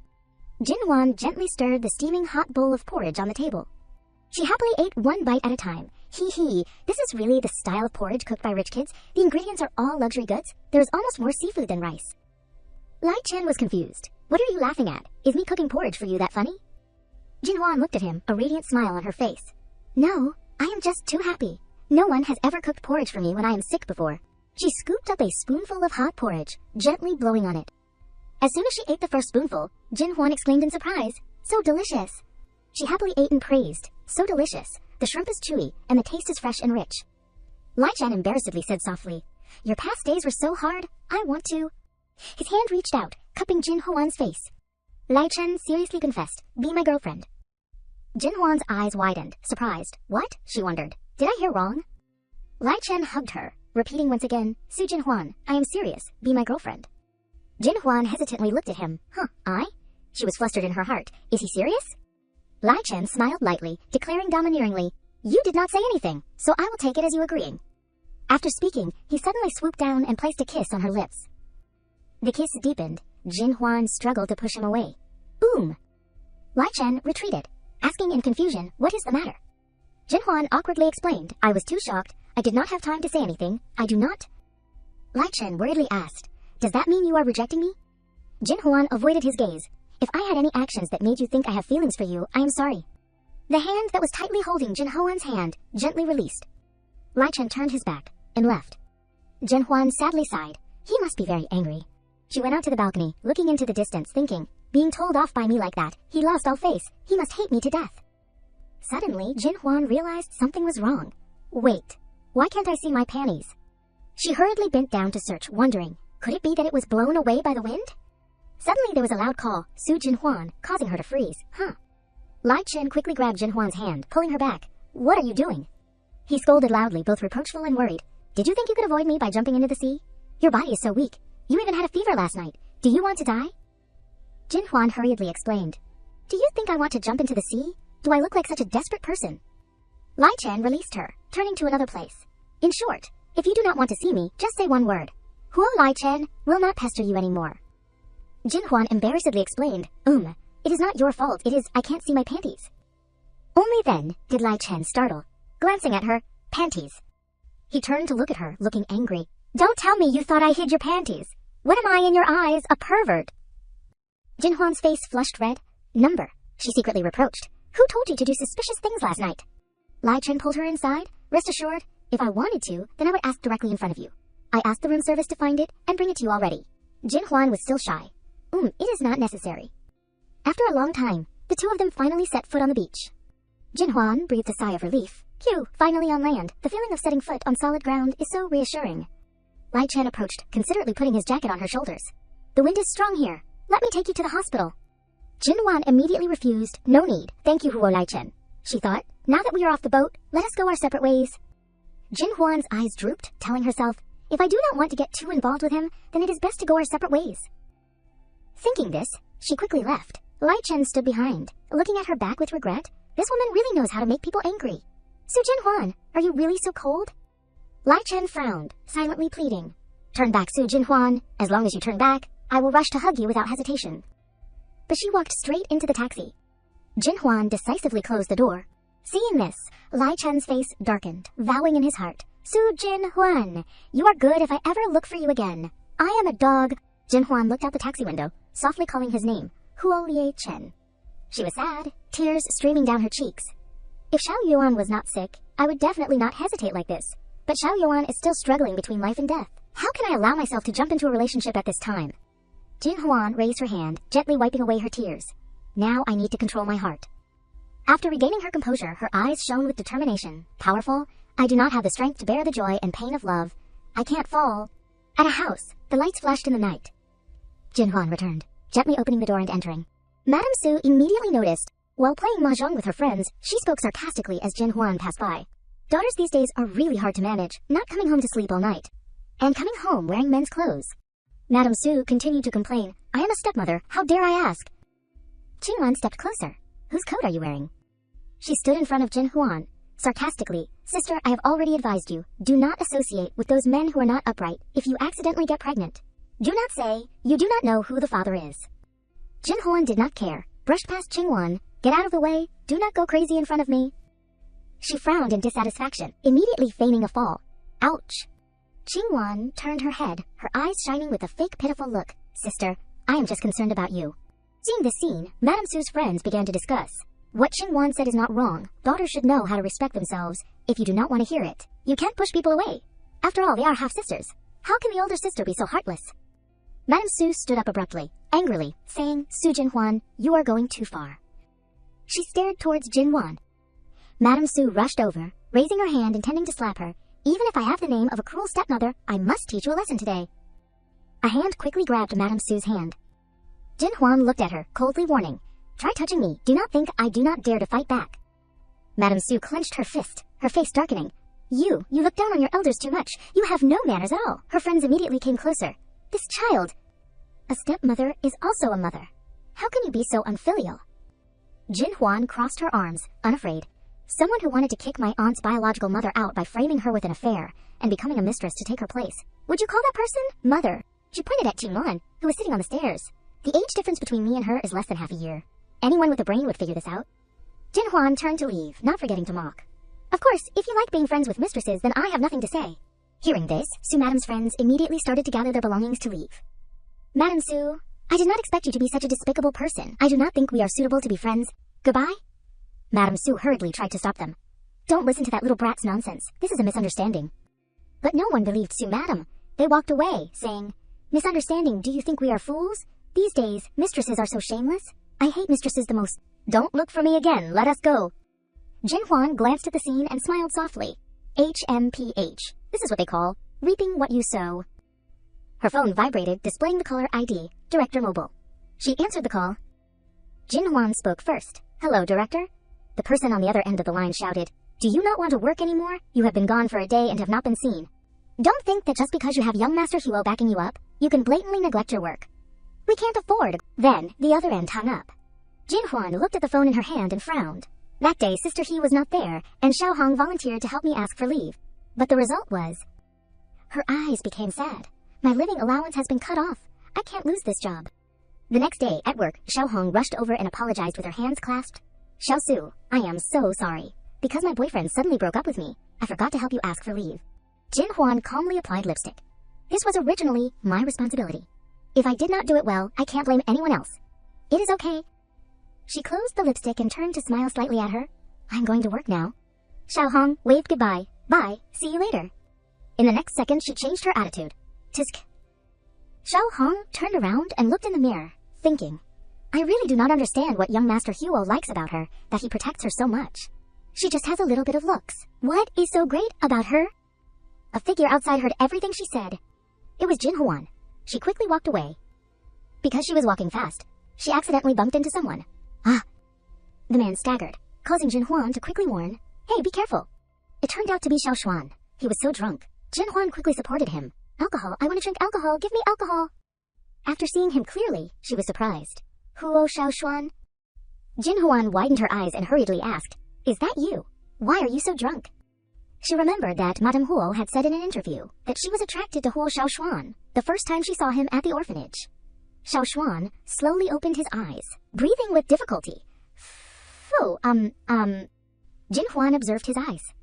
Jinhuan gently stirred the steaming hot bowl of porridge on the table. She happily ate one bite at a time. Hee, this is really the style of porridge cooked by rich kids. The ingredients are all luxury goods. There is almost more seafood than rice. Lai Chen was confused. What are you laughing at? Is me cooking porridge for you that funny? Jinhuan looked at him, a radiant smile on her face. No, I am just too happy. No one has ever cooked porridge for me when I am sick before. She scooped up a spoonful of hot porridge, gently blowing on it. As soon as she ate the first spoonful, Jinhuan exclaimed in surprise, So delicious! She happily ate and praised, So delicious! The shrimp is chewy, and the taste is fresh and rich. Lai Chen embarrassedly said softly, Your past days were so hard, I want to... His hand reached out, cupping Jinhuan's face. Lai Chen seriously confessed, Be my girlfriend. Jinhuan's eyes widened, surprised. What? She wondered. Did I hear wrong? Lai Chen hugged her, repeating once again, Su Jinhuan, I am serious, be my girlfriend. Jinhuan hesitantly looked at him. I? She was flustered in her heart. Is he serious? Lai Chen smiled lightly, declaring domineeringly, You did not say anything, so I will take it as you agreeing. After speaking, he suddenly swooped down and placed a kiss on her lips. The kiss deepened. Jinhuan struggled to push him away. Boom! Lai Chen retreated, asking in confusion, What is the matter? Jinhuan awkwardly explained, I was too shocked. I did not have time to say anything. I do not... Lai Chen worriedly asked, Does that mean you are rejecting me? Jinhuan avoided his gaze. If I had any actions that made you think I have feelings for you, I am sorry. The hand that was tightly holding Jinhuan's hand gently released. Lai Chen turned his back and left. Jinhuan sadly sighed. He must be very angry. She went out to the balcony, looking into the distance, thinking, Being told off by me like that, he lost all face. He must hate me to death. Suddenly, Jinhuan realized something was wrong. Wait, why can't I see my panties? She hurriedly bent down to search, wondering, could it be that it was blown away by the wind? Suddenly there was a loud call, Su Jinhuan, causing her to freeze. Lai Chen quickly grabbed Jinhuan's hand, pulling her back. What are you doing? He scolded loudly, both reproachful and worried. Did you think you could avoid me by jumping into the sea? Your body is so weak. You even had a fever last night. Do you want to die? Jinhuan hurriedly explained. Do you think I want to jump into the sea? Do I look like such a desperate person? Lai Chen released her, turning to another place. In short, if you do not want to see me, just say one word. Huo Lai Chen will not pester you anymore. Jinhuan embarrassedly explained, it is not your fault, it is I can't see my panties. Only then did Lai Chen startle, glancing at her panties. He turned to look at her, looking angry. Don't tell me you thought I hid your panties. What am I in your eyes, a pervert? Jinhwan's face flushed red. Number, she secretly reproached. Who told you to do suspicious things last night? Lai Chen pulled her inside. Rest assured, if I wanted to, then I would ask directly in front of you. I asked the room service to find it and bring it to you already. Jinhwan was still shy. It is not necessary. After a long time, the two of them finally set foot on the beach. Jinhwan breathed a sigh of relief. Phew, finally on land. The feeling of setting foot on solid ground is so reassuring. Lai Chen approached, considerately putting his jacket on her shoulders. The wind is strong here. Let me take you to the hospital. Jinhwan immediately refused. No need. Thank you, Huo Lai Chen. She thought, now that we are off the boat, let us go our separate ways. Jinhwan's eyes drooped, telling herself, if I do not want to get too involved with him, then it is best to go our separate ways. Thinking this, she quickly left. Lai Chen stood behind, looking at her back with regret. This woman really knows how to make people angry. Su Jinhwan, are you really so cold? Lai Chen frowned, silently pleading. Turn back, Su Jinhwan. As long as you turn back, I will rush to hug you without hesitation. But she walked straight into the taxi. Jinhwan decisively closed the door. Seeing this, Lai Chen's face darkened, vowing in his heart, Su Jinhwan, you are good if I ever look for you again. I am a dog. Jinhwan looked out the taxi window, softly calling his name, Huo Lie Chen. She was sad, tears streaming down her cheeks. If Xiao Yuan was not sick, I would definitely not hesitate like this. But Xiao Yuan is still struggling between life and death. How can I allow myself to jump into a relationship at this time? Jinhwan raised her hand, gently wiping away her tears. Now I need to control my heart. After regaining her composure, her eyes shone with determination. Powerful, I do not have the strength to bear the joy and pain of love. I can't fall. At a house, the lights flashed in the night. Jinhwan returned, gently opening the door and entering. Madame Su immediately noticed. While playing mahjong with her friends, she spoke sarcastically as Jinhwan passed by. Daughters these days are really hard to manage, not coming home to sleep all night. And coming home wearing men's clothes. Madame Su continued to complain. I am a stepmother, how dare I ask? Jinhwan stepped closer. Whose coat are you wearing? She stood in front of Jinhwan, sarcastically. Sister, I have already advised you. Do not associate with those men who are not upright if you accidentally get pregnant. Do not say, you do not know who the father is. Jinhwan did not care, brushed past Jinhwan. Get out of the way, do not go crazy in front of me. She frowned in dissatisfaction, immediately feigning a fall. Ouch. Jinhwan turned her head, her eyes shining with a fake pitiful look. Sister, I am just concerned about you. Seeing this scene, Madame Su's friends began to discuss. What Jinhwan said is not wrong. Daughters should know how to respect themselves. If you do not want to hear it, you can't push people away. After all, they are half-sisters. How can the older sister be so heartless? Madame Su stood up abruptly, angrily, saying, Su Jinhwan, you are going too far. She stared towards Jinhwan. Madame Su rushed over, raising her hand intending to slap her. Even if I have the name of a cruel stepmother, I must teach you a lesson today. A hand quickly grabbed Madame Su's hand. Jinhwan looked at her, coldly warning, try touching me, do not think I do not dare to fight back. Madame Su clenched her fist, her face darkening. You look down on your elders too much. You have no manners at all. Her friends immediately came closer. This child. A stepmother is also a mother. How can you be so unfilial? Jinhwan crossed her arms, unafraid. Someone who wanted to kick my aunt's biological mother out by framing her with an affair and becoming a mistress to take her place. Would you call that person mother? She pointed at Jinhwan, who was sitting on the stairs. The age difference between me and her is less than half a year. Anyone with a brain would figure this out. Jinhwan turned to leave, not forgetting to mock. Of course, if you like being friends with mistresses, then I have nothing to say. Hearing this, Su Madame's friends immediately started to gather their belongings to leave. Madame Su, I did not expect you to be such a despicable person. I do not think we are suitable to be friends. Goodbye? Madame Su hurriedly tried to stop them. Don't listen to that little brat's nonsense. This is a misunderstanding. But no one believed Su Madame. They walked away, saying, Misunderstanding, do you think we are fools? These days, mistresses are so shameless. I hate mistresses the most. Don't look for me again, let us go. Jinhwan glanced at the scene and smiled softly. HMPH. This is what they call reaping what you sow. Her phone vibrated, displaying the caller ID, Director Mobile. She answered the call. Jinhwan spoke first. Hello, Director. The person on the other end of the line shouted, Do you not want to work anymore? You have been gone for a day and have not been seen. Don't think that just because you have young Master Huo backing you up, you can blatantly neglect your work. We can't afford. Then, the other end hung up. Jinhwan looked at the phone in her hand and frowned. That day, Sister He was not there, and Xiao Hong volunteered to help me ask for leave. But the result was... Her eyes became sad. My living allowance has been cut off. I can't lose this job. The next day, at work, Xiao Hong rushed over and apologized with her hands clasped. Xiao Su, I am so sorry. Because my boyfriend suddenly broke up with me, I forgot to help you ask for leave. Jin Huan calmly applied lipstick. This was originally my responsibility. If I did not do it well, I can't blame anyone else. It is okay. She closed the lipstick and turned to smile slightly at her. I'm going to work now. Xiao Hong waved goodbye. Bye, see you later. In the next second, she changed her attitude. Tisk. Xiao Hong turned around and looked in the mirror, thinking, I really do not understand what young Master Huo likes about her, that he protects her so much. She just has a little bit of looks. What is so great about her? A figure outside heard everything she said. It was Jin Huan. She quickly walked away. Because she was walking fast, she accidentally bumped into someone. Ah! The man staggered, causing Jin Huan to quickly warn, Hey, be careful. It turned out to be Xiao Xuan. He was so drunk. Jin Huan quickly supported him. Alcohol, I want to drink alcohol, give me alcohol. After seeing him clearly, she was surprised. Huo Xiao Xuan? Jin Huan widened her eyes and hurriedly asked, Is that you? Why are you so drunk? She remembered that Madame Huo had said in an interview that she was attracted to Huo Xiao Xuan the first time she saw him at the orphanage. Xiao Xuan slowly opened his eyes, breathing with difficulty. Jin Huan observed his eyes.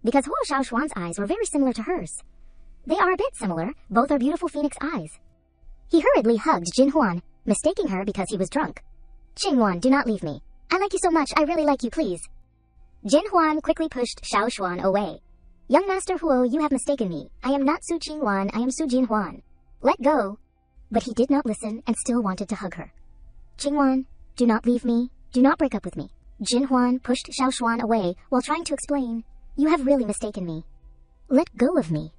Because Huo Xiao Xuan's eyes were very similar to hers. They are a bit similar, both are beautiful phoenix eyes. He hurriedly hugged Jin Huan, mistaking her because he was drunk. Jin Huan, do not leave me. I like you so much, I really like you, please. Jin Huan quickly pushed Xiao Xuan away. Young Master Huo, you have mistaken me. I am not Su Jin Huan, I am Su Jin Huan. Let go. But he did not listen and still wanted to hug her. Jin Huan, do not leave me. Do not break up with me. Jin Huan pushed Xiao Xuan away while trying to explain, You have really mistaken me. Let go of me.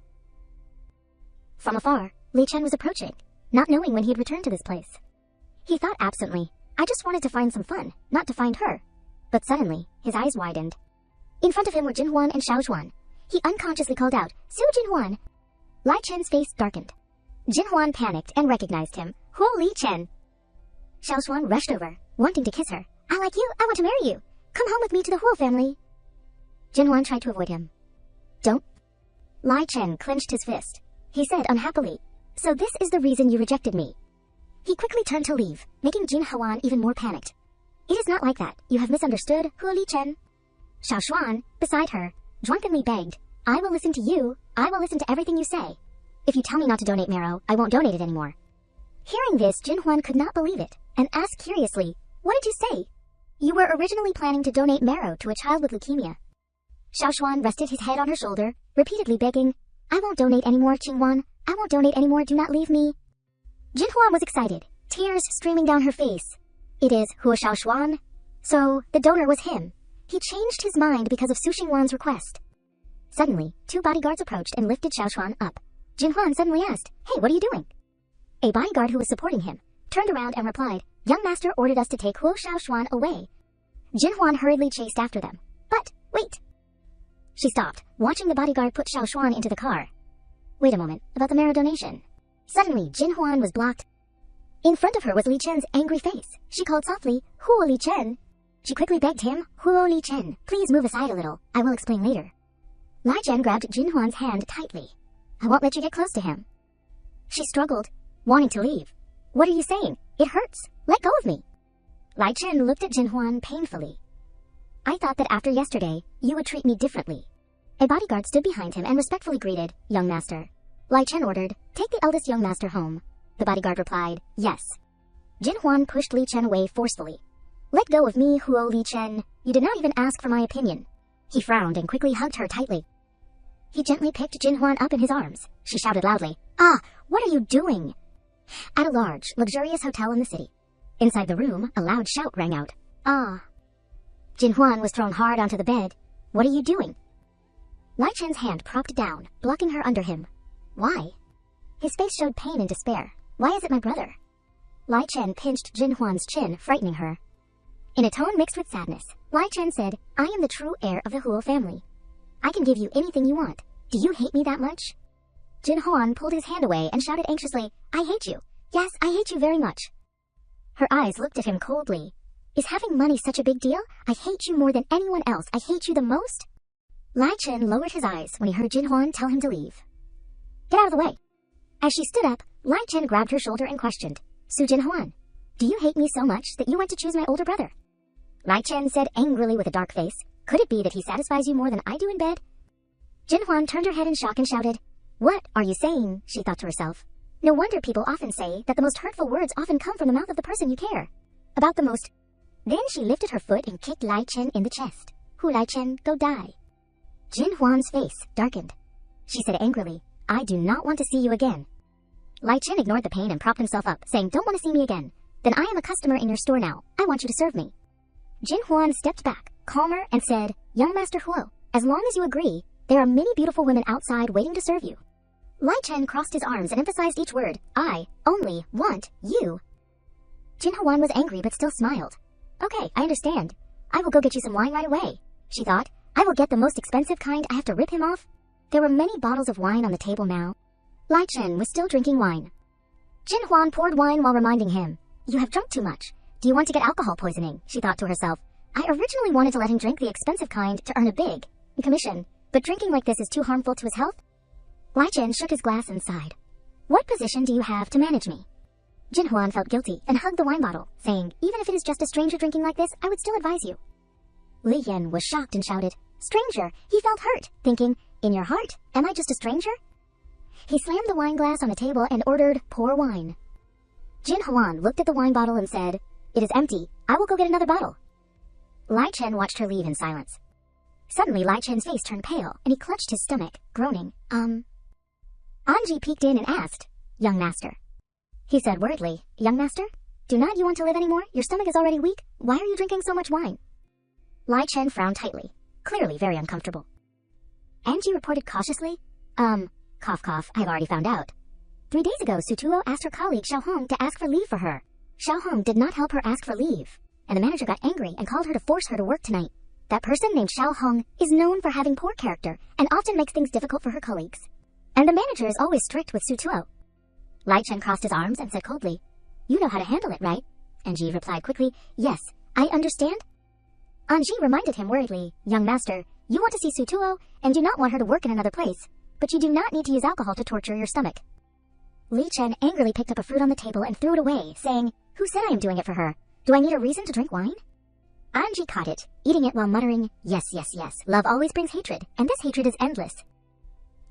From afar, Li Chen was approaching, not knowing when he'd return to this place. He thought absently, I just wanted to find some fun, not to find her. But suddenly, his eyes widened. In front of him were Jin Huan and Xiao Xuan. He unconsciously called out, Su Jin Huan. Li Chen's face darkened. Jin Huan panicked and recognized him. Huo Li Chen. Xiao Xuan rushed over, wanting to kiss her. I like you, I want to marry you. Come home with me to the Huo family. Jin Huan tried to avoid him. Don't. Li Chen clenched his fist. He said unhappily, So this is the reason you rejected me. He quickly turned to leave, making Jin Huan even more panicked. It is not like that. You have misunderstood, Huo Li Chen. Xiao Xuan, beside her, drunkenly begged, I will listen to you. I will listen to everything you say. If you tell me not to donate marrow, I won't donate it anymore. Hearing this, Jin Huan could not believe it, and asked curiously, What did you say? You were originally planning to donate marrow to a child with leukemia. Xiao Xuan rested his head on her shoulder, repeatedly begging, I won't donate anymore, Qing Wan. I won't donate anymore, do not leave me. Jin Huan was excited, tears streaming down her face. It is Huo Xiao Xuan. So, the donor was him. He changed his mind because of Su Xingwan's request. Suddenly, 2 bodyguards approached and lifted Xiao Xuan up. Jin Huan suddenly asked, Hey, what are you doing? A bodyguard who was supporting him turned around and replied, Young Master ordered us to take Huo Xiao Xuan away. Jin Huan hurriedly chased after them. But, wait! She stopped, watching the bodyguard put Xiao Xuan into the car. Wait a moment, about the marrow donation. Suddenly, Jin Huan was blocked. In front of her was Li Chen's angry face. She called softly, Huo Li Chen. She quickly begged him, Huo Li Chen, please move aside a little. I will explain later. Li Chen grabbed Jin Huan's hand tightly. I won't let you get close to him. She struggled, wanting to leave. What are you saying? It hurts. Let go of me. Li Chen looked at Jin Huan painfully. I thought that after yesterday, you would treat me differently. A bodyguard stood behind him and respectfully greeted, Young Master. Li Chen ordered, Take the eldest young master home. The bodyguard replied, Yes. Jin Huan pushed Li Chen away forcefully. Let go of me, Huo Li Chen. You did not even ask for my opinion. He frowned and quickly hugged her tightly. He gently picked Jin Huan up in his arms. She shouted loudly, Ah, what are you doing? At a large, luxurious hotel in the city. Inside the room, a loud shout rang out. Ah. Jin Huan was thrown hard onto the bed. What are you doing? Li Chen's hand propped down, blocking her under him. Why? His face showed pain and despair. Why is it my brother? Li Chen pinched Jin Huan's chin, frightening her. In a tone mixed with sadness, Li Chen said, I am the true heir of the Huo family. I can give you anything you want. Do you hate me that much? Jin Huan pulled his hand away and shouted anxiously, I hate you. Yes, I hate you very much. Her eyes looked at him coldly. Is having money such a big deal? I hate you more than anyone else. I hate you the most. Li Chen lowered his eyes when he heard Jin Huan tell him to leave. Get out of the way. As she stood up, Li Chen grabbed her shoulder and questioned, Su Jin Huan, do you hate me so much that you went to choose my older brother? Lai Chen said angrily with a dark face. Could it be that he satisfies you more than I do in bed? Jinhwan turned her head in shock and shouted. What are you saying? She thought to herself. No wonder people often say that the most hurtful words often come from the mouth of the person you care about the most. Then she lifted her foot and kicked Lai Chen in the chest. Hu Lai Chen, go die. Jinhwan's face darkened. She said angrily, I do not want to see you again. Lai Chen ignored the pain and propped himself up, saying, Don't want to see me again. Then I am a customer in your store now. I want you to serve me. Jinhwan stepped back, calmer, and said, Young Master Huo, as long as you agree, there are many beautiful women outside waiting to serve you. Lai Chen crossed his arms and emphasized each word. I only want you. Jinhwan was angry but still smiled. Okay, I understand. I will go get you some wine right away, she thought. I will get the most expensive kind. I have to rip him off. There were many bottles of wine on the table now. Lai Chen was still drinking wine. Jinhwan poured wine while reminding him. You have drunk too much. Do you want to get alcohol poisoning? She thought to herself. I originally wanted to let him drink the expensive kind to earn a big commission, but drinking like this is too harmful to his health. Lai Chen shook his glass and sighed. What position do you have to manage me? Jinhwan felt guilty and hugged the wine bottle, saying, Even if it is just a stranger drinking like this, I would still advise you. Li Yan was shocked and shouted, Stranger! He felt hurt, thinking, In your heart, am I just a stranger? He slammed the wine glass on the table and ordered, Pour wine. Jinhwan looked at the wine bottle and said, It is empty. I will go get another bottle. Lai Chen watched her leave in silence. Suddenly, Lai Chen's face turned pale, and he clutched his stomach, groaning, Anji peeked in and asked, Young Master. He said worriedly, Young Master, do not you want to live anymore? Your stomach is already weak. Why are you drinking so much wine? Lai Chen frowned tightly, clearly very uncomfortable. Anji reported cautiously, cough cough, I've already found out. 3 days ago, Sutuo asked her colleague Xiao Hong to ask for leave for her. Xiao Hong did not help her ask for leave, and the manager got angry and called her to force her to work tonight. That person named Xiao Hong is known for having poor character and often makes things difficult for her colleagues. And the manager is always strict with Sutuo. Lai Chen crossed his arms and said coldly, You know how to handle it, right? Anji replied quickly, Yes, I understand. Anji reminded him worriedly, Young Master, you want to see Sutuo and do not want her to work in another place, but you do not need to use alcohol to torture your stomach. Li Chen angrily picked up a fruit on the table and threw it away, saying, Who said I am doing it for her? Do I need a reason to drink wine? Anji caught it, eating it while muttering, Yes, yes, yes, love always brings hatred, and this hatred is endless.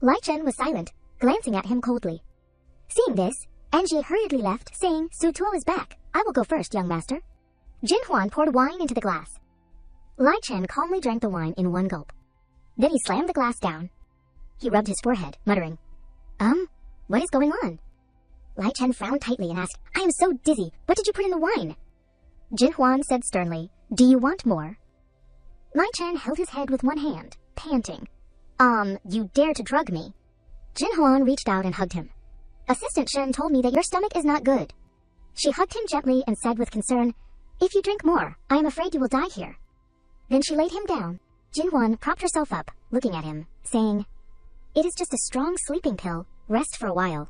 Lai Chen was silent, glancing at him coldly. Seeing this, Anji hurriedly left, saying, Sutuo is back. I will go first, young master. Jinhwan poured wine into the glass. Lai Chen calmly drank the wine in one gulp. Then he slammed the glass down. He rubbed his forehead, muttering, What is going on? Lai Chen frowned tightly and asked, I am so dizzy. What did you put in the wine? Jinhwan said sternly, Do you want more? Lai Chen held his head with one hand, panting. You dare to drug me? Jinhwan reached out and hugged him. Assistant Shen told me that your stomach is not good. She hugged him gently and said with concern, If you drink more, I am afraid you will die here. Then she laid him down. Jinhwan propped herself up, looking at him, saying, It is just a strong sleeping pill. Rest for a while.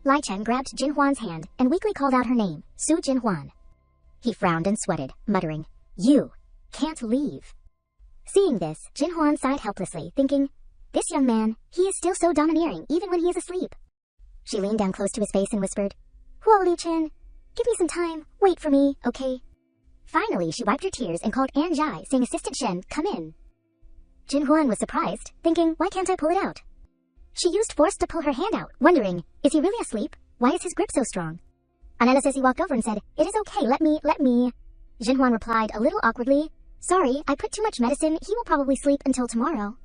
Lai Chen grabbed Jinhwan's hand and weakly called out her name, Su Jinhwan. He frowned and sweated, muttering, You can't leave. Seeing this, Jinhwan sighed helplessly, thinking, This young man, he is still so domineering even when he is asleep. She leaned down close to his face and whispered, Huo Li Chen, give me some time, wait for me, okay? Finally, she wiped her tears and called An Jai, saying, Assistant Shen, come in. Jinhwan was surprised, thinking, Why can't I pull it out? She used force to pull her hand out, wondering, Is he really asleep? Why is his grip so strong? Analysis walked over and said, It is okay, let me. Jinhwan replied a little awkwardly, Sorry, I put too much medicine, he will probably sleep until tomorrow.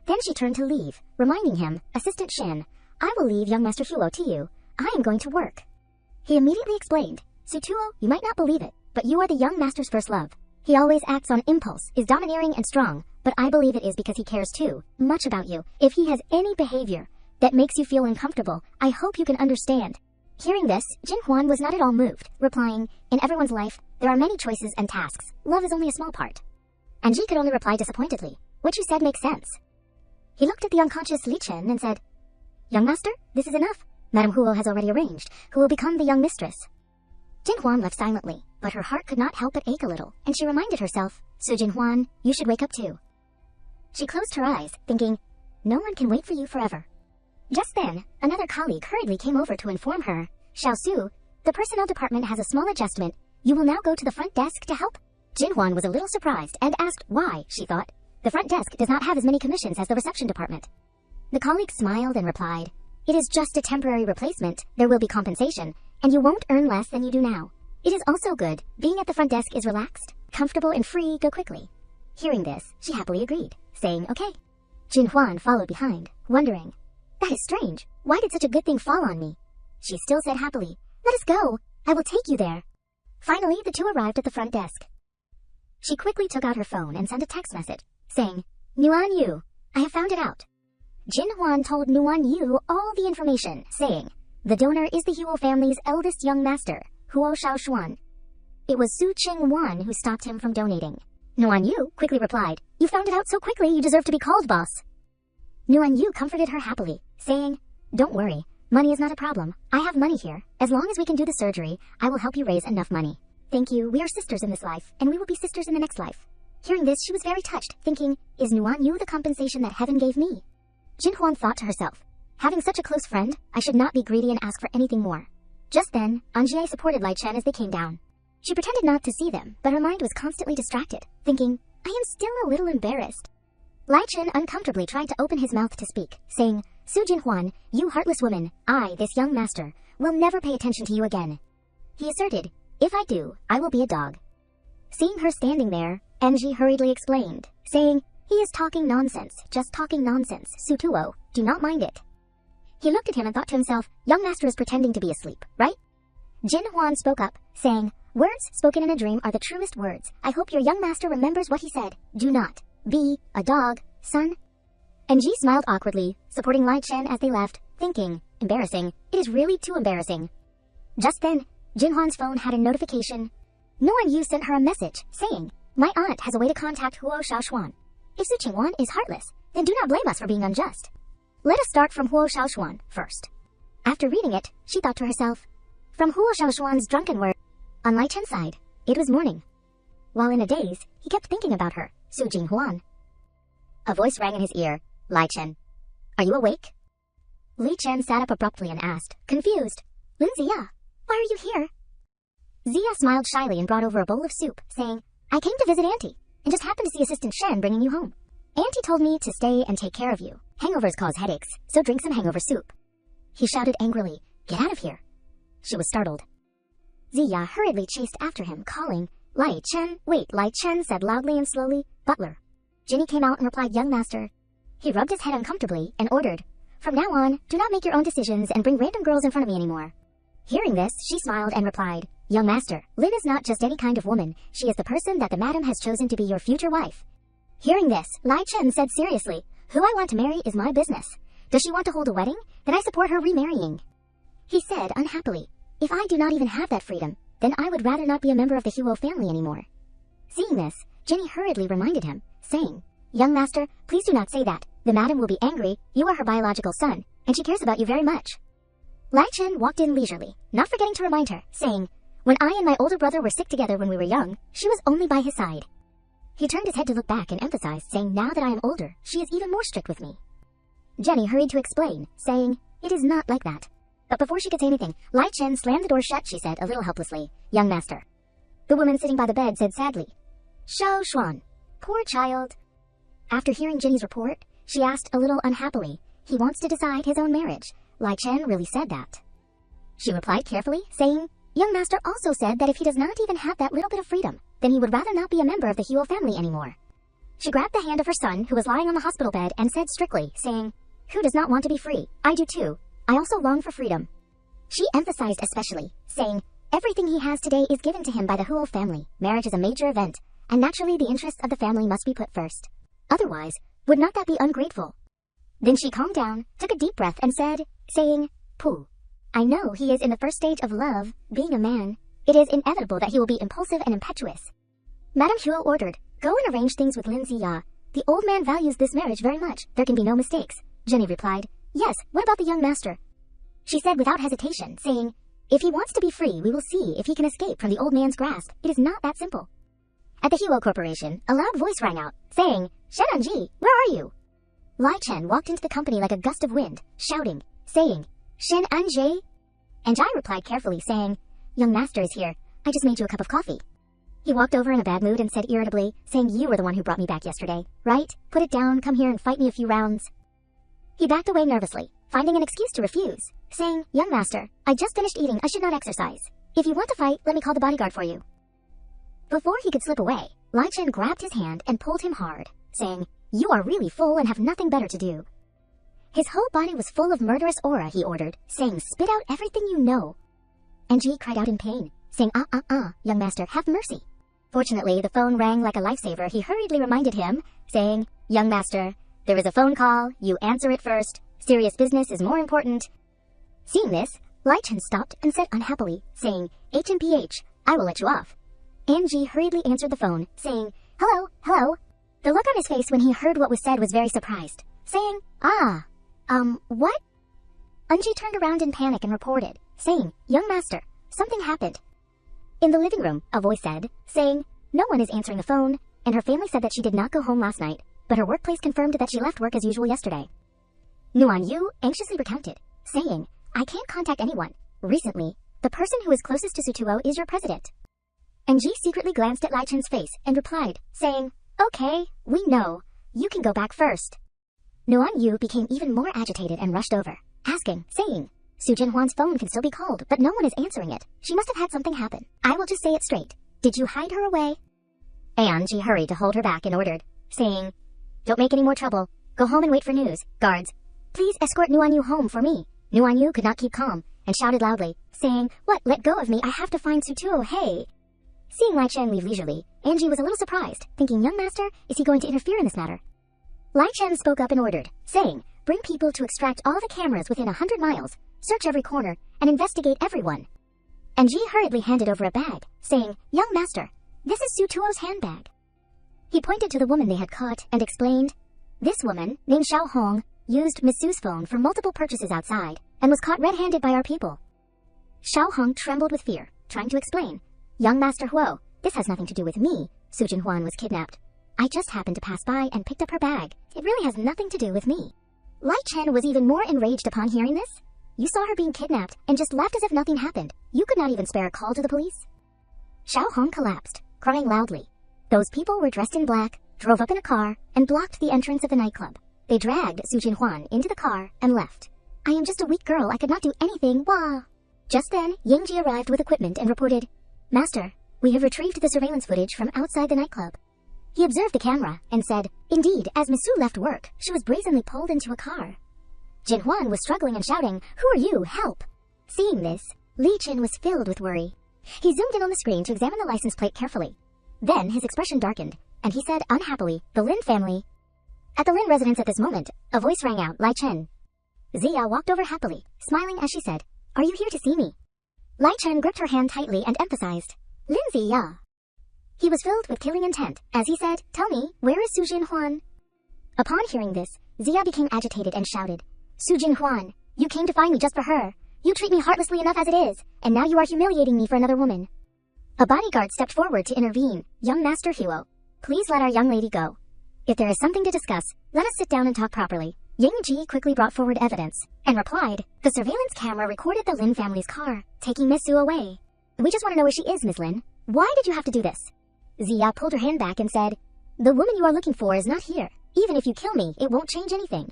Then she turned to leave, reminding him, Assistant Shen, I will leave young Master Huo to you. I am going to work. He immediately explained, Sutuo, you might not believe it, but you are the young master's first love. He always acts on impulse, is domineering and strong, but I believe it is because he cares too much about you. If he has any behavior that makes you feel uncomfortable, I hope you can understand. Hearing this, Jinhwan was not at all moved, replying, In everyone's life, there are many choices and tasks. Love is only a small part. And Ji could only reply disappointedly, What you said makes sense. He looked at the unconscious Li Chen and said, Young master, this is enough. Madame Huo has already arranged who will become the young mistress. Jinhwan left silently, but her heart could not help but ache a little, and she reminded herself, Su Jinhwan, you should wake up too. She closed her eyes, thinking, No one can wait for you forever. Just then, another colleague hurriedly came over to inform her, Xiao Su, the personnel department has a small adjustment. You will now go to the front desk to help. Jinhwan was a little surprised and asked why, she thought. The front desk does not have as many commissions as the reception department. The colleague smiled and replied, "It is just a temporary replacement. There will be compensation, and you won't earn less than you do now. It is also good. Being at the front desk is relaxed, comfortable, and free. Go quickly." Hearing this, she happily agreed, saying okay. Jinhwan followed behind, wondering, "That is strange. Why did such a good thing fall on me?" She still said happily, "Let us go. I will take you there." Finally, the two arrived at the front desk. She quickly took out her phone and sent a text message, saying, "Nuan Yu, I have found it out." Jinhwan told Nuan Yu all the information, saying, the donor is the Huo family's eldest young master, Huo Shaoxuan. It was Su Qingwan who stopped him from donating. Nuan Yu quickly replied, "You found it out so quickly you deserve to be called boss." Nuan Yu comforted her happily, saying, "Don't worry, money is not a problem. I have money here. As long as we can do the surgery, I will help you raise enough money. Thank you, we are sisters in this life, and we will be sisters in the next life." Hearing this, she was very touched, thinking, is Nuan Yu the compensation that heaven gave me? Jinhwan thought to herself, having such a close friend, I should not be greedy and ask for anything more. Just then, Anjie supported Lai Chen as they came down. She pretended not to see them, but her mind was constantly distracted, thinking, I am still a little embarrassed. Lai Chen uncomfortably tried to open his mouth to speak, saying, Su Jinhwan, you heartless woman, I, this young master, will never pay attention to you again. He asserted, if I do, I will be a dog. Seeing her standing there, Anjie hurriedly explained, saying, he is talking nonsense, just talking nonsense, Su Tuo, do not mind it. He looked at him and thought to himself, young master is pretending to be asleep, right? Jinhwan spoke up, saying, words spoken in a dream are the truest words. I hope your young master remembers what he said. Do not be a dog, son. Anjie smiled awkwardly, supporting Lai Chen as they left, thinking, embarrassing, it is really too embarrassing. Just then, Jinhwan's phone had a notification. Nuan Yu sent her a message, saying, my aunt has a way to contact Huo Shaoxuan. If Su Qingwan is heartless, then do not blame us for being unjust. Let us start from Huo Shaoxuan first. After reading it, she thought to herself, from Huo Shaoxuan's drunken words. On Lai Chen's side, it was morning. While in a daze, he kept thinking about her, Su Jinhwan. A voice rang in his ear, Lai Chen. Are you awake? Li Chen sat up abruptly and asked, confused, Lin Ziya, why are you here? Ziya smiled shyly and brought over a bowl of soup, saying, I came to visit Auntie, and just happened to see Assistant Shen bringing you home. Auntie told me to stay and take care of you. Hangovers cause headaches, so drink some hangover soup. He shouted angrily, get out of here. She was startled. Ziya hurriedly chased after him, calling, Lai Chen, wait, Lai Chen said loudly and slowly, butler. Jinny came out and replied, young master. He rubbed his head uncomfortably and ordered, from now on, do not make your own decisions and bring random girls in front of me anymore. Hearing this, she smiled and replied, young master, Lin is not just any kind of woman, she is the person that the madam has chosen to be your future wife. Hearing this, Lai Chen said seriously, who I want to marry is my business. Does she want to hold a wedding? Then I support her remarrying. He said unhappily, if I do not even have that freedom, then I would rather not be a member of the Huo family anymore. Seeing this, Jinny hurriedly reminded him, saying, young master, please do not say that. The madam will be angry, you are her biological son, and she cares about you very much. Lai Chen walked in leisurely, not forgetting to remind her, saying, when I and my older brother were sick together when we were young, she was only by his side. He turned his head to look back and emphasized, saying, now that I am older, she is even more strict with me. Jenny hurried to explain, saying, it is not like that. But before she could say anything, Lai Chen slammed the door shut, she said, a little helplessly, young master. The woman sitting by the bed said sadly, Shao Xuan, poor child. After hearing Jinny's report, she asked a little unhappily, he wants to decide his own marriage. Lai Chen really said that. She replied carefully, saying, young master also said that if he does not even have that little bit of freedom, then he would rather not be a member of the Huo family anymore. She grabbed the hand of her son, who was lying on the hospital bed, and said strictly, saying, who does not want to be free? I do too. I also long for freedom. She emphasized especially, saying, everything he has today is given to him by the Huo family. Marriage is a major event, and naturally the interests of the family must be put first. Otherwise, would not that be ungrateful? Then she calmed down, took a deep breath, and said, saying, Pooh, I know he is in the first stage of love, being a man. It is inevitable that he will be impulsive and impetuous. Madame Huo ordered, go and arrange things with Lin Ziya. The old man values this marriage very much. There can be no mistakes. Jenny replied, yes, what about the young master? She said without hesitation, saying, if he wants to be free, we will see if he can escape from the old man's grasp. It is not that simple. At the Huo Corporation, a loud voice rang out, saying, Shen Anji, where are you? Lai Chen walked into the company like a gust of wind, shouting, saying, Shen Anji? Anjai replied carefully, saying, young master is here. I just made you a cup of coffee. He walked over in a bad mood and said irritably, saying you were the one who brought me back yesterday, right? Put it down, come here and fight me a few rounds. He backed away nervously, finding an excuse to refuse, saying, young master, I just finished eating, I should not exercise. If you want to fight, let me call the bodyguard for you. Before he could slip away, Lai Chen grabbed his hand and pulled him hard, saying, you are really full and have nothing better to do. His whole body was full of murderous aura, he ordered, saying, spit out everything you know. Ji cried out in pain, saying, young master, have mercy. Fortunately, the phone rang like a lifesaver. He hurriedly reminded him, saying, young master, there is a phone call, you answer it first. Serious business is more important. Seeing this, Lai Chen stopped and said unhappily, saying, HMPH, I will let you off. Ji hurriedly answered the phone, saying, hello, hello. The look on his face when he heard what was said was very surprised, saying, what? Ji turned around in panic and reported, saying, young master, something happened. In the living room, a voice said, saying, no one is answering the phone, and her family said that she did not go home last night, but her workplace confirmed that she left work as usual yesterday. Nuan Yu anxiously recounted, saying, I can't contact anyone. Recently, the person who is closest to Sutuo is your president. Ji secretly glanced at Lai Chen's face and replied, saying, okay, we know. You can go back first. Nuan Yu became even more agitated and rushed over, asking, saying, Su Jinhuan's phone can still be called, but no one is answering it. She must have had something happen. I will just say it straight. Did you hide her away? Ji hurried to hold her back and ordered, saying, don't make any more trouble. Go home and wait for news. Guards, please escort Nuan Yu home for me. Nuan Yu could not keep calm and shouted loudly, saying, what, let go of me, I have to find Sutuo, hey. Seeing Lai Chen leave leisurely, Ji was a little surprised, thinking, young master, is he going to interfere in this matter? Lai Chen spoke up and ordered, saying, bring people to extract all the cameras within 100 miles, search every corner, and investigate everyone. Ji hurriedly handed over a bag, saying, young master, this is Sutuo's handbag. He pointed to the woman they had caught and explained, this woman, named Xiao Hong, used Miss Su's phone for multiple purchases outside, and was caught red-handed by our people. Xiao Hong trembled with fear, trying to explain, young master Huo, this has nothing to do with me. Su Jinhuan was kidnapped. I just happened to pass by and picked up her bag. It really has nothing to do with me. Lai Chen was even more enraged upon hearing this. You saw her being kidnapped and just left as if nothing happened. You could not even spare a call to the police. Xiao Hong collapsed, crying loudly. Those people were dressed in black, drove up in a car, and blocked the entrance of the nightclub. They dragged Su Jinhuan into the car and left. I am just a weak girl. I could not do anything. Wah! Just then, Ji arrived with equipment and reported, Master, we have retrieved the surveillance footage from outside the nightclub. He observed the camera and said, indeed, as Miss Su left work, she was brazenly pulled into a car. Jinhuan was struggling and shouting, who are you? Help! Seeing this, Li Chen was filled with worry. He zoomed in on the screen to examine the license plate carefully. Then his expression darkened, and he said unhappily, the Lin family. At the Lin residence at this moment, a voice rang out, Lai Chen. Zia walked over happily, smiling as she said, are you here to see me? Lai Chen gripped her hand tightly and emphasized, Lin Zia. He was filled with killing intent, as he said, tell me, where is Su Jinhuan? Upon hearing this, Zia became agitated and shouted, Su Jinhuan, you came to find me just for her. You treat me heartlessly enough as it is, and now you are humiliating me for another woman. A bodyguard stepped forward to intervene. Young Master Huo, please let our young lady go. If there is something to discuss, let us sit down and talk properly. Ji quickly brought forward evidence, and replied, the surveillance camera recorded the Lin family's car, taking Miss Su away. We just want to know where she is, Miss Lin. Why did you have to do this? Zia pulled her hand back and said, the woman you are looking for is not here. Even if you kill me, it won't change anything.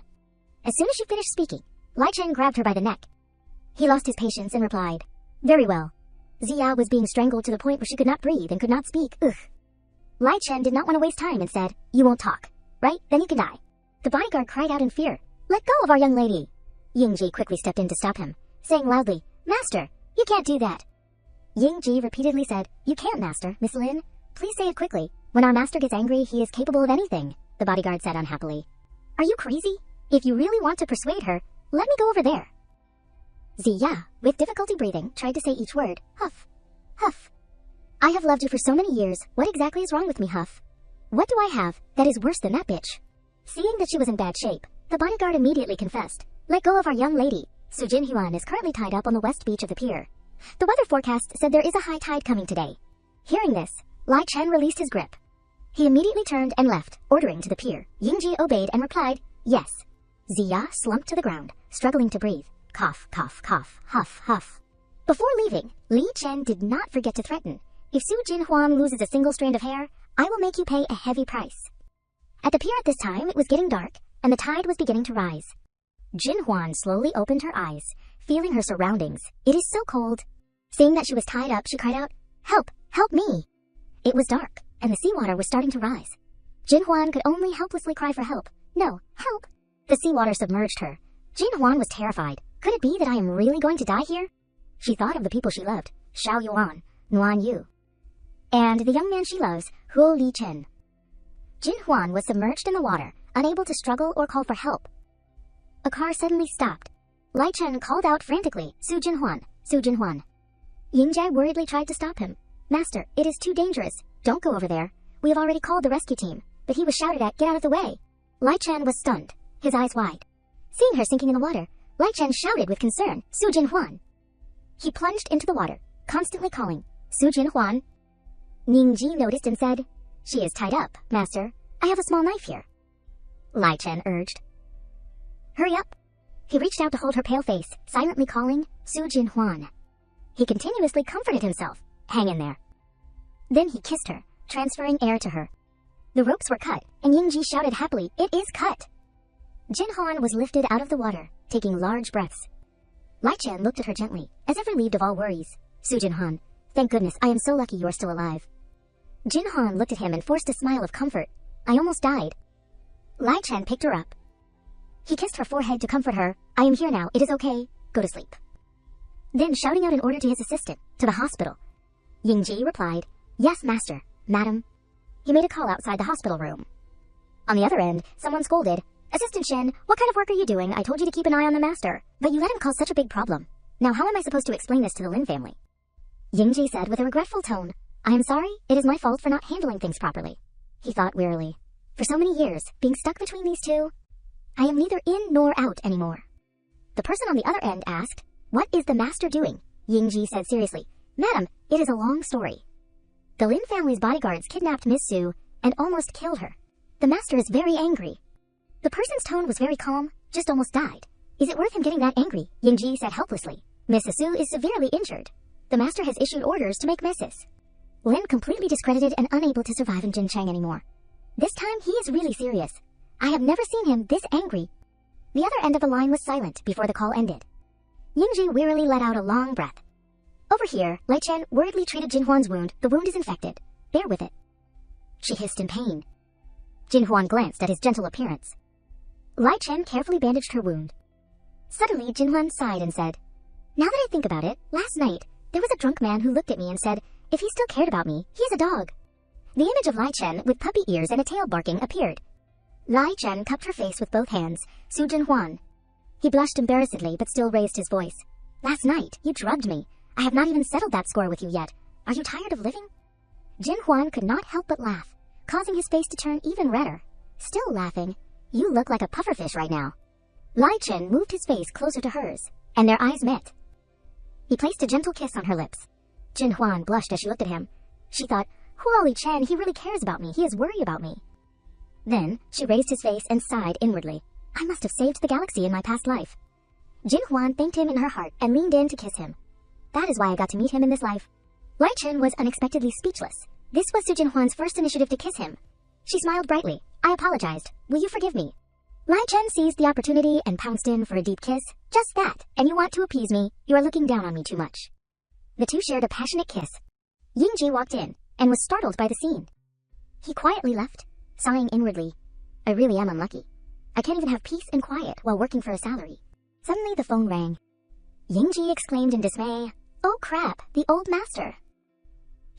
As soon as she finished speaking, Lai Chen grabbed her by the neck. He lost his patience and replied, very well. Zia was being strangled to the point where she could not breathe and could not speak. Ugh. Lai Chen did not want to waste time and said, you won't talk, right? Then you can die. The bodyguard cried out in fear, let go of our young lady. Ji quickly stepped in to stop him, saying loudly, Master, you can't do that. Ji repeatedly said, you can't, Master, Miss Lin. Please say it quickly. When our master gets angry, he is capable of anything, the bodyguard said unhappily. Are you crazy? If you really want to persuade her, let me go over there. Zia, with difficulty breathing, tried to say each word. Huff. Huff. I have loved you for so many years. What exactly is wrong with me, Huff? What do I have that is worse than that bitch? Seeing that she was in bad shape, the bodyguard immediately confessed. Let go of our young lady. Su Jinhuan is currently tied up on the west beach of the pier. The weather forecast said there is a high tide coming today. Hearing this, Lai Chen released his grip. He immediately turned and left, ordering to the pier. Ji obeyed and replied, yes. Zia slumped to the ground, struggling to breathe. Cough, cough, cough, huff, huff. Before leaving, Li Chen did not forget to threaten. If Su Jinhuan loses a single strand of hair, I will make you pay a heavy price. At the pier at this time, it was getting dark, and the tide was beginning to rise. Jinhuan slowly opened her eyes, feeling her surroundings. It is so cold. Seeing that she was tied up, she cried out, "Help! Help me!" It was dark, and the seawater was starting to rise. Jinhuan could only helplessly cry for help. No, help! The seawater submerged her. Jinhuan was terrified. Could it be that I am really going to die here? She thought of the people she loved, Xiao Yuan, Nuan Yu, and the young man she loves, Huo Li Chen. Jinhuan was submerged in the water, unable to struggle or call for help. A car suddenly stopped. Lai Chen called out frantically, "Su Jinhuan, Su Jinhuan." Yingjie worriedly tried to stop him. "Master, it is too dangerous. Don't go over there. We have already called the rescue team." But he was shouted at, "Get out of the way." Lai Chen was stunned, his eyes wide. Seeing her sinking in the water, Lai Chen shouted with concern, "Su Jinhuan." He plunged into the water, constantly calling, "Su Jinhuan." Ningji noticed and said, "She is tied up, master. I have a small knife here." Lai Chen urged. "Hurry up." He reached out to hold her pale face, silently calling, "Su Jinhuan." He continuously comforted himself, "Hang in there." Then he kissed her, transferring air to her. The ropes were cut, and Yingji shouted happily, "It is cut!" Jinhuan was lifted out of the water, taking large breaths. Lai Chen looked at her gently, as if relieved of all worries. "Su Jinhuan, thank goodness I am so lucky you are still alive." Jinhuan looked at him and forced a smile of comfort. "I almost died." Lai Chen picked her up. He kissed her forehead to comfort her. "I am here now, it is okay, go to sleep." Then shouting out an order to his assistant, "To the hospital." Yingji replied, "Yes, master, madam." He made a call outside the hospital room. On the other end, someone scolded, "Assistant Shin, what kind of work are you doing? I told you to keep an eye on the master, but you let him cause such a big problem. Now how am I supposed to explain this to the Lin family?" Yingji said with a regretful tone, "I am sorry, it is my fault for not handling things properly." He thought wearily, "For so many years, being stuck between these two, I am neither in nor out anymore." The person on the other end asked, "What is the master doing?" Yingji said seriously, "Madam, it is a long story. The Lin family's bodyguards kidnapped Miss Su and almost killed her. The master is very angry." The person's tone was very calm, just almost died. "Is it worth him getting that angry?" Yingji said helplessly. "Mrs. Su is severely injured. The master has issued orders to make Mrs. Lin completely discredited and unable to survive in Jincheng anymore. This time he is really serious. I have never seen him this angry." The other end of the line was silent before the call ended. Yingji wearily let out a long breath. Over here, Lai Chen worriedly treated Jinhuan's wound. "The wound is infected. Bear with it." She hissed in pain. Jinhuan glanced at his gentle appearance. Lai Chen carefully bandaged her wound. Suddenly, Jinhuan sighed and said, "Now that I think about it, last night, there was a drunk man who looked at me and said, if he still cared about me, he is a dog." The image of Lai Chen with puppy ears and a tail barking appeared. Lai Chen cupped her face with both hands. "Su Jinhuan." He blushed embarrassedly but still raised his voice. "Last night, you drugged me. I have not even settled that score with you yet. Are you tired of living?" Jinhuan could not help but laugh, causing his face to turn even redder. Still laughing, "You look like a pufferfish right now." Lai Chen moved his face closer to hers, and their eyes met. He placed a gentle kiss on her lips. Jinhuan blushed as she looked at him. She thought, "Huo Li Chen, he really cares about me. He is worried about me." Then she raised his face and sighed inwardly. "I must have saved the galaxy in my past life." Jinhuan thanked him in her heart and leaned in to kiss him. "That is why I got to meet him in this life." Lai Chen was unexpectedly speechless. This was Su Jinhuan's first initiative to kiss him. She smiled brightly. "I apologized. Will you forgive me?" Lai Chen seized the opportunity and pounced in for a deep kiss. "Just that, and you want to appease me. You are looking down on me too much." The two shared a passionate kiss. Yingji walked in and was startled by the scene. He quietly left, sighing inwardly, "I really am unlucky. I can't even have peace and quiet while working for a salary." Suddenly the phone rang. Yingji exclaimed in dismay, "Oh crap, the old master."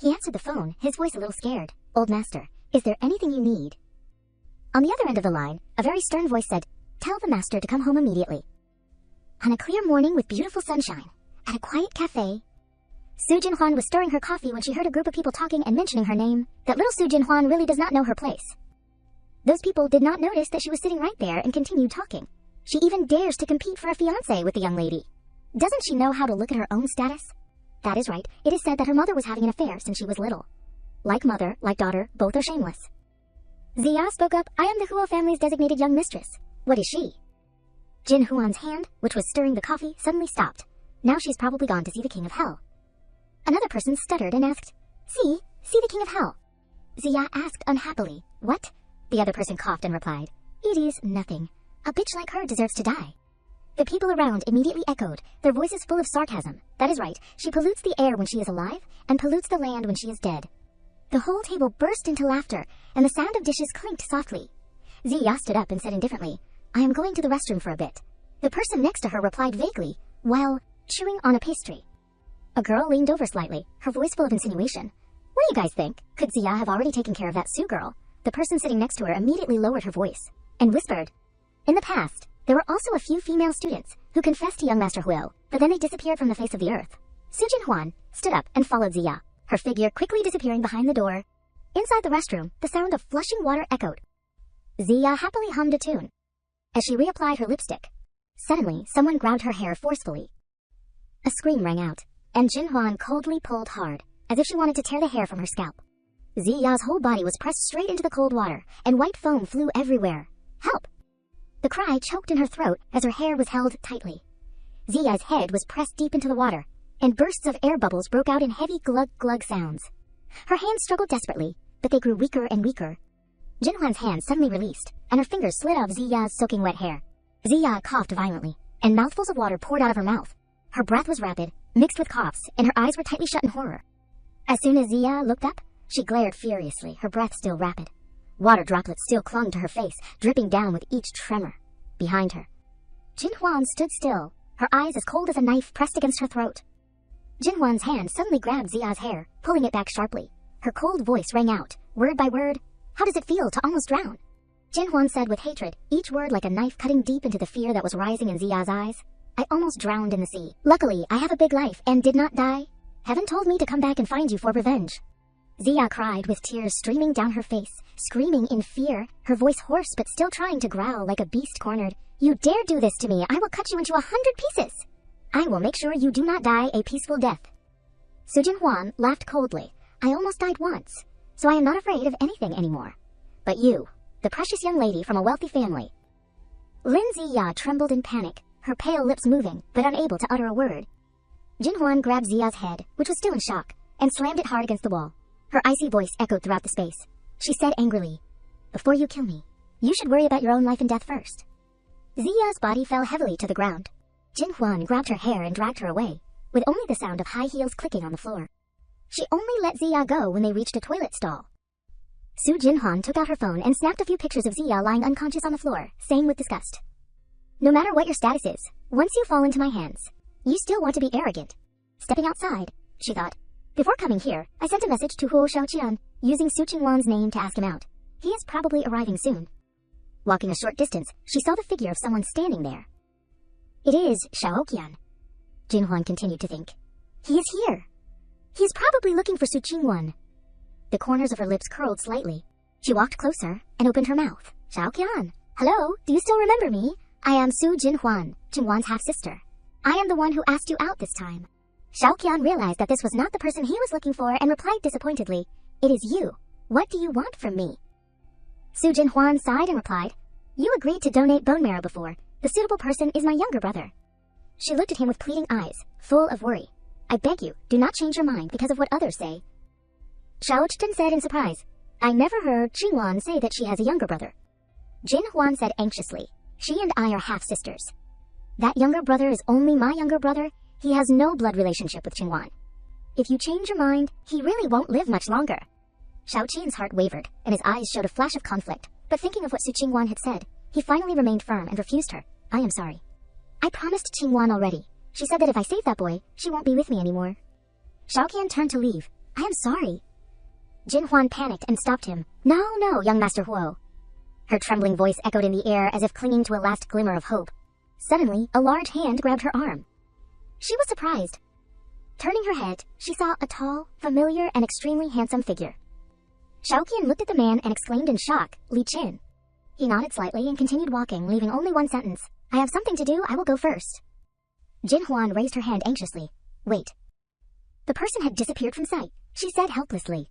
He answered the phone, his voice a little scared. "Old master, is there anything you need?" On the other end of the line, a very stern voice said, "Tell the master to come home immediately." On a clear morning with beautiful sunshine, at a quiet cafe, Su Jinhuan was stirring her coffee when she heard a group of people talking and mentioning her name. That little Su Jinhuan really does not know her place. Those people did not notice that she was sitting right there and continued talking. She even dares to compete for a fiancé with the young lady. Doesn't she know how to look at her own status? That is right, it is said that her mother was having an affair since she was little. Like mother, like daughter, both are shameless. Zia spoke up, "I am the Huo family's designated young mistress. What is she?" Jinhuan's hand, which was stirring the coffee, suddenly stopped. Now she's probably gone to see the king of hell. Another person stuttered and asked, See the king of hell. Ziya asked unhappily. What? The other person coughed and replied, it is nothing. A bitch like her deserves to die. The people around immediately echoed, their voices full of sarcasm. That is right, she pollutes the air when she is alive, and pollutes the land when she is dead. The whole table burst into laughter, and the sound of dishes clinked softly. Ziya stood up and said indifferently, I am going to the restroom for a bit. The person next to her replied vaguely, while chewing on a pastry. A girl leaned over slightly, her voice full of insinuation. What do you guys think? Could Ziya have already taken care of that Sue girl? The person sitting next to her immediately lowered her voice, and whispered. In the past, there were also a few female students who confessed to young Master Huo, but then they disappeared from the face of the earth. Su Jinhuan stood up and followed Ziya, her figure quickly disappearing behind the door. Inside the restroom, the sound of flushing water echoed. Ziya happily hummed a tune. As she reapplied her lipstick, suddenly someone grabbed her hair forcefully. A scream rang out, and Jinhuan coldly pulled hard, as if she wanted to tear the hair from her scalp. Ziya's whole body was pressed straight into the cold water, and white foam flew everywhere. Help! The cry choked in her throat as her hair was held tightly. Ziya's head was pressed deep into the water, and bursts of air bubbles broke out in heavy glug-glug sounds. Her hands struggled desperately, but they grew weaker and weaker. Jinhuan's hand suddenly released, and her fingers slid off Ziya's soaking wet hair. Ziya coughed violently, and mouthfuls of water poured out of her mouth. Her breath was rapid, mixed with coughs, and her eyes were tightly shut in horror. As soon as Ziya looked up, she glared furiously, her breath still rapid. Water droplets still clung to her face, dripping down with each tremor. Behind her, Jinhuan stood still, her eyes as cold as a knife pressed against her throat. Jinhuan's hand suddenly grabbed Ziya's hair, pulling it back sharply. Her cold voice rang out, word by word. How does it feel to almost drown? Jinhuan said with hatred, each word like a knife cutting deep into the fear that was rising in Ziya's eyes. I almost drowned in the sea. Luckily, I have a big life and did not die. Heaven told me to come back and find you for revenge. Ziya cried with tears streaming down her face, screaming in fear, her voice hoarse but still trying to growl like a beast cornered. You dare do this to me, I will cut you into 100 pieces. I will make sure you do not die a peaceful death. Su Jinhuan laughed coldly. I almost died once, so I am not afraid of anything anymore. But you, the precious young lady from a wealthy family. Lin Ziya trembled in panic, her pale lips moving, but unable to utter a word. Jinhuan grabbed Ziya's head, which was still in shock, and slammed it hard against the wall. Her icy voice echoed throughout the space. She said angrily, Before you kill me, you should worry about your own life and death first. Ziya's body fell heavily to the ground. Jinhuan grabbed her hair and dragged her away, with only the sound of high heels clicking on the floor. She only let Ziya go when they reached a toilet stall. Su Jinhuan took out her phone and snapped a few pictures of Ziya lying unconscious on the floor, saying with disgust, No matter what your status is, once you fall into my hands, you still want to be arrogant. Stepping outside, she thought. Before coming here, I sent a message to Huo Xiaoqian, using Su Qingwan's name to ask him out. He is probably arriving soon. Walking a short distance, she saw the figure of someone standing there. It is Xiaoqian. Jinhuan continued to think. He is here. He is probably looking for Su Qingwan. The corners of her lips curled slightly. She walked closer and opened her mouth. Xiaoqian. Hello, do you still remember me? I am Su Jinhuan, Qingwan's half-sister. I am the one who asked you out this time. Xiaoqian realized that this was not the person he was looking for and replied disappointedly, It is you. What do you want from me? Su Jinhuan sighed and replied, You agreed to donate bone marrow before. The suitable person is my younger brother. She looked at him with pleading eyes, full of worry. I beg you, do not change your mind because of what others say. Xiaoqian said in surprise, I never heard Qingwan say that she has a younger brother. Jinhuan said anxiously, She and I are half-sisters. That younger brother is only my younger brother. He has no blood relationship with Qingwan. If you change your mind, he really won't live much longer. Xiaoqian's heart wavered, and his eyes showed a flash of conflict, but thinking of what Su Qingwan had said, he finally remained firm and refused her. I am sorry. I promised Qingwan already. She said that if I save that boy, she won't be with me anymore. Xiaoqian turned to leave. I am sorry. Jinhuan panicked and stopped him. No, no, young Master Huo. Her trembling voice echoed in the air as if clinging to a last glimmer of hope. Suddenly, a large hand grabbed her arm. She was surprised. Turning her head, she saw a tall, familiar, and extremely handsome figure. Xiaoqian looked at the man and exclaimed in shock, Li Qin. He nodded slightly and continued walking, leaving only one sentence. I have something to do, I will go first. Jinhuan raised her hand anxiously. Wait. The person had disappeared from sight. She said helplessly,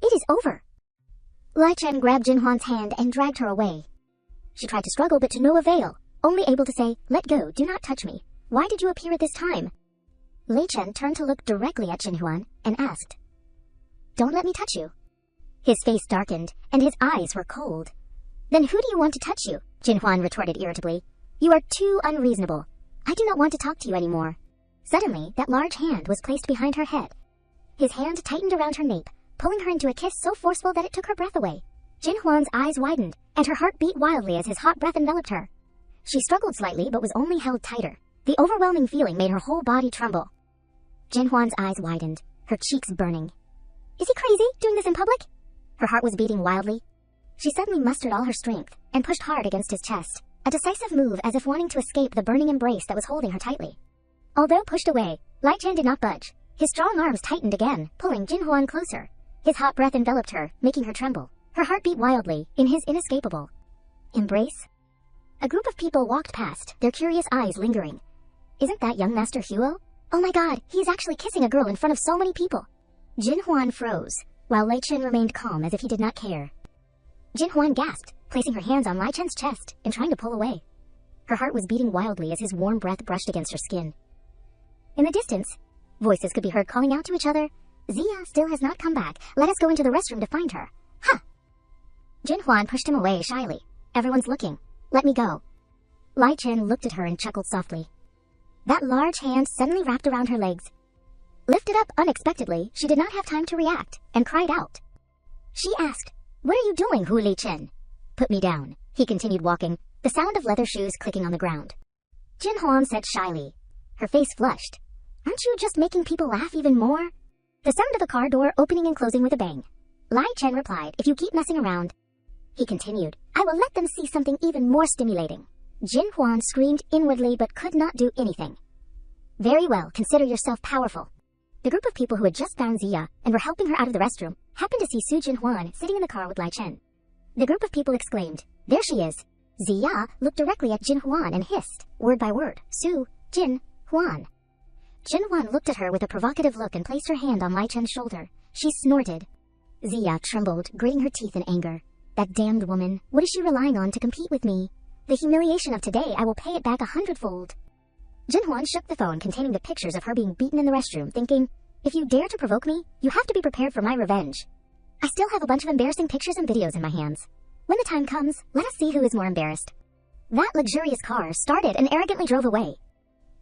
It is over. Li Chen grabbed Jinhuan's hand and dragged her away. She tried to struggle, but to no avail, only able to say, Let go, do not touch me. Why did you appear at this time? Li Chen turned to look directly at Jinhuan and asked, Don't let me touch you." His face darkened, and his eyes were cold. "Then who do you want to touch you?" Jinhwan retorted irritably. "You are too unreasonable. I do not want to talk to you anymore." Suddenly, that large hand was placed behind her head. His hand tightened around her nape, pulling her into a kiss so forceful that it took her breath away. Jinhwan's eyes widened, and her heart beat wildly as his hot breath enveloped her. She struggled slightly but was only held tighter. The overwhelming feeling made her whole body tremble. Jinhwan's eyes widened, her cheeks burning. Is he crazy, doing this in public? Her heart was beating wildly. She suddenly mustered all her strength and pushed hard against his chest, a decisive move as if wanting to escape the burning embrace that was holding her tightly. Although pushed away, Lai Chen did not budge. His strong arms tightened again, pulling Jinhwan closer. His hot breath enveloped her, making her tremble. Her heart beat wildly, in his inescapable embrace. A group of people walked past, their curious eyes lingering. Isn't that young Master Huo? Oh my god, he is actually kissing a girl in front of so many people. Jinhwan froze, while Lai Chen remained calm as if he did not care. Jinhwan gasped, placing her hands on Lai Chen's chest and trying to pull away. Her heart was beating wildly as his warm breath brushed against her skin. In the distance, voices could be heard calling out to each other. Zia still has not come back. Let us go into the restroom to find her. Huh! Jinhwan pushed him away shyly. Everyone's looking. Let me go. Lai Chen looked at her and chuckled softly. That large hand suddenly wrapped around her legs. Lifted up unexpectedly, she did not have time to react, and cried out. She asked, "What are you doing, Hu Li Chen?" "Put me down," he continued walking, the sound of leather shoes clicking on the ground. Jinhwan said shyly. Her face flushed. "Aren't you just making people laugh even more?" The sound of a car door opening and closing with a bang. Lai Chen replied, "If you keep messing around." He continued, "I will let them see something even more stimulating." Jinhwan screamed inwardly but could not do anything. "Very well, consider yourself powerful." The group of people who had just found Zia and were helping her out of the restroom happened to see Su Jinhwan sitting in the car with Lai Chen. The group of people exclaimed, "There she is." Zia looked directly at Jinhwan and hissed, word by word, "Su, Jin, Huan." Jinhwan looked at her with a provocative look and placed her hand on Lai Chen's shoulder. She snorted. Zia trembled, gritting her teeth in anger. That damned woman, what is she relying on to compete with me? The humiliation of today, I will pay it back 100-fold. Jinhwan shook the phone containing the pictures of her being beaten in the restroom, thinking, if you dare to provoke me, you have to be prepared for my revenge. I still have a bunch of embarrassing pictures and videos in my hands. When the time comes, let us see who is more embarrassed. That luxurious car started and arrogantly drove away.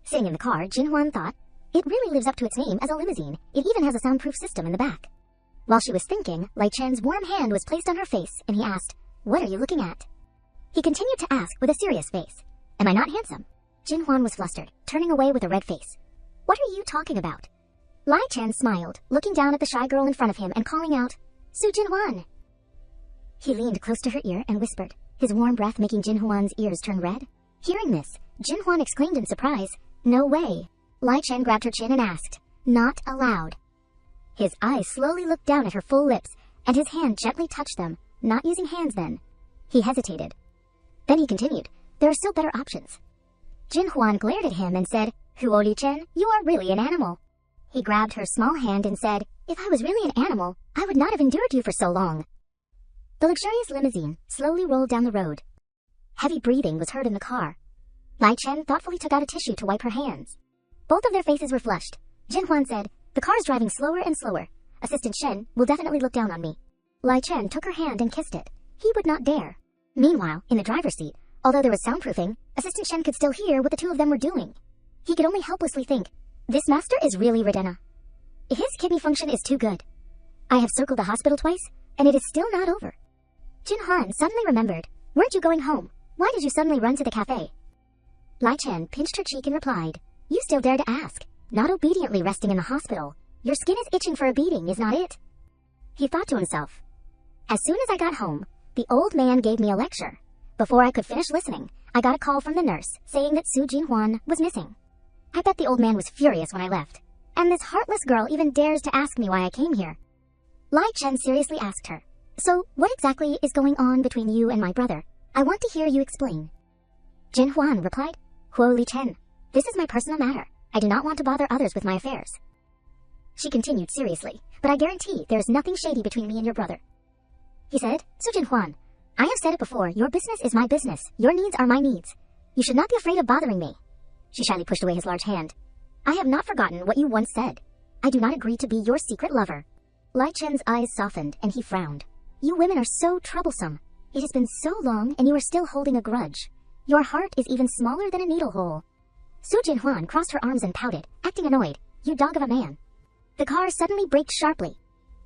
Sitting in the car, Jinhwan thought, it really lives up to its name as a limousine. It even has a soundproof system in the back. While she was thinking, Lai Chen's warm hand was placed on her face, and he asked, "What are you looking at?" He continued to ask with a serious face, "Am I not handsome?" Jinhwan was flustered, turning away with a red face. "What are you talking about?" Lai Chen smiled, looking down at the shy girl in front of him and calling out, "Su Jinhwan!" He leaned close to her ear and whispered, his warm breath making Jinhwan's ears turn red. Hearing this, Jinhwan exclaimed in surprise, "No way!" Lai Chen grabbed her chin and asked, "Not allowed." His eyes slowly looked down at her full lips, and his hand gently touched them, not using hands then. He hesitated. Then he continued, "There are still better options." Jinhwan glared at him and said, "Huo Li Chen, you are really an animal." He grabbed her small hand and said, "If I was really an animal, I would not have endured you for so long." The luxurious limousine slowly rolled down the road. Heavy breathing was heard in the car. Lai Chen thoughtfully took out a tissue to wipe her hands. Both of their faces were flushed. Jinhwan said, "The car is driving slower and slower. Assistant Shen will definitely look down on me." Lai Chen took her hand and kissed it. He would not dare. Meanwhile, in the driver's seat, although there was soundproofing, Assistant Shen could still hear what the two of them were doing. He could only helplessly think, this master is really Redena. His kidney function is too good. I have circled the hospital twice, and it is still not over. Jinhwan suddenly remembered, weren't you going home? Why did you suddenly run to the cafe? Lai Chen pinched her cheek and replied, you still dare to ask, not obediently resting in the hospital. Your skin is itching for a beating, is not it? He thought to himself. As soon as I got home, the old man gave me a lecture. Before I could finish listening, I got a call from the nurse saying that Su Jinhwan was missing. I bet the old man was furious when I left. And this heartless girl even dares to ask me why I came here. Lai Chen seriously asked her, so what exactly is going on between you and my brother? I want to hear you explain. Jinhwan replied, Huo Li Chen, this is my personal matter. I do not want to bother others with my affairs. She continued seriously, but I guarantee there is nothing shady between me and your brother. He said, Su Jinhwan, I have said it before, your business is my business. Your needs are my needs. You should not be afraid of bothering me. She shyly pushed away his large hand. I have not forgotten what you once said. I do not agree to be your secret lover. Lai Chen's eyes softened and he frowned. You women are so troublesome. It has been so long and you are still holding a grudge. Your heart is even smaller than a needle hole. Su Jinhwan crossed her arms and pouted, acting annoyed. You dog of a man. The car suddenly braked sharply.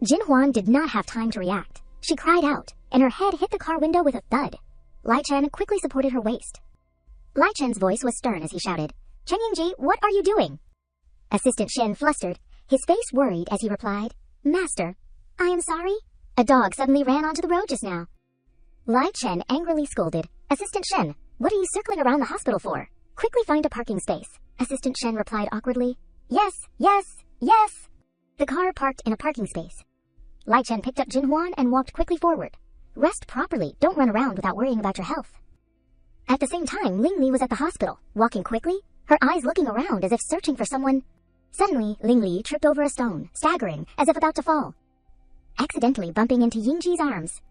Jinhwan did not have time to react. She cried out, and her head hit the car window with a thud. Lai Chen quickly supported her waist. Lai Chen's voice was stern as he shouted, Chen Yingji, what are you doing? Assistant Shen flustered, his face worried as he replied, Master, I am sorry. A dog suddenly ran onto the road just now. Lai Chen angrily scolded, Assistant Shen, what are you circling around the hospital for? Quickly find a parking space. Assistant Shen replied awkwardly, Yes, yes, yes. The car parked in a parking space. Lai Chen picked up Jinhwan and walked quickly forward. Rest properly, don't run around without worrying about your health. At the same time, Ling Li was at the hospital, walking quickly, her eyes looking around as if searching for someone. Suddenly, Ling Li tripped over a stone, staggering, as if about to fall, accidentally bumping into Yingji's arms.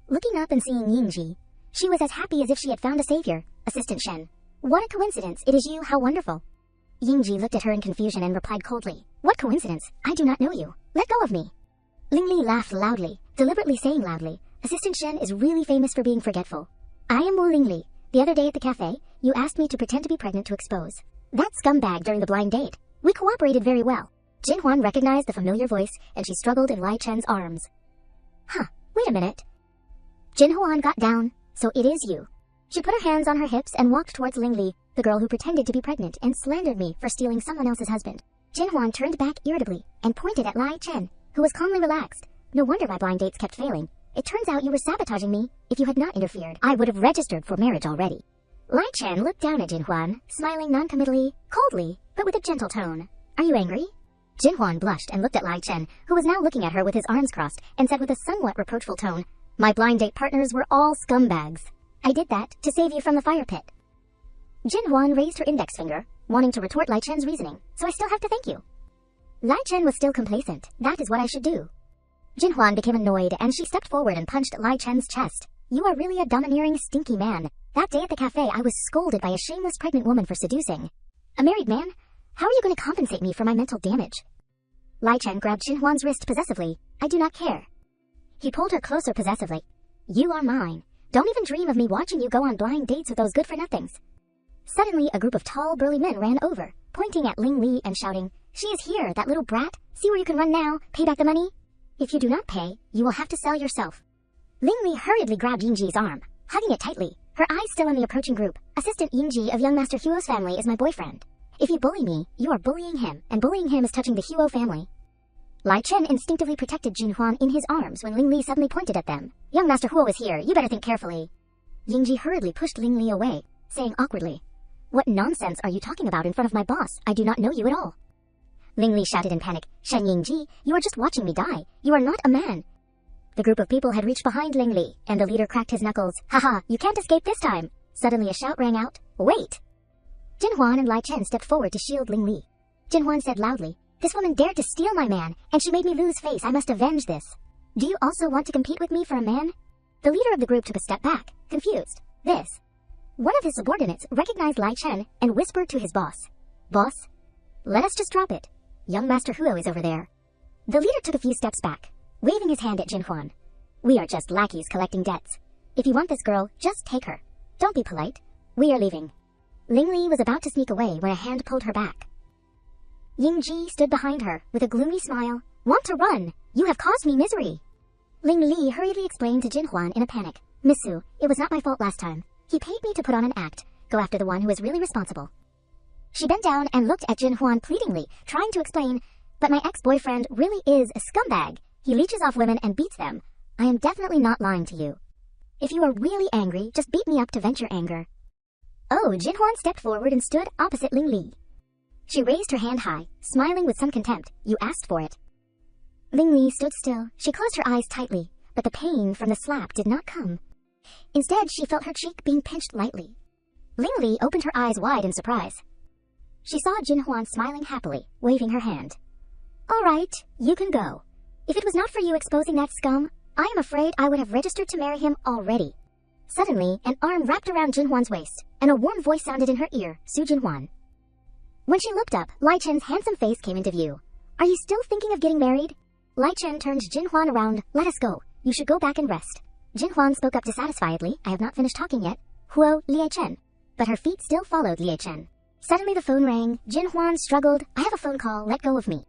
Looking up and seeing Yingji, she was as happy as if she had found a savior. Assistant Shen, what a coincidence, it is you, how wonderful. Yingji looked at her in confusion and replied coldly, What coincidence? I do not know you. Let go of me. Ling Li laughed loudly, deliberately saying loudly, Assistant Shen is really famous for being forgetful. I am Wu Ling Li. The other day at the cafe, you asked me to pretend to be pregnant to expose that scumbag during the blind date. We cooperated very well. Jinhwan recognized the familiar voice, and she struggled in Lai Chen's arms. Huh, wait a minute. Jinhwan got down, so it is you. She put her hands on her hips and walked towards Ling Li, the girl who pretended to be pregnant and slandered me for stealing someone else's husband. Jinhwan turned back irritably and pointed at Lai Chen, who was calmly relaxed. No wonder my blind dates kept failing. It turns out you were sabotaging me. If you had not interfered, I would have registered for marriage already. Lai Chen looked down at Jinhwan, smiling non-committally, coldly, but with a gentle tone. Are you angry? Jinhwan blushed and looked at Lai Chen, who was now looking at her with his arms crossed, and said with a somewhat reproachful tone, My blind date partners were all scumbags. I did that to save you from the fire pit. Jinhwan raised her index finger, wanting to retort Lai Chen's reasoning, so I still have to thank you. Lai Chen was still complacent. That is what I should do. Jinhwan became annoyed, and she stepped forward and punched Lai Chen's chest. You are really a domineering, stinky man. That day at the cafe, I was scolded by a shameless pregnant woman for seducing a married man. How are you going to compensate me for my mental damage? Lai Chen grabbed Jinhwan's wrist possessively. I do not care. He pulled her closer possessively. You are mine. Don't even dream of me watching you go on blind dates with those good-for-nothings. Suddenly, a group of tall, burly men ran over, pointing at Ling Li and shouting, She is here, that little brat. See where you can run now. Pay back the money. If you do not pay, you will have to sell yourself. Ling Li hurriedly grabbed Yingji's arm, hugging it tightly, her eyes still on the approaching group. Assistant Yingji of young Master Huo's family is my boyfriend. If you bully me, you are bullying him, and bullying him is touching the Huo family. Lai Chen instinctively protected Jinhwan in his arms when Ling Li suddenly pointed at them. Young Master Huo is here, you better think carefully. Yingji hurriedly pushed Ling Li away, saying awkwardly, What nonsense are you talking about in front of my boss? I do not know you at all. Ling Li shouted in panic, Shen Yingji, you are just watching me die. You are not a man. The group of people had reached behind Ling Li, and the leader cracked his knuckles. Haha, you can't escape this time. Suddenly a shout rang out. Wait! Jinhwan and Lai Chen stepped forward to shield Ling Li. Jinhwan said loudly, This woman dared to steal my man, and she made me lose face. I must avenge this. Do you also want to compete with me for a man? The leader of the group took a step back, confused. This. One of his subordinates recognized Lai Chen and whispered to his boss. Boss? Let us just drop it. Young Master Huo is over there. The leader took a few steps back, waving his hand at Jinhwan. We are just lackeys collecting debts. If you want this girl, just take her. Don't be polite. We are leaving. Ling Li was about to sneak away when a hand pulled her back. Yingji stood behind her with a gloomy smile. Want to run? You have caused me misery. Ling Li hurriedly explained to Jinhwan in a panic. Missu, it was not my fault last time. He paid me to put on an act. Go after the one who is really responsible. She bent down and looked at Jinhwan pleadingly, trying to explain, But my ex-boyfriend really is a scumbag. He leeches off women and beats them. I am definitely not lying to you. If you are really angry, just beat me up to vent your anger. Oh, Jinhwan stepped forward and stood opposite Ling Li. She raised her hand high, smiling with some contempt. You asked for it. Ling Li stood still. She closed her eyes tightly, but the pain from the slap did not come. Instead, she felt her cheek being pinched lightly. Ling Li opened her eyes wide in surprise. She saw Jinhwan smiling happily, waving her hand. All right, you can go. If it was not for you exposing that scum, I am afraid I would have registered to marry him already. Suddenly, an arm wrapped around Jinhwan's waist, and a warm voice sounded in her ear, Su Jinhwan. When she looked up, Lai Chen's handsome face came into view. Are you still thinking of getting married? Lai Chen turned Jin Huan around. Let us go. You should go back and rest. Jin Huan spoke up dissatisfiedly. I have not finished talking yet. Huo, Lie Chen. But her feet still followed Lie Chen. Suddenly the phone rang. Jin Huan struggled. I have a phone call. Let go of me.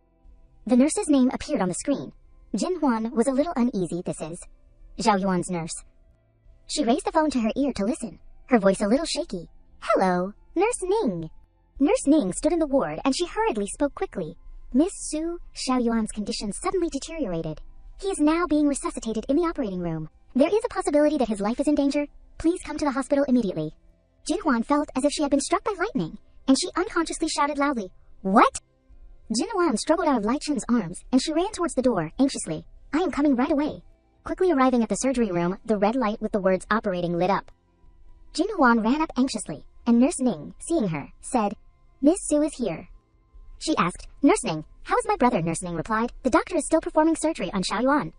The nurse's name appeared on the screen. Jin Huan was a little uneasy. This is Zhao Yuan's nurse. She raised the phone to her ear to listen, her voice a little shaky. Hello, Nurse Ning. Nurse Ning stood in the ward and she hurriedly spoke quickly. Miss Su, Xiao Yuan's condition suddenly deteriorated. He is now being resuscitated in the operating room. There is a possibility that his life is in danger. Please come to the hospital immediately. Jin Huan felt as if she had been struck by lightning, and she unconsciously shouted loudly, What? Jin Huan struggled out of Lai Chen's arms, and she ran towards the door, anxiously. I am coming right away. Quickly arriving at the surgery room, the red light with the words operating lit up. Jin Huan ran up anxiously, and Nurse Ning, seeing her, said, Miss Su is here. She asked, Nurse Ning, how is my brother? Nurse Ning replied, the doctor is still performing surgery on Xiao Yuan.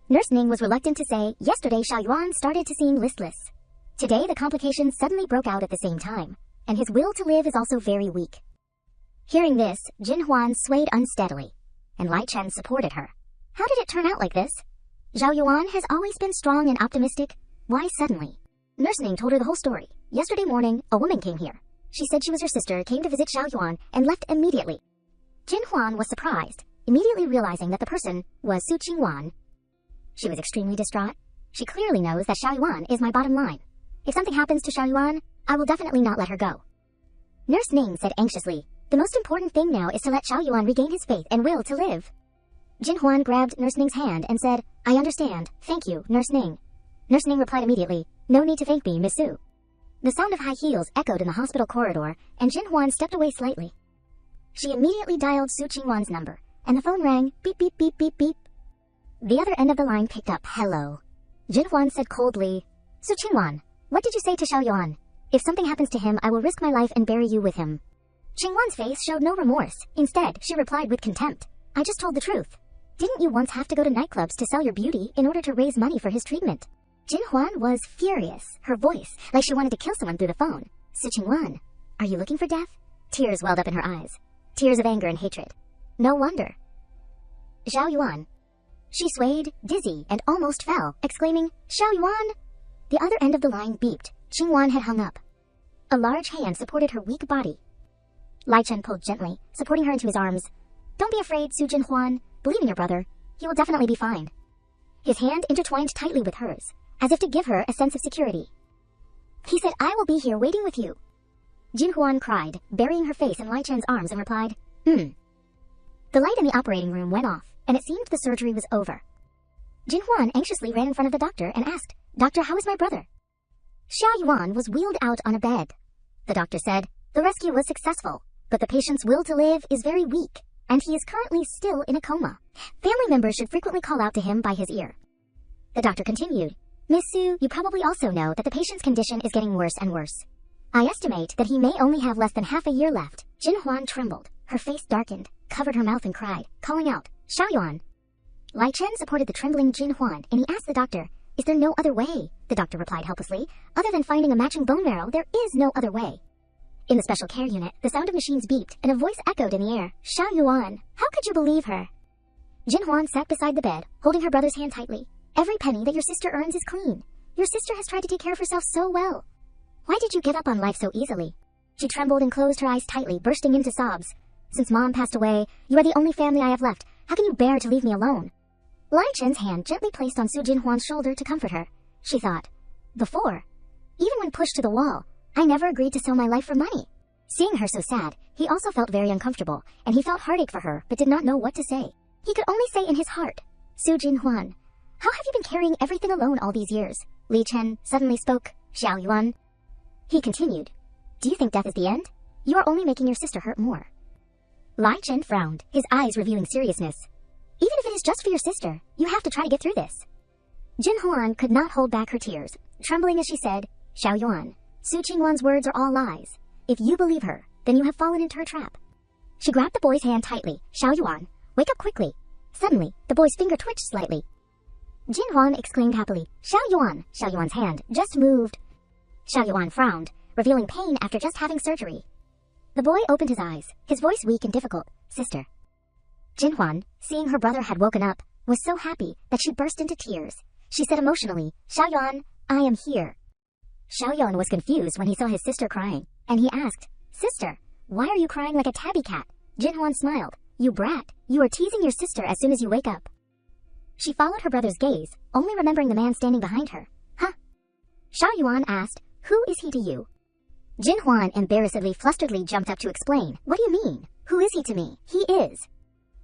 Nurse Ning was reluctant to say, yesterday Xiao Yuan started to seem listless. Today the complications suddenly broke out at the same time, and his will to live is also very weak. Hearing this, Jin Huan swayed unsteadily, and Lai Chen supported her. How did it turn out like this? Zhao Yuan has always been strong and optimistic. Why suddenly? Nurse Ning told her the whole story. Yesterday morning, a woman came here. She said she was her sister, came to visit Xiao Yuan, and left immediately. Jin Huan was surprised, immediately realizing that the person was Su Qingwan. She was extremely distraught. She clearly knows that Xiao Yuan is my bottom line. If something happens to Xiao Yuan, I will definitely not let her go. Nurse Ning said anxiously, the most important thing now is to let Xiao Yuan regain his faith and will to live. Jin Huan grabbed Nurse Ning's hand and said, I understand. Thank you, Nurse Ning. Nurse Ning replied immediately, no need to thank me, Miss Su. The sound of high heels echoed in the hospital corridor, and Jin Huan stepped away slightly. She immediately dialed Su Qingwan's number, and the phone rang, beep beep beep beep beep. The other end of the line picked up, hello. Jin Huan said coldly, Su Qingwan, what did you say to Xiao Yuan? If something happens to him, I will risk my life and bury you with him. Qingwan's face showed no remorse. Instead, she replied with contempt, I just told the truth. Didn't you once have to go to nightclubs to sell your beauty in order to raise money for his treatment? Jin Huan was furious, her voice, like she wanted to kill someone through the phone. Su Qingwan, are you looking for death? Tears welled up in her eyes. Tears of anger and hatred. No wonder. Xiao Yuan. She swayed, dizzy, and almost fell, exclaiming, Xiao Yuan! The other end of the line beeped. Qingwan had hung up. A large hand supported her weak body. Lai Chen pulled gently, supporting her into his arms. Don't be afraid, Su Jin Huan. Believe in your brother. He will definitely be fine. His hand intertwined tightly with hers, as if to give her a sense of security. He said, I will be here waiting with you. Jin Huan cried, burying her face in Lai Chen's arms, and replied, The light in the operating room went off, and it seemed the surgery was over. Jin Huan anxiously ran in front of the doctor and asked, Doctor, how is my brother? Xiao Yuan was wheeled out on a bed. The doctor said, the rescue was successful, but the patient's will to live is very weak, and he is currently still in a coma. Family members should frequently call out to him by his ear. The doctor continued, Miss Su, you probably also know that the patient's condition is getting worse and worse. I estimate that he may only have less than half a year left. Jin Huan trembled. Her face darkened, covered her mouth and cried, calling out, Xiao Yuan. Lai Chen supported the trembling Jin Huan, and he asked the doctor, Is there no other way? The doctor replied helplessly, Other than finding a matching bone marrow, there is no other way. In the special care unit, the sound of machines beeped, and a voice echoed in the air, Xiao Yuan, how could you believe her? Jin Huan sat beside the bed, holding her brother's hand tightly. Every penny that your sister earns is clean. Your sister has tried to take care of herself so well. Why did you give up on life so easily? She trembled and closed her eyes tightly, bursting into sobs. Since Mom passed away, you are the only family I have left. How can you bear to leave me alone? Lai Chen's hand gently placed on Su Jin Huan's shoulder to comfort her. She thought, before, even when pushed to the wall, I never agreed to sell my life for money. Seeing her so sad, he also felt very uncomfortable, and he felt heartache for her, but did not know what to say. He could only say in his heart, Su Jin Huan, how have you been carrying everything alone all these years? Li Chen suddenly spoke, Xiao Yuan. He continued, do you think death is the end? You are only making your sister hurt more. Lai Chen frowned, his eyes revealing seriousness. Even if it is just for your sister, you have to try to get through this. Jin Huan could not hold back her tears, trembling as she said, Xiao Yuan, Su Qingwan's words are all lies. If you believe her, then you have fallen into her trap. She grabbed the boy's hand tightly. Xiao Yuan, wake up quickly. Suddenly, the boy's finger twitched slightly. Jin Huan exclaimed happily, Xiao Yuan's hand just moved. Xiao Yuan frowned, revealing pain after just having surgery. The boy opened his eyes, his voice weak and difficult. Sister. Jinhwan, seeing her brother had woken up, was so happy that she burst into tears. She said emotionally, Xiaoyuan, I am here. Xiaoyuan was confused when he saw his sister crying, and he asked, Sister, why are you crying like a tabby cat? Jinhwan smiled, You brat, you are teasing your sister as soon as you wake up. She followed her brother's gaze, only remembering the man standing behind her. Huh? Xiaoyuan asked, Who is he to you? Jinhwan embarrassedly flusteredly jumped up to explain, What do you mean? Who is he to me? He is.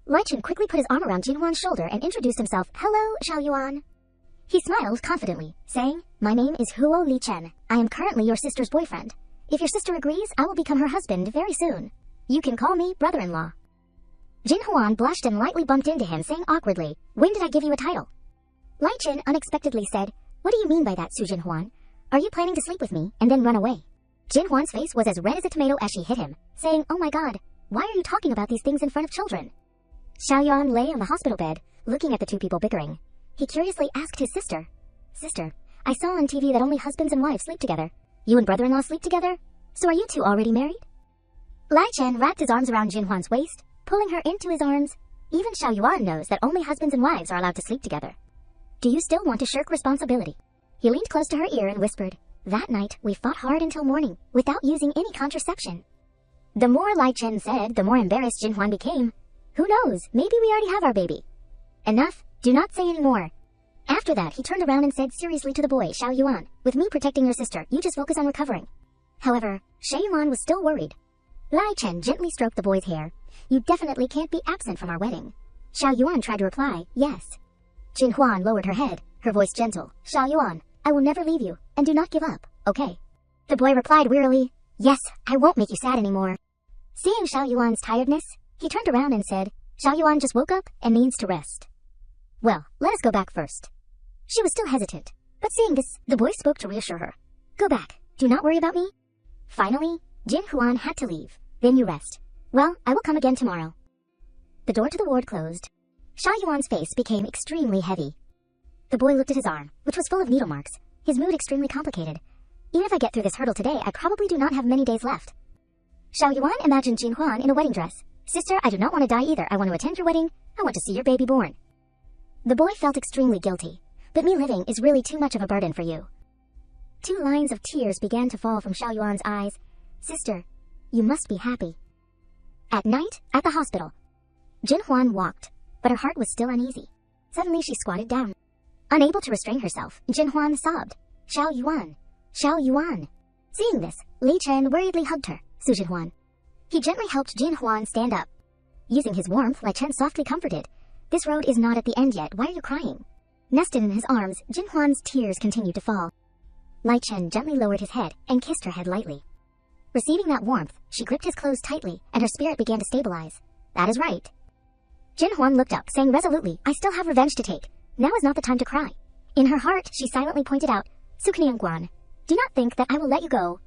Lichen quickly put his arm around Jinhwan's shoulder and introduced himself, Hello, Xiaoyuan. He smiled confidently, saying, My name is Huo Lichen. I am currently your sister's boyfriend. If your sister agrees, I will become her husband very soon. You can call me brother-in-law. Jinhwan blushed and lightly bumped into him, saying awkwardly, When did I give you a title? Lichen unexpectedly said, What do you mean by that, Su Jinhwan? Are you planning to sleep with me and then run away? Jinhwan's face was as red as a tomato as she hit him, saying, Oh my god, why are you talking about these things in front of children? Xiaoyuan lay on the hospital bed, looking at the two people bickering. He curiously asked his sister, Sister, I saw on TV that only husbands and wives sleep together. You and brother-in-law sleep together? So are you two already married? Lai Chen wrapped his arms around Jinhwan's waist, pulling her into his arms. Even Xiaoyuan knows that only husbands and wives are allowed to sleep together. Do you still want to shirk responsibility? He leaned close to her ear and whispered, That night, we fought hard until morning, without using any contraception. The more Lai Chen said, the more embarrassed Jinhwan became. Who knows, maybe we already have our baby. Enough, do not say any more. After that, he turned around and said seriously to the boy, Xiaoyuan, with me protecting your sister, you just focus on recovering. However, Xiaoyuan was still worried. Lai Chen gently stroked the boy's hair. You definitely can't be absent from our wedding. Xiaoyuan tried to reply, yes. Jinhwan lowered her head, her voice gentle. Xiaoyuan, I will never leave you, and do not give up, okay? The boy replied wearily, Yes, I won't make you sad anymore. Seeing Xiaoyuan's tiredness, he turned around and said, Xiaoyuan just woke up and needs to rest. Well, let us go back first. She was still hesitant, but seeing this, the boy spoke to reassure her. Go back, do not worry about me. Finally, Jinhwan had to leave. Then you rest. Well, I will come again tomorrow. The door to the ward closed. Xiaoyuan's face became extremely heavy. The boy looked at his arm, which was full of needle marks, his mood extremely complicated. Even if I get through this hurdle today, I probably do not have many days left. Xiaoyuan imagined Jinhwan in a wedding dress. Sister, I do not want to die either. I want to attend your wedding. I want to see your baby born. The boy felt extremely guilty. But me living is really too much of a burden for you. 2 lines of tears began to fall from Xiaoyuan's eyes. Sister, you must be happy. At night, at the hospital, Jinhwan walked, but her heart was still uneasy. Suddenly she squatted down. Unable to restrain herself, Jinhwan sobbed. Xiaoyuan, Xiaoyuan. Seeing this, Li Chen worriedly hugged her, Su Jinhwan. He gently helped Jinhwan stand up. Using his warmth, Li Chen softly comforted. This road is not at the end yet, why are you crying? Nested in his arms, Jinhwan's tears continued to fall. Lai Chen gently lowered his head and kissed her head lightly. Receiving that warmth, she gripped his clothes tightly, and her spirit began to stabilize. That is right. Jinhwan looked up, saying resolutely, I still have revenge to take. Now is not the time to cry. In her heart, she silently pointed out, Sukniangguan, do not think that I will let you go